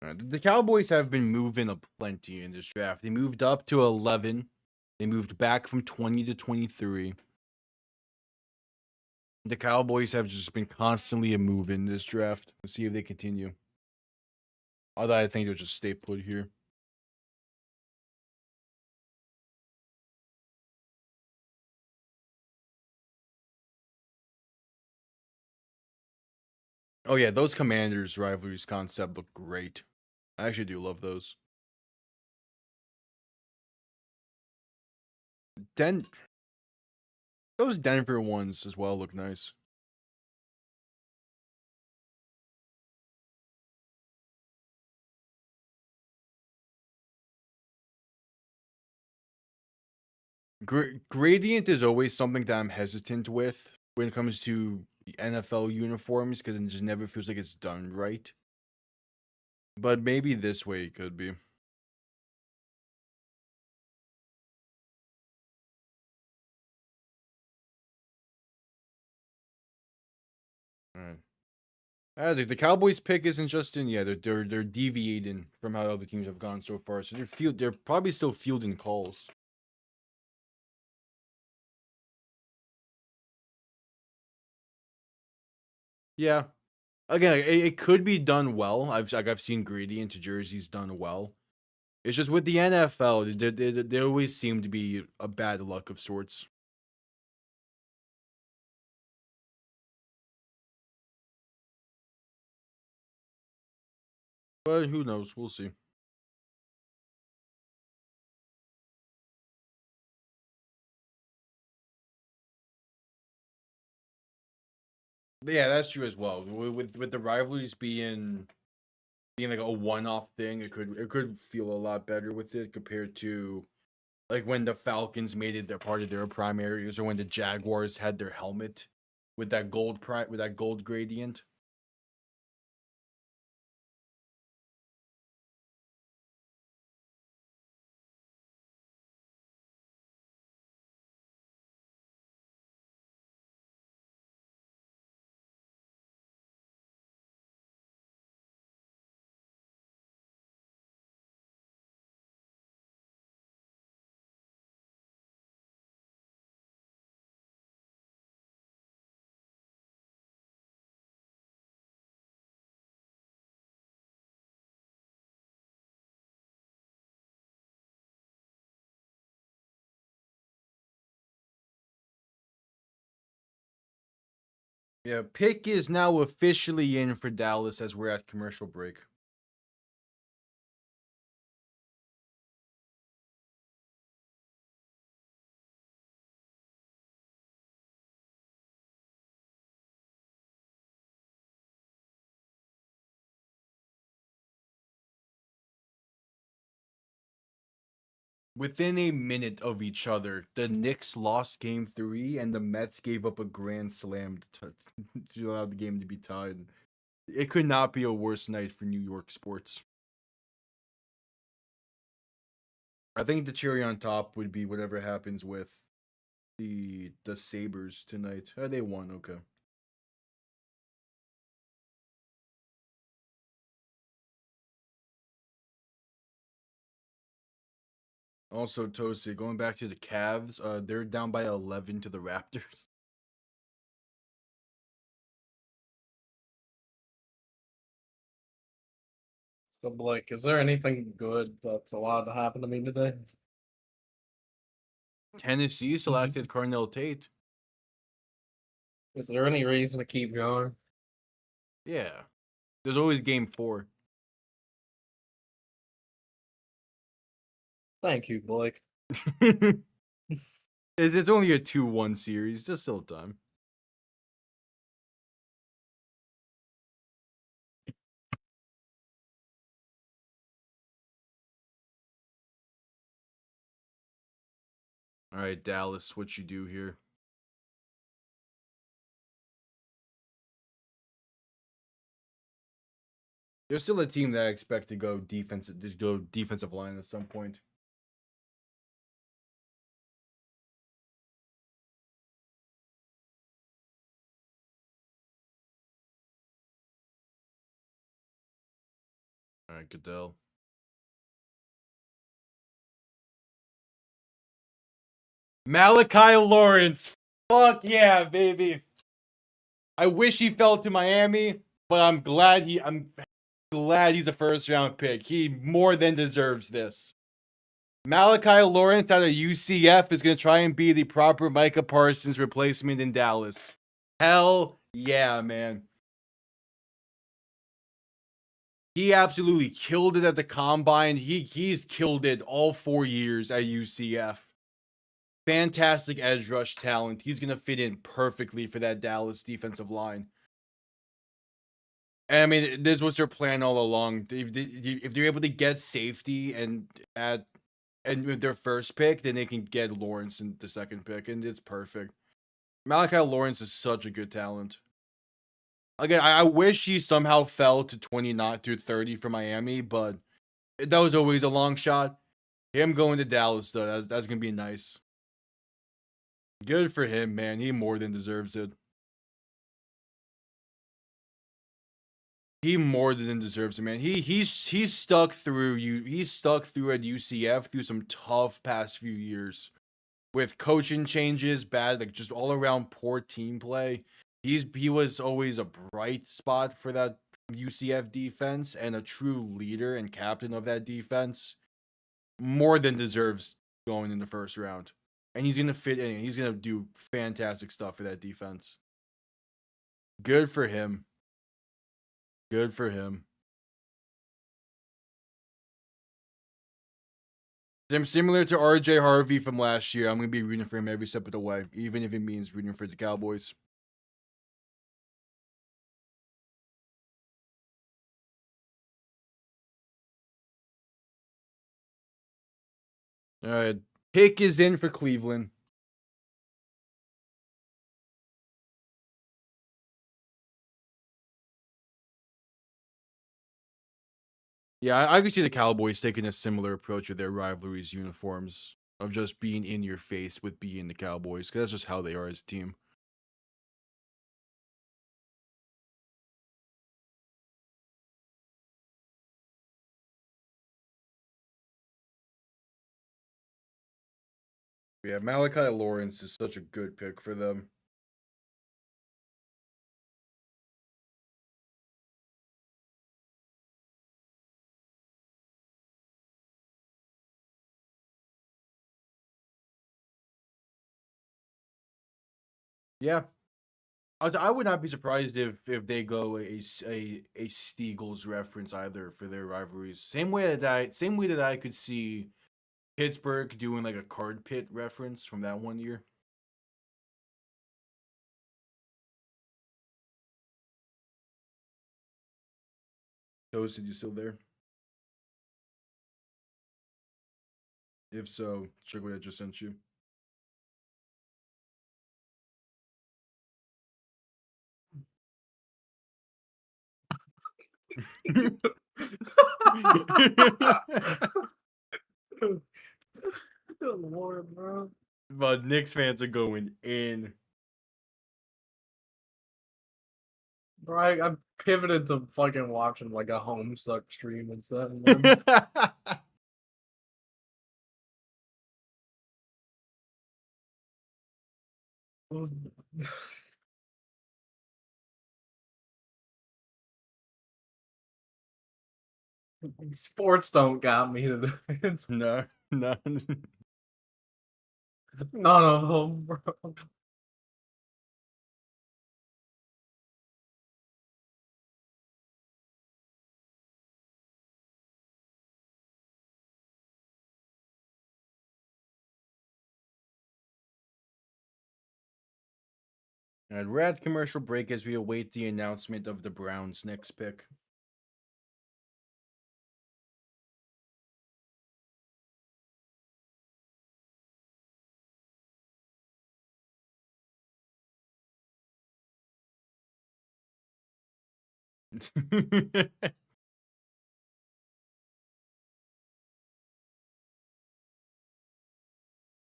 The Cowboys have been moving a plenty in this draft. They moved up to 11. They moved back from 20 to 23. The Cowboys have just been constantly a move in this draft. Let's see if they continue. Although I think they'll just stay put here. Oh yeah, those Commanders rivalries concept look great. I actually do love those. Those Denver ones as well look nice. Gradient is always something that I'm hesitant with when it comes to the NFL uniforms because it just never feels like it's done right. But maybe this way it could be. Alright. The Cowboys pick isn't just in. Yeah, they're deviating from how other teams have gone so far. So they're probably still fielding calls. Yeah. Again, it could be done well. I've seen Gradient jerseys done well. It's just with the NFL, they always seem to be a bad luck of sorts. But who knows? We'll see. But yeah, that's true as well. With the rivalries being like a one-off thing, it could feel a lot better with it compared to like when the Falcons made it their part of their primaries, or when the Jaguars had their helmet with that gold gradient. Yeah, pick is now officially in for Dallas as we're at commercial break. Within a minute of each other, the Knicks lost game 3 and the Mets gave up a grand slam to allow the game to be tied. It could not be a worse night for New York sports. I think the cherry on top would be whatever happens with the Sabres tonight. They won, okay. Also, Toasty, going back to the Cavs, they're down by 11 to the Raptors. So, Blake, is there anything good that's allowed to happen to me today? Tennessee selected Carnell Tate. Is there any reason to keep going? Yeah. There's always game 4. Thank you, Blake. It's only a 2-1 series. There's still time. All right, Dallas, what you do here? There's still a team that I expect to go defensive line at some point. All right, Goodell. Malachi Lawrence. Fuck yeah, baby. I wish he fell to Miami, but I'm glad he's a first round pick. He more than deserves this. Malachi Lawrence out of UCF is going to try and be the proper Micah Parsons replacement in Dallas. Hell yeah, man. He absolutely killed it at the combine. He's killed it all 4 years at UCF. Fantastic edge rush talent. He's going to fit in perfectly for that Dallas defensive line. And I mean, this was their plan all along. If they're able to get safety and with their first pick, then they can get Lawrence in the second pick, and it's perfect. Malachi Lawrence is such a good talent. Again, I wish he somehow fell to 29 through 30 for Miami, but that was always a long shot. Him going to Dallas, though, that's going to be nice. Good for him, man. He more than deserves it. He more than deserves it, man. He's stuck through He's stuck through at UCF through some tough past few years with coaching changes, bad, like just all around poor team play. He was always a bright spot for that UCF defense and a true leader and captain of that defense. More than deserves going in the first round. And he's gonna fit in. He's gonna do fantastic stuff for that defense. Good for him. Good for him. Similar to RJ Harvey from last year, I'm going to be rooting for him every step of the way, even if it means rooting for the Cowboys. All right. Pick is in for Cleveland. Yeah, I could see the Cowboys taking a similar approach with their rivalries uniforms of just being in your face with being the Cowboys, because that's just how they are as a team. Yeah, Malachi Lawrence is such a good pick for them. Yeah. I would not be surprised if they go a Steagles reference either for their rivalries. Same way that I could see Pittsburgh doing like a card pit reference from that one year. Toasted, you still there? If so, check what I just sent you. Good lord, bro. But Knicks fans are going in. Right, I'm pivoted to fucking watching like a Homestuck stream instead. Man. Sports don't got me to the No, no. none of them, bro. And we're at commercial break as we await the announcement of the Browns' next pick.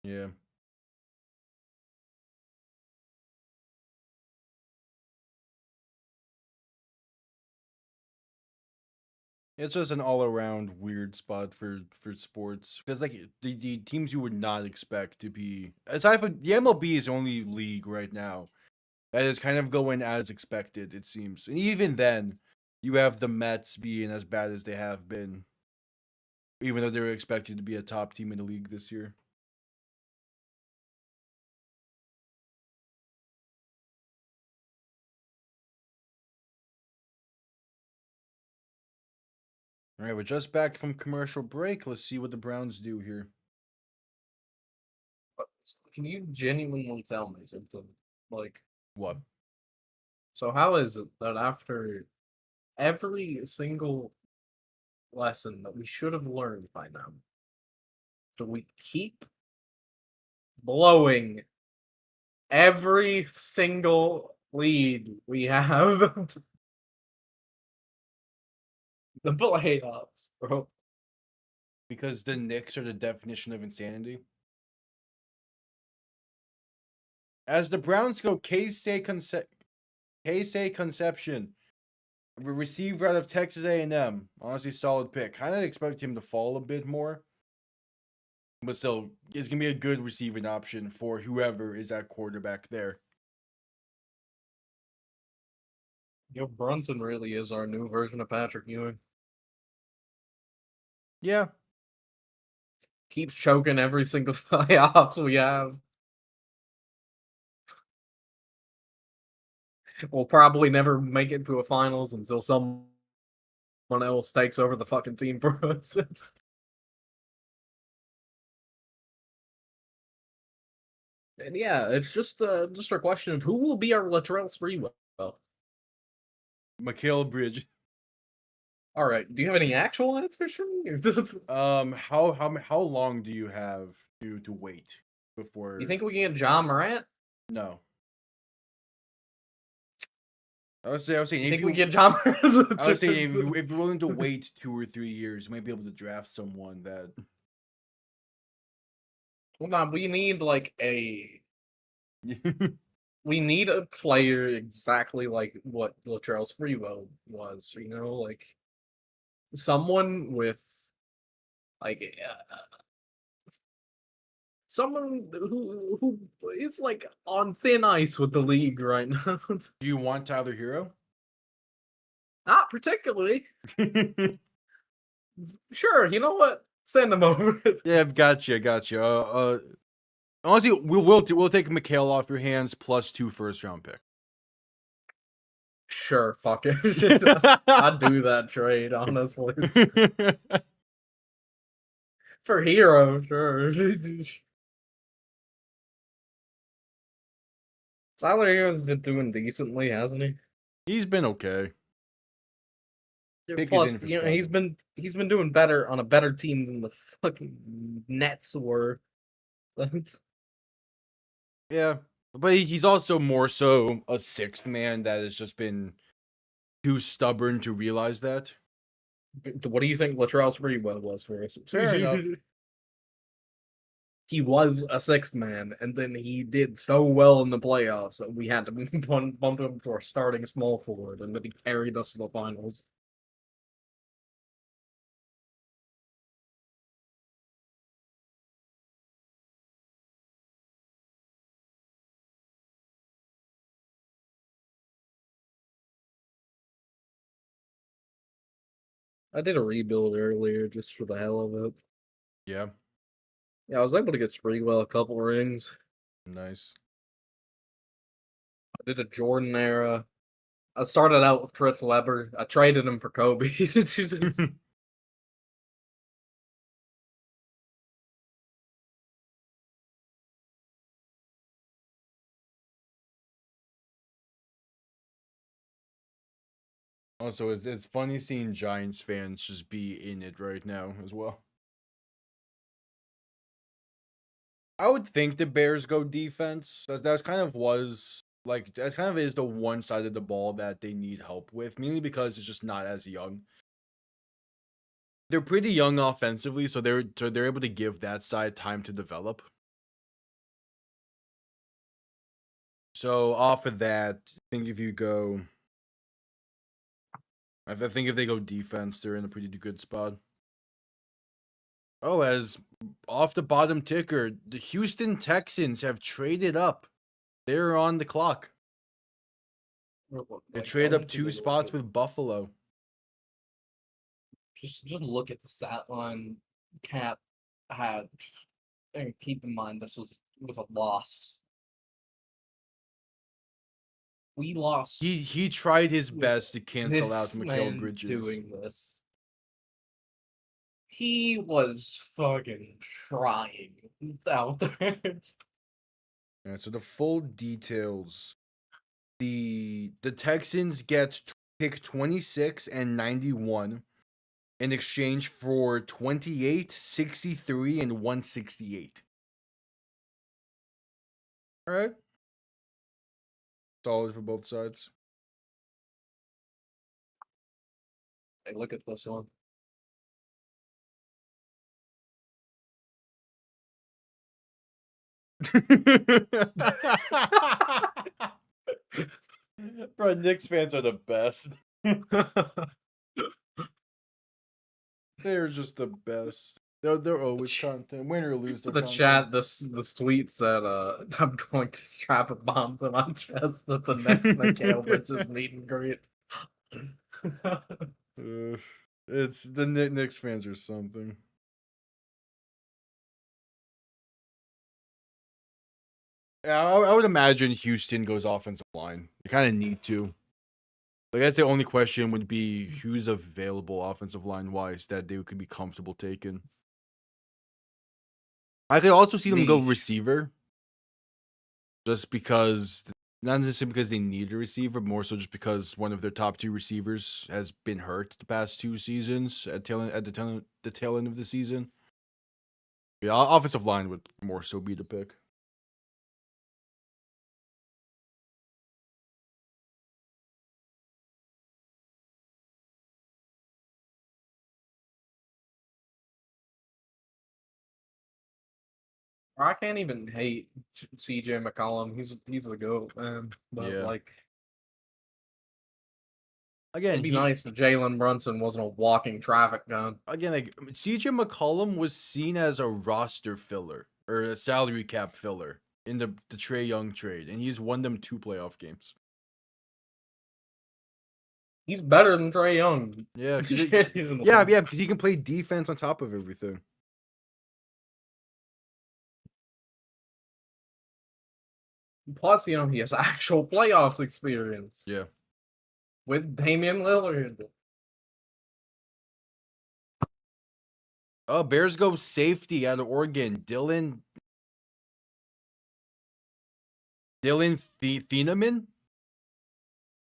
Yeah. It's just an all around weird spot for sports because like the teams you would not expect to be aside from the MLB is the only league right now that is kind of going as expected, it seems, and even then you have the Mets being as bad as they have been, even though they were expected to be a top team in the league this year. All right, we're just back from commercial break. Let's see what the Browns do here. Can you genuinely tell me something? Like, What? so how is it that after every single lesson that we should have learned by now, do we keep blowing every single lead we have? The playoffs, bro. Because the Knicks are the definition of insanity. As the Browns go, Casey Conception, receiver out of Texas A&M. Honestly, solid pick. Kind of expect him to fall a bit more, but still, it's gonna be a good receiving option for whoever is at quarterback there. Yo, Brunson really is our new version of Patrick Ewing. Yeah, Keeps choking every single playoffs we have. We'll probably never make it to a finals until someone else takes over the fucking team for us. And yeah, it's just a question of who will be our Latrell Sprewell. Mikal Bridge. All right, do you have any actual answers for me? How long do you have to wait before? You think we can get John Morant? No. I was saying, You if think you we get John Morant? I was saying if you're willing to wait 2 or 3 years, you might be able to draft someone that. Hold on, we need like we need a player exactly like what Latrell Sprewell was. You know, like someone with like someone who is like on thin ice with the league right now. Do you want Tyler Hero? Not particularly. Sure, you know what? Send them over. Yeah, gotcha. Honestly, we'll take Mikal off your hands plus 2 first-round pick. Sure, fuck it. I'd do that trade, honestly. For Hero, sure. Tyler Hero's been doing decently, hasn't he? He's been okay. Pick is Plus, in for you know, he's Chicago. been doing better on a better team than the fucking Nets were. Yeah, but he's also more so a sixth man that has just been too stubborn to realize that. What do you think Latrell Sprewell was for us? Fair enough. He was a sixth man, and then he did so well in the playoffs that we had to bump him to our starting small forward, and then he carried us to the finals. I did a rebuild earlier just for the hell of it. Yeah, Yeah, I was able to get Sprewell a couple rings. nice. I did a Jordan era. I started out with Chris Webber. I traded him for Kobe. Also, it's funny seeing Giants fans just be in it right now as well. I would think the Bears go defense. That's kind of was like that kind of is the one side of the ball that they need help with, mainly because it's just not as young. They're pretty young offensively, so they're able to give that side time to develop. So off of that, I think if you go, I think if they go defense, they're in a pretty good spot. Oh, as off the bottom ticker, the Houston Texans have traded up. They're on the clock. They trade up 2 spots with Buffalo. Just look at the stat line Cat had, and keep in mind this was with a loss. We lost. He tried his with best to cancel out this Mikal man Bridges. doing this. He was fucking trying out there. And so the full details. The Texans get pick 26 and 91 in exchange for 28, 63, and 168. All right. Solid for both sides. Hey, look at this one. Bro, Knicks fans are the best. They're just the best. They're always content. Win or lose, they're The content. chat, this tweet said, I'm going to strap a bomb to my chest at the next Mikal Bridges meet and greet. It's the Knicks fans or something. Yeah, I would imagine Houston goes offensive line. They kind of need to. I guess the only question would be who's available offensive line wise that they could be comfortable taking. I could also see them go receiver. Just because, not necessarily because they need a receiver, more so just because one of their top 2 receivers has been hurt the past 2 seasons at the tail end of the season. Yeah, offensive line would more so be the pick. I can't even hate CJ McCollum. He's the GOAT, man. But Yeah. like, Again, it'd be nice if Jalen Brunson wasn't a walking traffic gun. Again, like CJ McCollum was seen as a roster filler or a salary cap filler in the Trae Young trade, and he's won them 2 playoff games. He's better than Trae Young. Yeah, yeah, because he can play defense on top of everything. Plus, you know, he has actual playoffs experience. Yeah. With Damian Lillard. Oh, Bears go safety out of Oregon. Dylan Thieneman?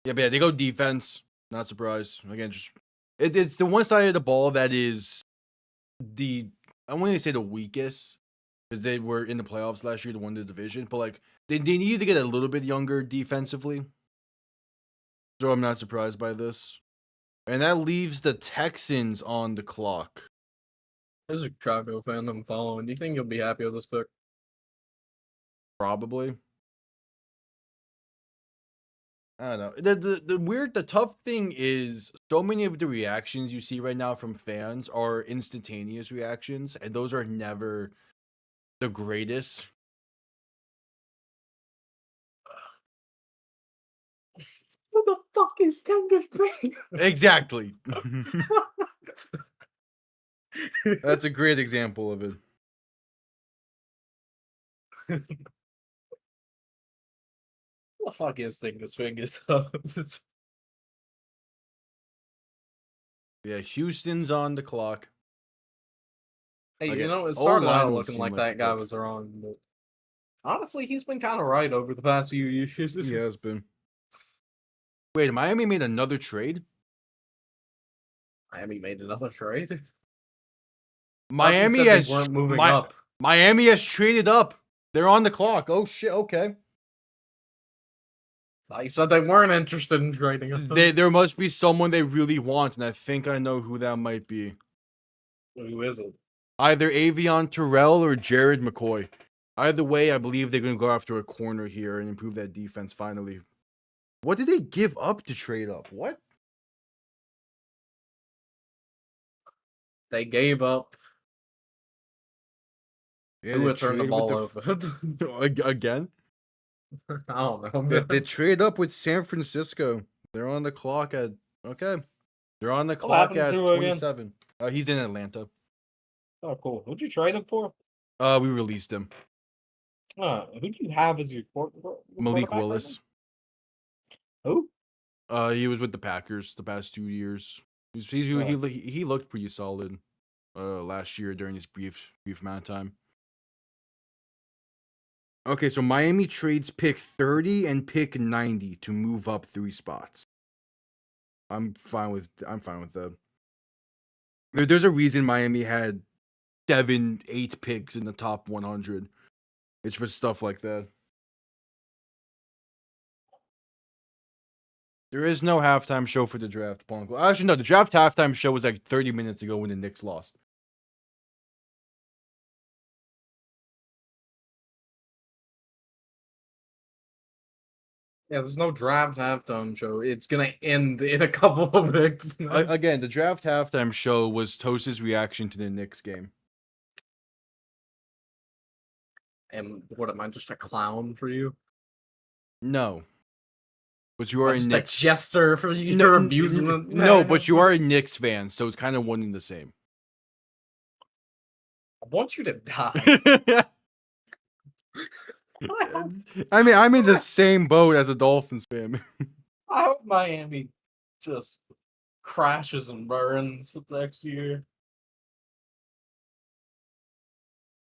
Yeah, but yeah, they go defense. Not surprised. Again, just It's the one side of the ball that is I wouldn't say the weakest, because they were in the playoffs last year to win the division, but like they needed to get a little bit younger defensively. So I'm not surprised by this. And that leaves the Texans on the clock. As a Chicago fan I'm following, do you think you'll be happy with this pick? Probably. I don't know. The tough thing is so many of the reactions you see right now from fans are instantaneous reactions, and those are never the greatest. Who the fuck is Genghis Khan? Exactly. That's a great example of it. What the fuck is Genghis Khan? Yeah, Houston's on the clock. Hey, Okay, you know, it started O-line out would looking seem like like that the guy pick. was wrong, but honestly, he's been kind of right over the past few years. He has been. Wait, Miami made another trade? Miami made another trade. Miami said they has weren't moving up. Miami has traded up. They're on the clock. Oh shit, okay. I said they weren't interested in trading him. There must be someone they really want, and I think I know who that might be. Who is it? Either Avion Terrell or Jared McCoy. Either way, I believe they're going to go after a corner here and improve that defense finally. What did they give up to trade up? What? They gave up Yeah, to they return the traded ball with over. Again? I don't know. They trade up with San Francisco. They're on the clock at... Okay. They're on the What clock happened at to again? 27. He's in Atlanta. Oh, cool. Who'd you trade him for? We released him. Who do you have as your Malik Willis. Who? He was with the Packers the past 2 years. He looked pretty solid last year during his brief amount of time. Okay, so Miami trades pick 30 and pick 90 to move up 3 spots. I'm fine with that. There's a reason Miami had 7-8 picks in the top 100. It's for stuff like that. There is no halftime show for the draft, Ponko. Actually, no, the draft halftime show was like 30 minutes ago when the Knicks lost. Yeah, there's no draft halftime show. It's gonna end in a couple of weeks. Again, the draft halftime show was Toast's reaction to the Knicks game. And what am I, just a clown for you? No. But you are a Just Knicks. a jester for your amusement? No, but you are a Knicks fan, so it's kind of one and the same. I want you to die. I'm in the same boat as a Dolphins fan. I hope Miami just crashes and burns next year.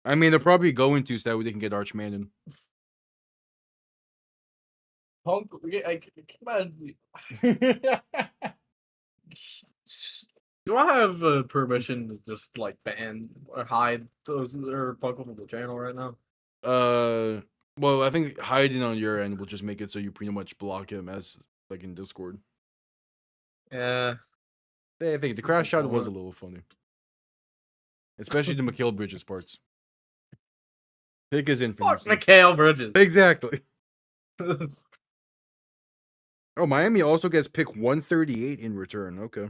I mean, they're probably going to, so that way they can get Arch Manning. Punk, do I have permission to just like ban or hide those or Punk from the channel right now? Well, I think hiding on your end will just make it so you pretty much block him as like in Discord. Yeah. I think the crash shot was a little funny, especially the Mikal Bridges parts. Pick his infamous. Fuck Mikal Bridges. Exactly. Oh, Miami also gets pick 138 in return. Okay.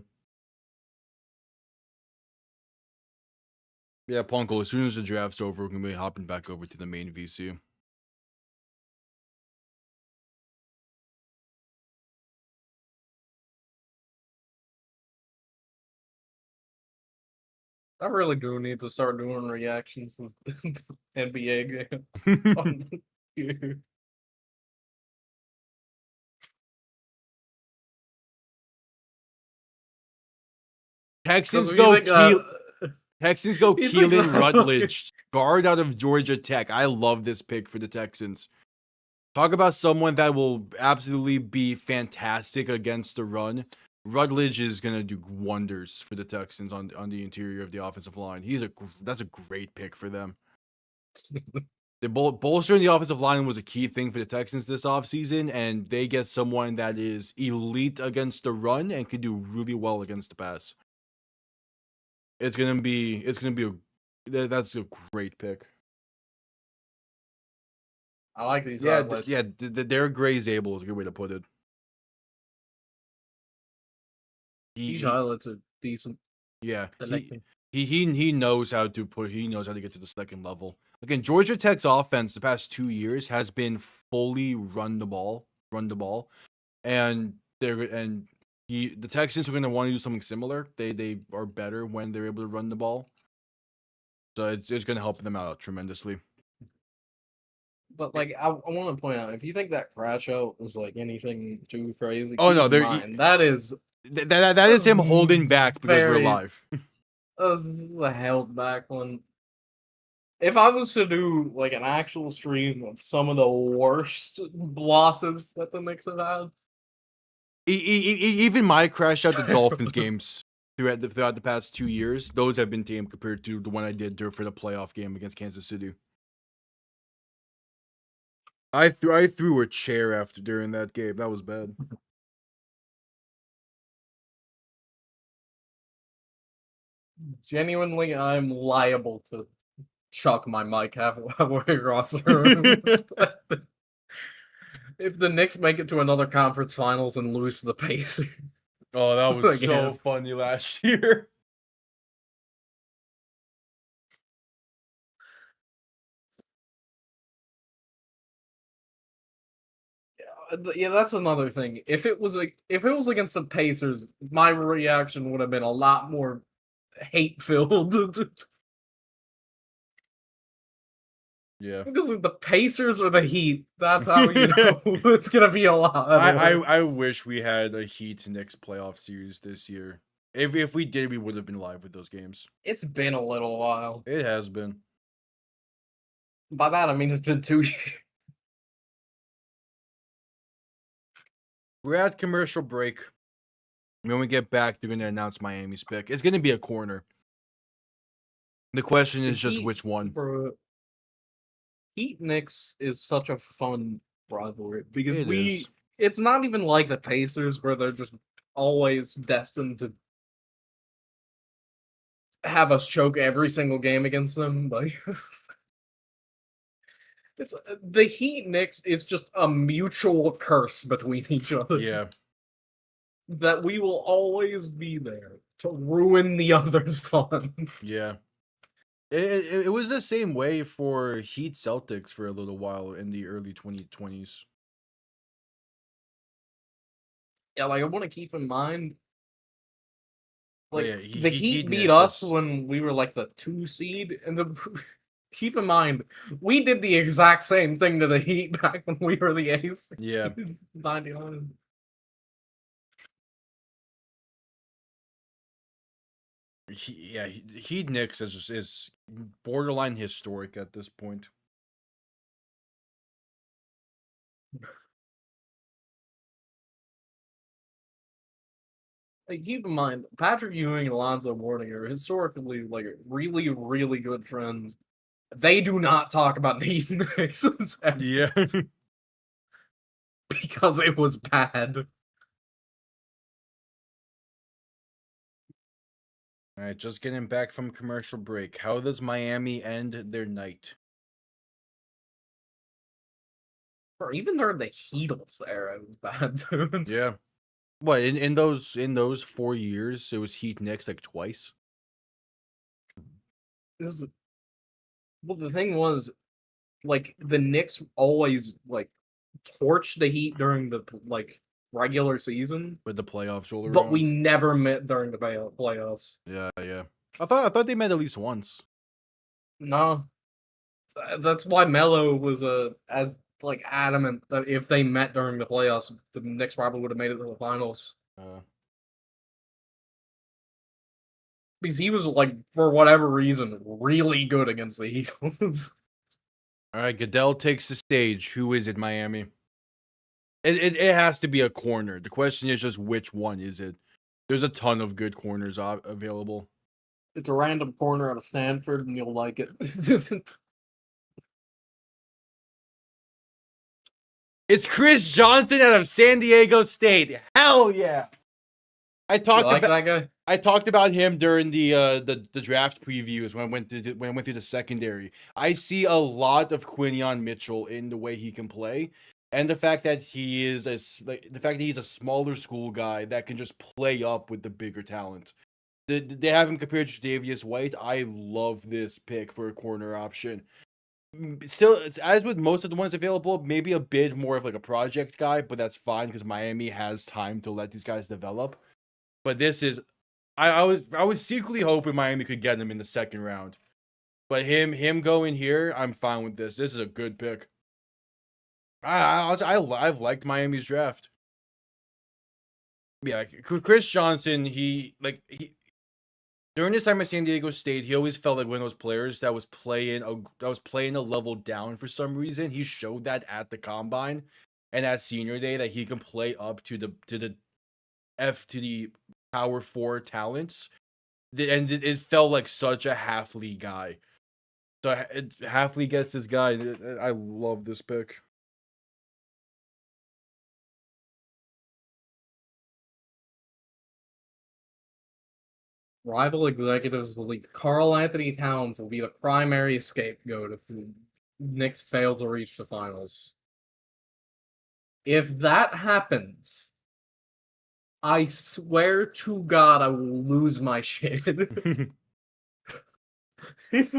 Yeah, Punkle, as soon as the draft's over, we're going to be hopping back over to the main VC. I really do need to start doing reactions to NBA games on here. Texans 'Cause go we think, Texans go you think Keelan that- Rutledge, guard out of Georgia Tech. I love this pick for the Texans. Talk about someone that will absolutely be fantastic against the run. Rutledge is gonna do wonders for the Texans on the interior of the offensive line. That's a great pick for them. The bolstering the offensive line was a key thing for the Texans this offseason, and they get someone that is elite against the run and can do really well against the pass. That's a great pick. I like these Yeah, outlets. Derek Gray's able is a good way to put it. These highlights are decent. Yeah, he knows how to get to the second level. Again, Georgia Tech's offense the past 2 years has been fully run the ball, and the Texans are going to want to do something similar. They are better when they're able to run the ball, so it's going to help them out tremendously. But like, I want to point out, if you think that crash out was like anything too crazy, that is him holding back because we're live. This is a held back one. If I was to do like an actual stream of some of the worst losses that the Knicks have had, even my crash out the Dolphins games throughout the past 2 years, those have been tame compared to the one I did for the playoff game against Kansas City. I threw a chair during that game. That was bad. Genuinely, I'm liable to chuck my mic halfway across the room. If the Knicks make it to another conference finals and lose to the Pacers. Oh, that was so funny last year. Yeah, that's another thing. If it was against the Pacers, my reaction would have been a lot more hate-filled. Yeah, because of the Pacers or the Heat, that's how you know it's gonna be a lot. I wish we had a Heat Knicks playoff series this year. If we did, we would have been live with those games. It's been a little while. It has been. By that I mean it's been 2 years. We're at commercial break. When we get back, they're going to announce Miami's pick. It's going to be a corner. The question is just which one. Bro, Heat Knicks is such a fun rivalry because it's not even like the Pacers where they're just always destined to have us choke every single game against them. But it's the Heat Knicks is just a mutual curse between each other. Yeah. That we will always be there to ruin the other's fun. Yeah. It was the same way for Heat Celtics for a little while in the early 2020s. Yeah, like I want to keep in mind, like yeah, the Heat beat us when we were like the 2 seed, and keep in mind we did the exact same thing to the Heat back when we were the ace. Yeah, 99. Heat Knicks is borderline historic at this point. Like, keep in mind, Patrick Ewing and Alonzo Mourning are historically like really, really good friends. They do not talk about the Heat Knicks. Yeah. Because it was bad. All right, just getting back from commercial break. How does Miami end their night? Or even during the Heatles era, it was bad, dude. Yeah. What in those 4 years, it was Heat Knicks like twice. Well, the thing was, like the Knicks always like torched the Heat during the like regular season, with the playoffs all around. But we never met during the playoffs. Yeah. I thought they met at least once. No, that's why Melo was as like adamant that if they met during the playoffs, the Knicks probably would have made it to the finals. Because he was like, for whatever reason, really good against the Eagles. All right, Goodell takes the stage. Who is it, Miami? It has to be a corner. The question is just which one is it? There's a ton of good corners available. It's a random corner out of Stanford, and you'll like it. It's Chris Johnson out of San Diego State. Hell yeah! I talked that guy. I talked about him during the draft previews when I went through the secondary. I see a lot of Quinion Mitchell in the way he can play, and the fact that he's a smaller school guy that can just play up with the bigger talent. They have him compared to Davius White. I love this pick for a corner option. Still, as with most of the ones available, maybe a bit more of like a project guy, but that's fine because Miami has time to let these guys develop. But this is, I was secretly hoping Miami could get him in the second round, but him going here, I'm fine with this. This is a good pick. I've liked Miami's draft. Yeah, Chris Johnson, he during his time at San Diego State, he always felt like one of those players that was playing a level down for some reason. He showed that at the combine and at senior day that he can play up to the power 4 talents, and it felt like such a Halfley guy. So Halfley gets this guy. I love this pick. Rival executives believe Karl Anthony Towns will be the primary scapegoat if the Knicks fail to reach the finals. If that happens, I swear to God, I will lose my shit. If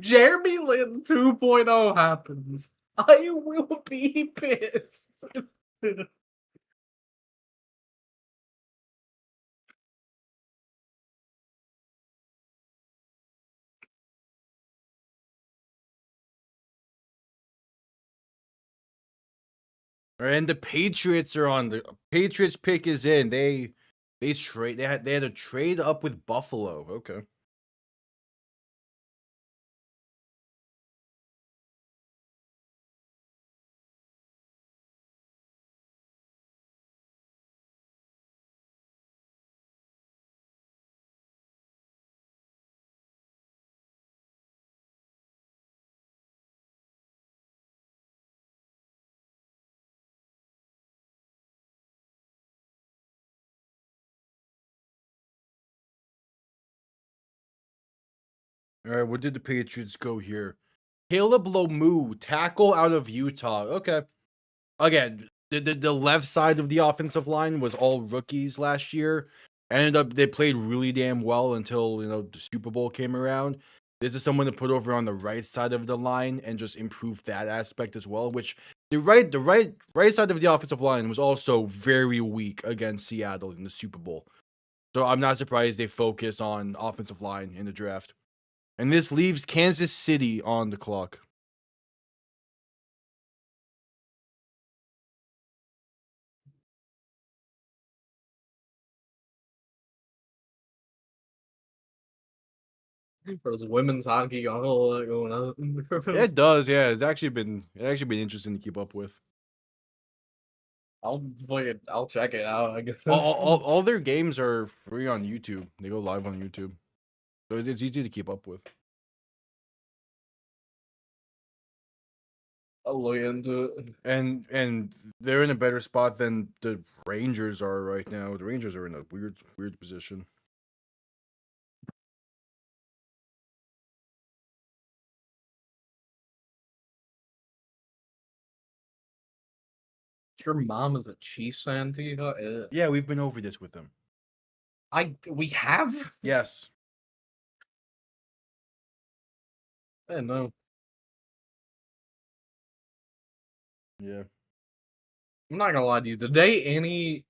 Jeremy Lin 2.0 happens, I will be pissed. And the Patriots are on. The Patriots pick is in. They had to trade up with Buffalo. Okay. All right, where did the Patriots go here? Caleb Lomu, tackle out of Utah. Okay. Again, the left side of the offensive line was all rookies last year. They played really damn well until the Super Bowl came around. This is someone to put over on the right side of the line and just improve that aspect as well. Which the right side of the offensive line was also very weak against Seattle in the Super Bowl. So I'm not surprised they focus on offensive line in the draft. And this leaves Kansas City on the clock. There's women's hockey, all that going on. It does, yeah. It's actually been interesting to keep up with. I'll check it out, I guess. All their games are free on YouTube. They go live on YouTube, so it's easy to keep up with. I'll look into it. And they're in a better spot than the Rangers are right now. The Rangers are in a weird position. Your mom is a Chiefs fan, Tika? Yeah, we've been over this with them. We have? Yes. I didn't know. Yeah. I'm not gonna lie to you. The day any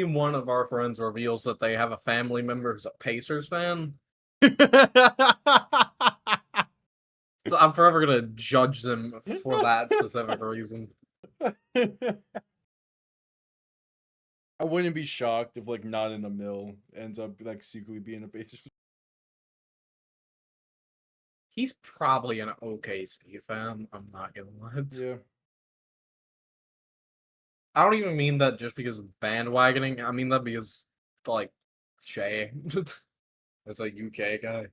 one of our friends reveals that they have a family member who's a Pacers fan, I'm forever gonna judge them for that specific reason. I wouldn't be shocked if Not in the Mill ends up secretly being a Pacers. He's probably an OKC fan. I'm not gonna lie. Yeah. I don't even mean that just because of bandwagoning. I mean that because, like, Shay. That's a UK guy.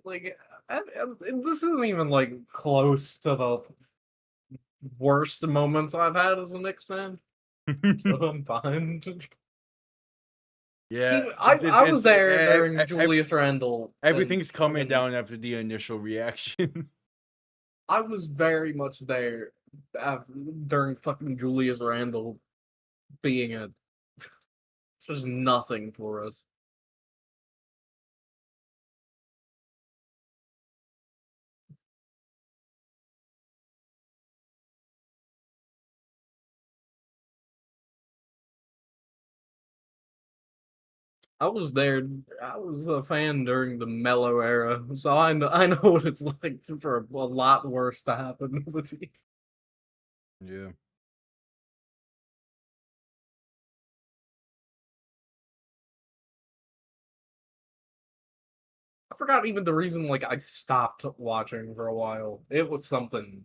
Like, this isn't even like close to the worst moments I've had as a Knicks fan. So I'm fine. Yeah, I was there during e- Julius Randle. everything's coming And down after the initial reaction. I was very much there during fucking Julius Randle being a just nothing for us. I was there. I was a fan during the Mellow era, so I know what it's like for a lot worse to happen to the team. Yeah. I forgot even the reason like I stopped watching for a while. It was something.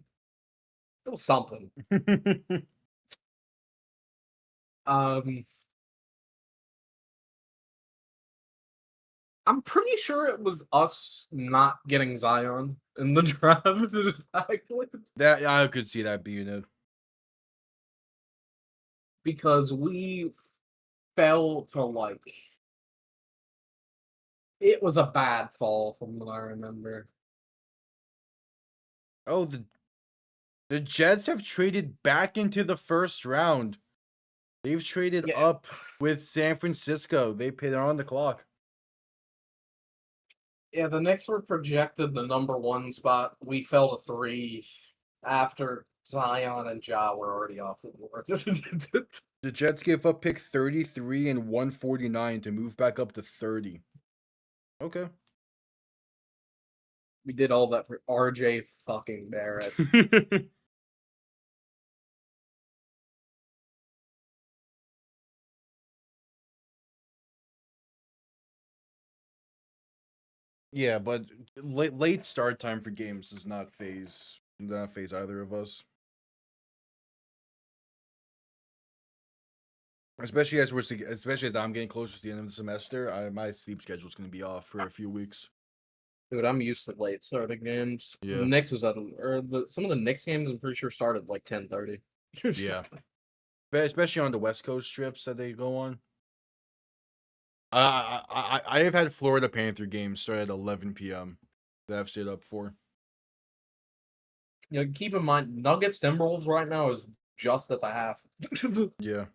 It was something. Um, I'm pretty sure it was us not getting Zion in the draft. Exactly. That I could see that being it. Because we fell to like it was a bad fall from what I remember. Oh, the Jets have traded back into the first round. They've traded Yeah. up with San Francisco. They're on the clock. Yeah, the Knicks were projected the #1 spot. We fell to 3 after Zion and Ja were already off the board. The Jets gave up pick 33 and 149 to move back up to 30. Okay. We did all that for RJ fucking Barrett. Yeah, but late start time for games does not phase either of us. Especially especially as I'm getting closer to the end of the semester, my sleep schedule is going to be off for a few weeks. Dude, I'm used to late starting games. Yeah. The Knicks was some of the Knicks games I'm pretty sure started like 10:30. Yeah. Especially on the West Coast trips that they go on. I have had Florida Panther games start at 11 p.m. that I've stayed up for. You know, keep in mind, Nuggets Timberwolves right now is just at the half. Yeah.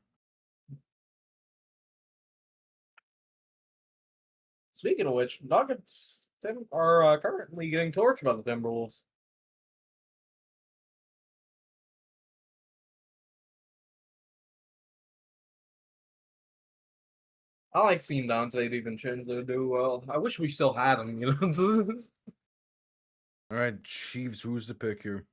Speaking of which, Nuggets are currently getting torched by the Timberwolves. I like seeing Dante DiVincenzo do well. I wish we still had him, you know. All right, Chiefs, who's the pick here?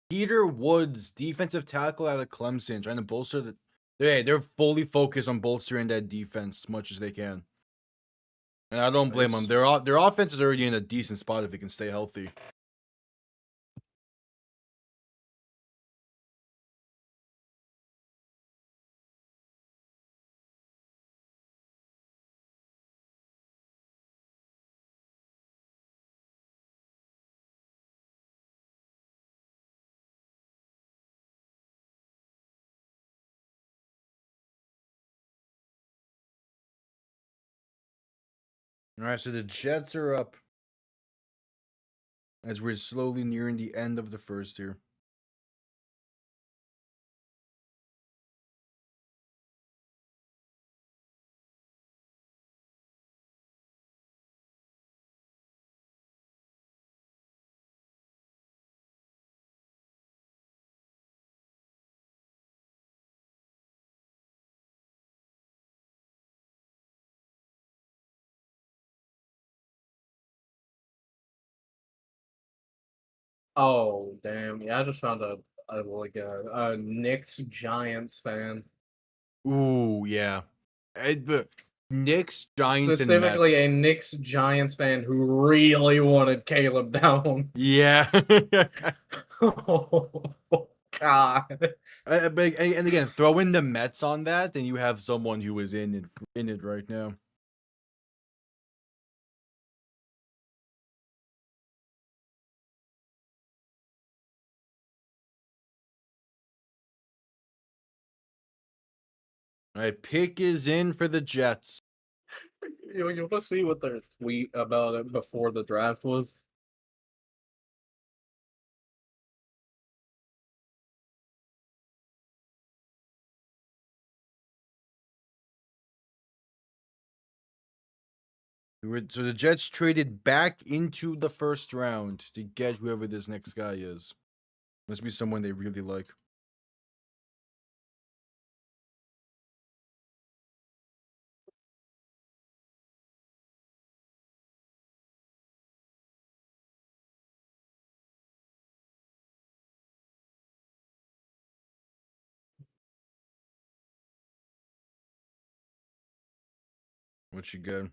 Peter Woods, defensive tackle out of Clemson, trying to bolster the. They're fully focused on bolstering that defense as much as they can. And I don't blame them. Their offense is already in a decent spot if it can stay healthy. All right, so the Jets are up as we're slowly nearing the end of the first here. Oh damn! Yeah, I just found a Knicks Giants fan. Ooh, yeah. But Knicks, Giants, and Specifically, Mets. a Knicks Giants fan who really wanted Caleb Downs. Yeah. Oh God. And again, throw in the Mets on that, and you have someone who is in it right now. All right, pick is in for the Jets. You want to see what their tweet about it before the draft was? So the Jets traded back into the first round to get whoever this next guy is. Must be someone they really like. What you got?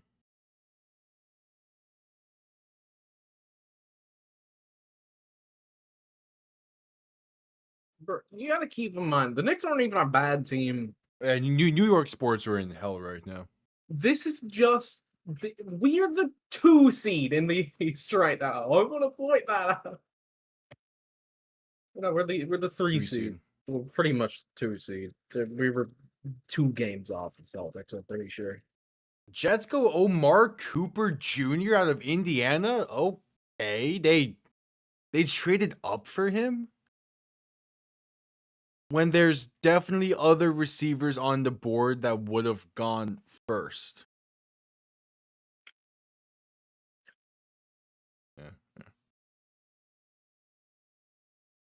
Bro, you got to keep in mind the Knicks aren't even a bad team. And New York sports are in hell right now. This is just we are the 2 seed in the East right now. I want to point that out. No, we're the 3 seed. Well, pretty much 2 seed. We were 2 games off the Celtics, I'm pretty sure. Jets go Omar Cooper Jr. out of Indiana. Okay, they traded up for him when there's definitely other receivers on the board that would have gone first. Yeah.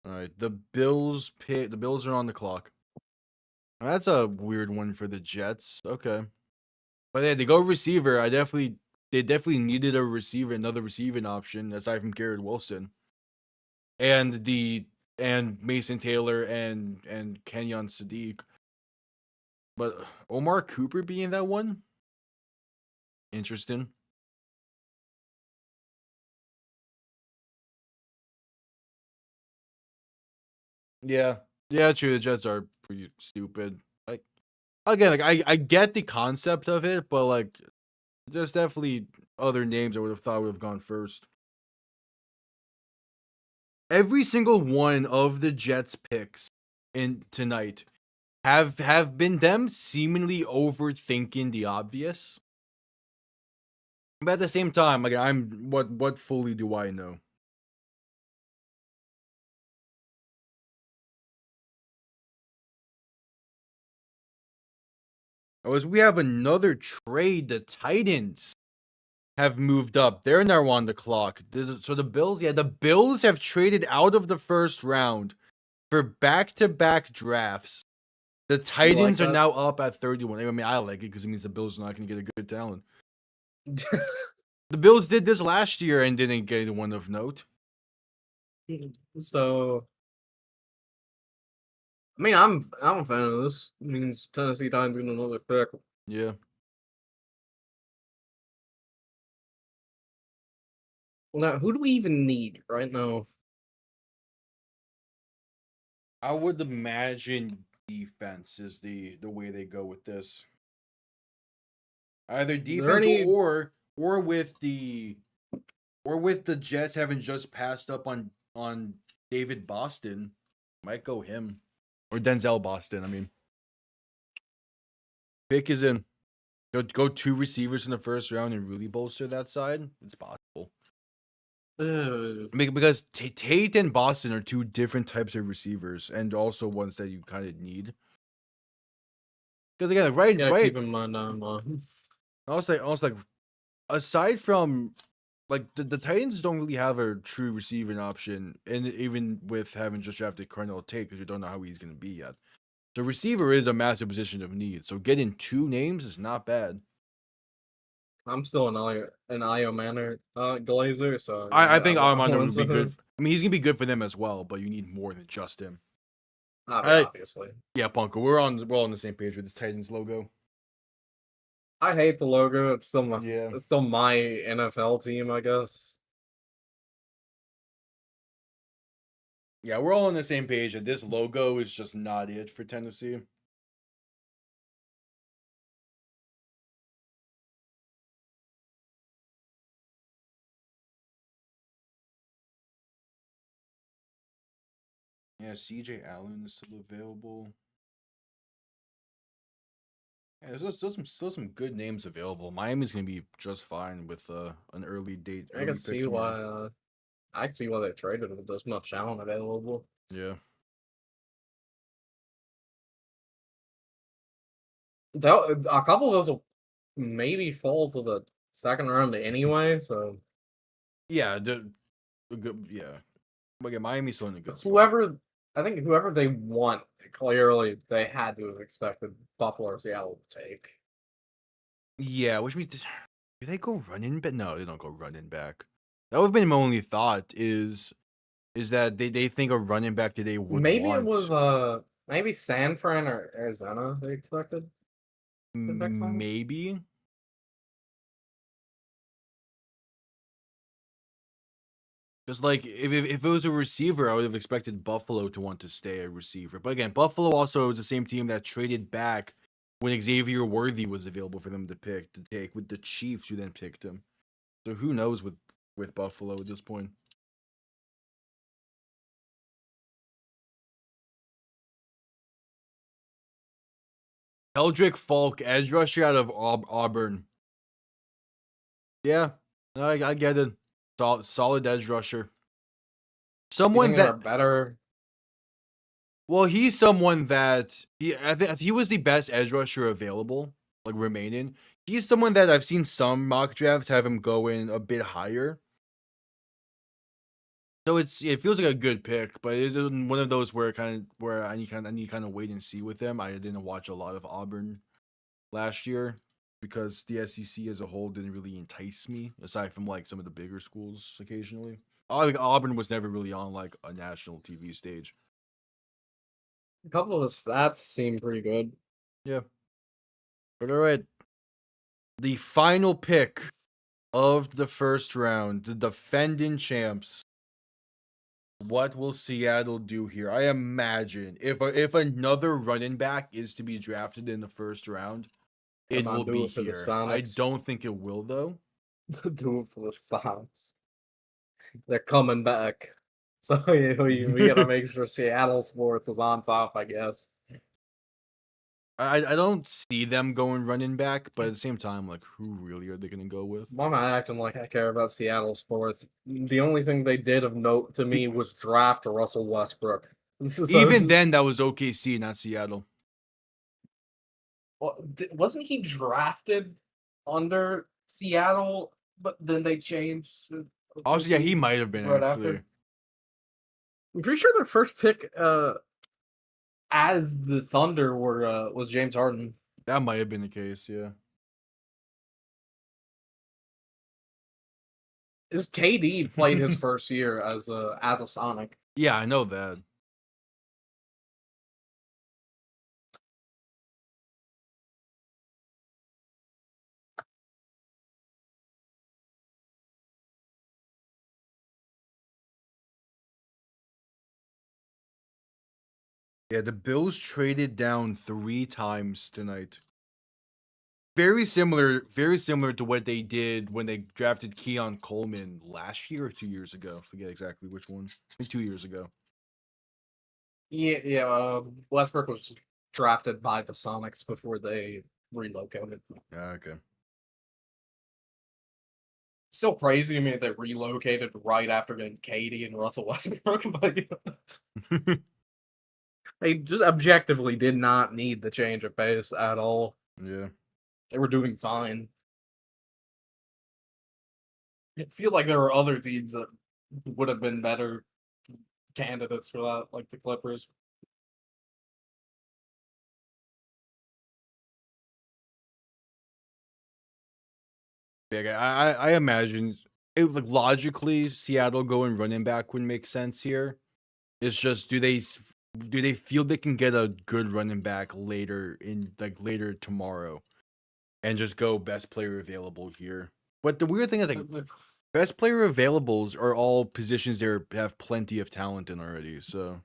All right, the Bills are on the clock. That's a weird one for the Jets. Okay. But yeah, they go receiver. They definitely needed another receiving option aside from Garrett Wilson. And Mason Taylor and Kenyon Sadiq. But Omar Cooper being that one? Interesting. Yeah. Yeah, true. The Jets are pretty stupid. Like again, I get the concept of it, but like there's definitely other names I would have thought would have gone first. Every single one of the Jets picks in tonight have been them seemingly overthinking the obvious. But at the same time, like what fully do I know? As we have another trade, the Titans have moved up. They're now on the clock. So the Bills have traded out of the first round for back-to-back drafts. The Titans are now up at 31. I mean, I like it because it means the Bills are not going to get a good talent. The Bills did this last year and didn't get one of note. So, I mean, I'm a fan of this. It means Tennessee Titans getting another pick. Yeah. Now, who do we even need right now? I would imagine defense is the way they go with this. Either defense or with the Jets having just passed up on David Boston, might go him or Denzel Boston. I mean, pick is in. Go 2 receivers in the first round and really bolster that side. It's possible. Because Tate and Boston are 2 different types of receivers, and also ones that you kind of need. Because again, right. Keep in mind, I was like, aside from like the Titans don't really have a true receiving option, and even with having just drafted Carnell Tate, because you don't know how he's going to be yet. So receiver is a massive position of need. So getting 2 names is not bad. I'm still an Io Manor Glazer, so I think Io Manor would be good. I mean, he's gonna be good for them as well, but you need more than just him. Obviously. Yeah, Punko, we're all on the same page with this Titans logo. I hate the logo. It's still Yeah. it's still my NFL team, I guess. Yeah, we're all on the same page that this logo is just not it for Tennessee. Yeah, CJ Allen is still available. Yeah, there's still some good names available. Miami's gonna be just fine with an early date. I can see why. I can see why they traded with this much talent available. Yeah. A couple of those will maybe fall to the second round anyway. So Yeah, good. Yeah, but yeah, Miami's still in a good spot. whoever they want, clearly they had to have expected Buffalo or Seattle to take. Yeah, which means do they go running back? No, they don't go running back. That would have been my only thought is that they think a running back that they would Maybe want. it was maybe San Fran or Arizona they expected. Maybe. Because like if it was a receiver, I would have expected Buffalo to want to stay a receiver. But again, Buffalo also is the same team that traded back when Xavier Worthy was available for them to take with the Chiefs, who then picked him. So who knows with Buffalo at this point. Eldrick Falk, edge rusher out of Auburn. Yeah, I get it. Solid edge rusher. Someone that better. Well, he's someone that I think he was the best edge rusher available, like remaining. He's someone that I've seen some mock drafts have him go in a bit higher. So it feels like a good pick, but it's one of those where I need kind of wait and see with them. I didn't watch a lot of Auburn last year because the SEC as a whole didn't really entice me, aside from like some of the bigger schools occasionally. Like Auburn was never really on like a national TV stage. A couple of the stats seem pretty good. Yeah. But all right. The final pick of the first round, the defending champs. What will Seattle do here? I imagine if another running back is to be drafted in the first round, it will be here. I don't think it will though. Do it for the Sox. They're coming back. So we gotta make sure Seattle sports is on top, I guess. I don't see them going running back, but at the same time, like, who really are they going to go with? Why am I acting like I care about Seattle sports? The only thing they did of note to me was draft Russell Westbrook. Even then, that was OKC, not Seattle. Well, wasn't he drafted under Seattle? But then they changed. Also, yeah, he might have been right actually. After. I'm pretty sure their first pick, as the Thunder was James Harden. That might have been the case, yeah. His KD played his first year as a Sonic. Yeah, I know that. Yeah, the Bills traded down 3 times tonight. Very similar to what they did when they drafted Keon Coleman last year or 2 years ago. I forget exactly which one. I think 2 years ago. Yeah. Westbrook was drafted by the Sonics before they relocated. Okay. Still crazy to me that they relocated right after getting KD and Russell Westbrook. But they just objectively did not need the change of pace at all. Yeah. They were doing fine. I feel like there were other teams that would have been better candidates for that, like the Clippers. Yeah, I imagine like logically, Seattle going running back would make sense here. It's just do they feel they can get a good running back later later tomorrow, and just go best player available here? But the weird thing is like best player availables are all positions that have plenty of talent in already. So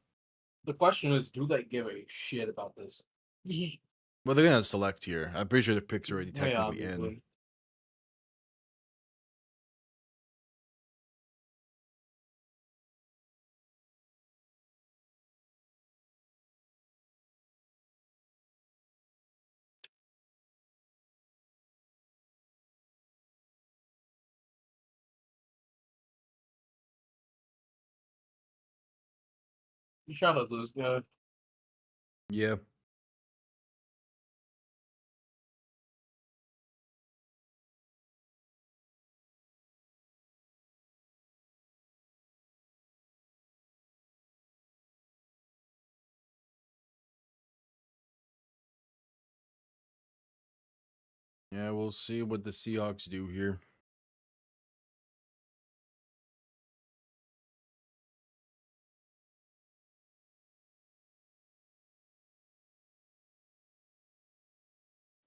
The question is, do they give a shit about this? well, they're gonna select here. I'm pretty sure the picks are already Yeah, technically in. obviously. Shout out to this guy. Yeah. Yeah, we'll see what the Seahawks do here.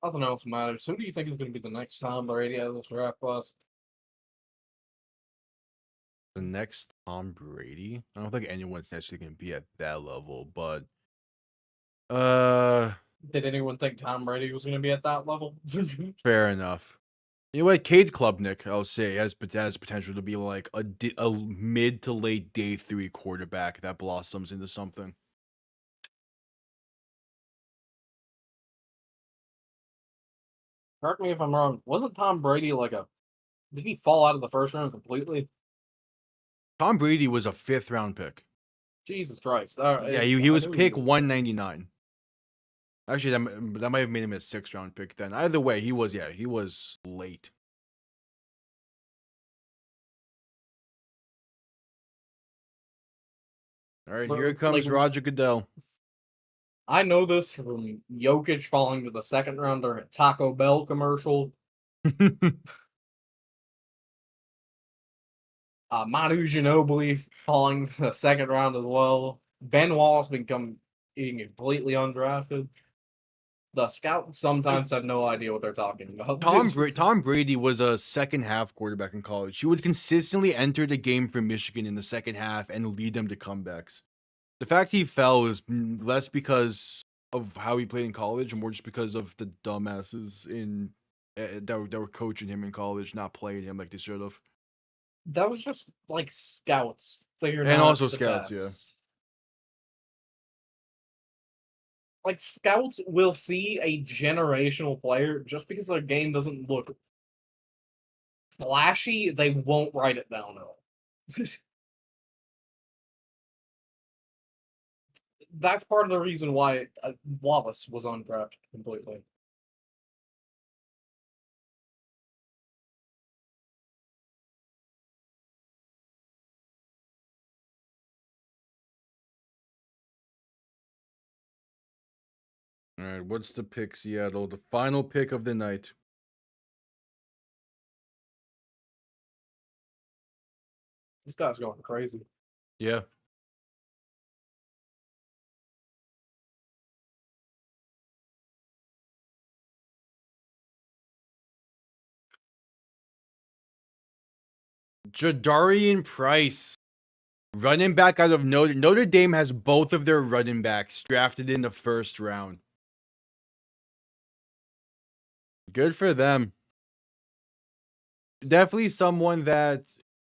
Nothing else matters. Who do you think is going to be the next Tom Brady out of this draft class? The next Tom Brady? I don't think anyone's actually gonna be at that level, but Did anyone think Tom Brady was going to be at that level? fair enough. You know what, Cade Klubnik, I'll say, has potential to be like a mid to late day 3 quarterback that blossoms into something. Correct me if I'm wrong. Wasn't Tom Brady did he fall out of the first round completely? Tom Brady was a 5th round pick. Jesus Christ. Yeah, he was pick 199. Actually, that might have made him a 6th round pick then. Either way, he was late. All right, here comes Roger Goodell. I know this from Jokic falling to the 2nd round during a Taco Bell commercial. Manu Ginobili falling to the 2nd round as well. Ben Wallace being completely undrafted. The scouts sometimes have no idea what they're talking about. Tom Brady was a second half quarterback in college. He would consistently enter the game for Michigan in the second half and lead them to comebacks. The fact he fell is less because of how he played in college, and more just because of the dumbasses that were coaching him in college, not playing him like they should have. That was just like scouts. And also scouts, yeah. Like scouts will see a generational player just because their game doesn't look flashy, they won't write it down at all. That's part of the reason why Wallace was undrafted completely. All right, what's the pick, Seattle? The final pick of the night. This guy's going crazy. Yeah. Jadarian Price, running back out of Notre Dame has both of their running backs drafted in the 1st round. Good for them. Definitely someone that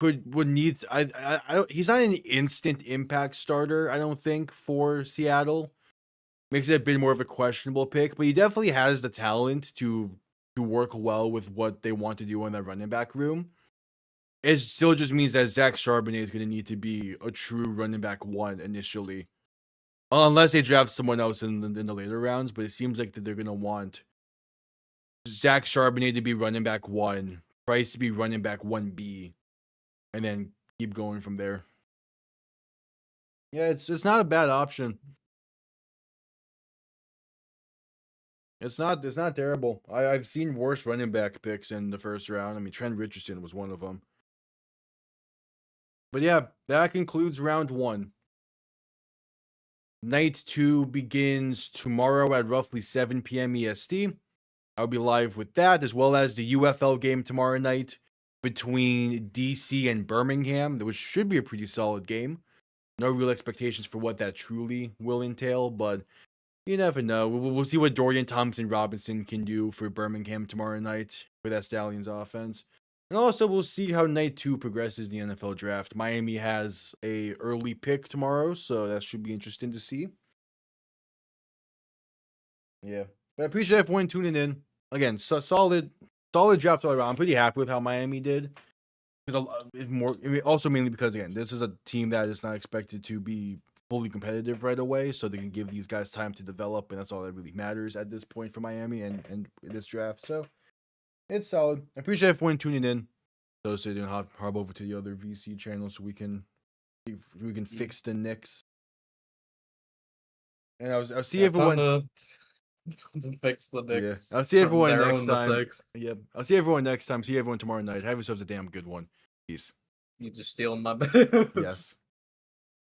would need. He's not an instant impact starter, I don't think, for Seattle. Makes it a bit more of a questionable pick, but he definitely has the talent to work well with what they want to do in that running back room. It still just means that Zach Charbonnet is going to need to be a true running back 1 initially. Unless they draft someone else in the later rounds, but it seems like that they're going to want Zach Charbonnet to be running back 1, Price to be running back 1B, and then keep going from there. Yeah, it's not a bad option. It's not terrible. I've seen worse running back picks in the 1st round. I mean, Trent Richardson was one of them. But yeah, that concludes round 1. Night 2 begins tomorrow at roughly 7 p.m. EST. I'll be live with that, as well as the UFL game tomorrow night between DC and Birmingham, which should be a pretty solid game. No real expectations for what that truly will entail, but you never know. We'll see what Dorian Thompson-Robinson can do for Birmingham tomorrow night for that Stallions offense. And also, we'll see how night 2 progresses in the NFL draft. Miami has a early pick tomorrow, so that should be interesting to see. Yeah. But I appreciate everyone tuning in. Again, solid draft all around. I'm pretty happy with how Miami did. Also mainly because, again, this is a team that is not expected to be fully competitive right away, so they can give these guys time to develop, and that's all that really matters at this point for Miami and this draft. So it's solid. I appreciate everyone tuning in. So they didn't hop over to the other VC channel so we can fix the Knicks. And I'll see everyone. To fix the Knicks. Yeah. I'll see everyone next time. 6. Yep. I'll see everyone next time. See everyone tomorrow night. Have yourselves a damn good one. Peace. You just stealing my Yes.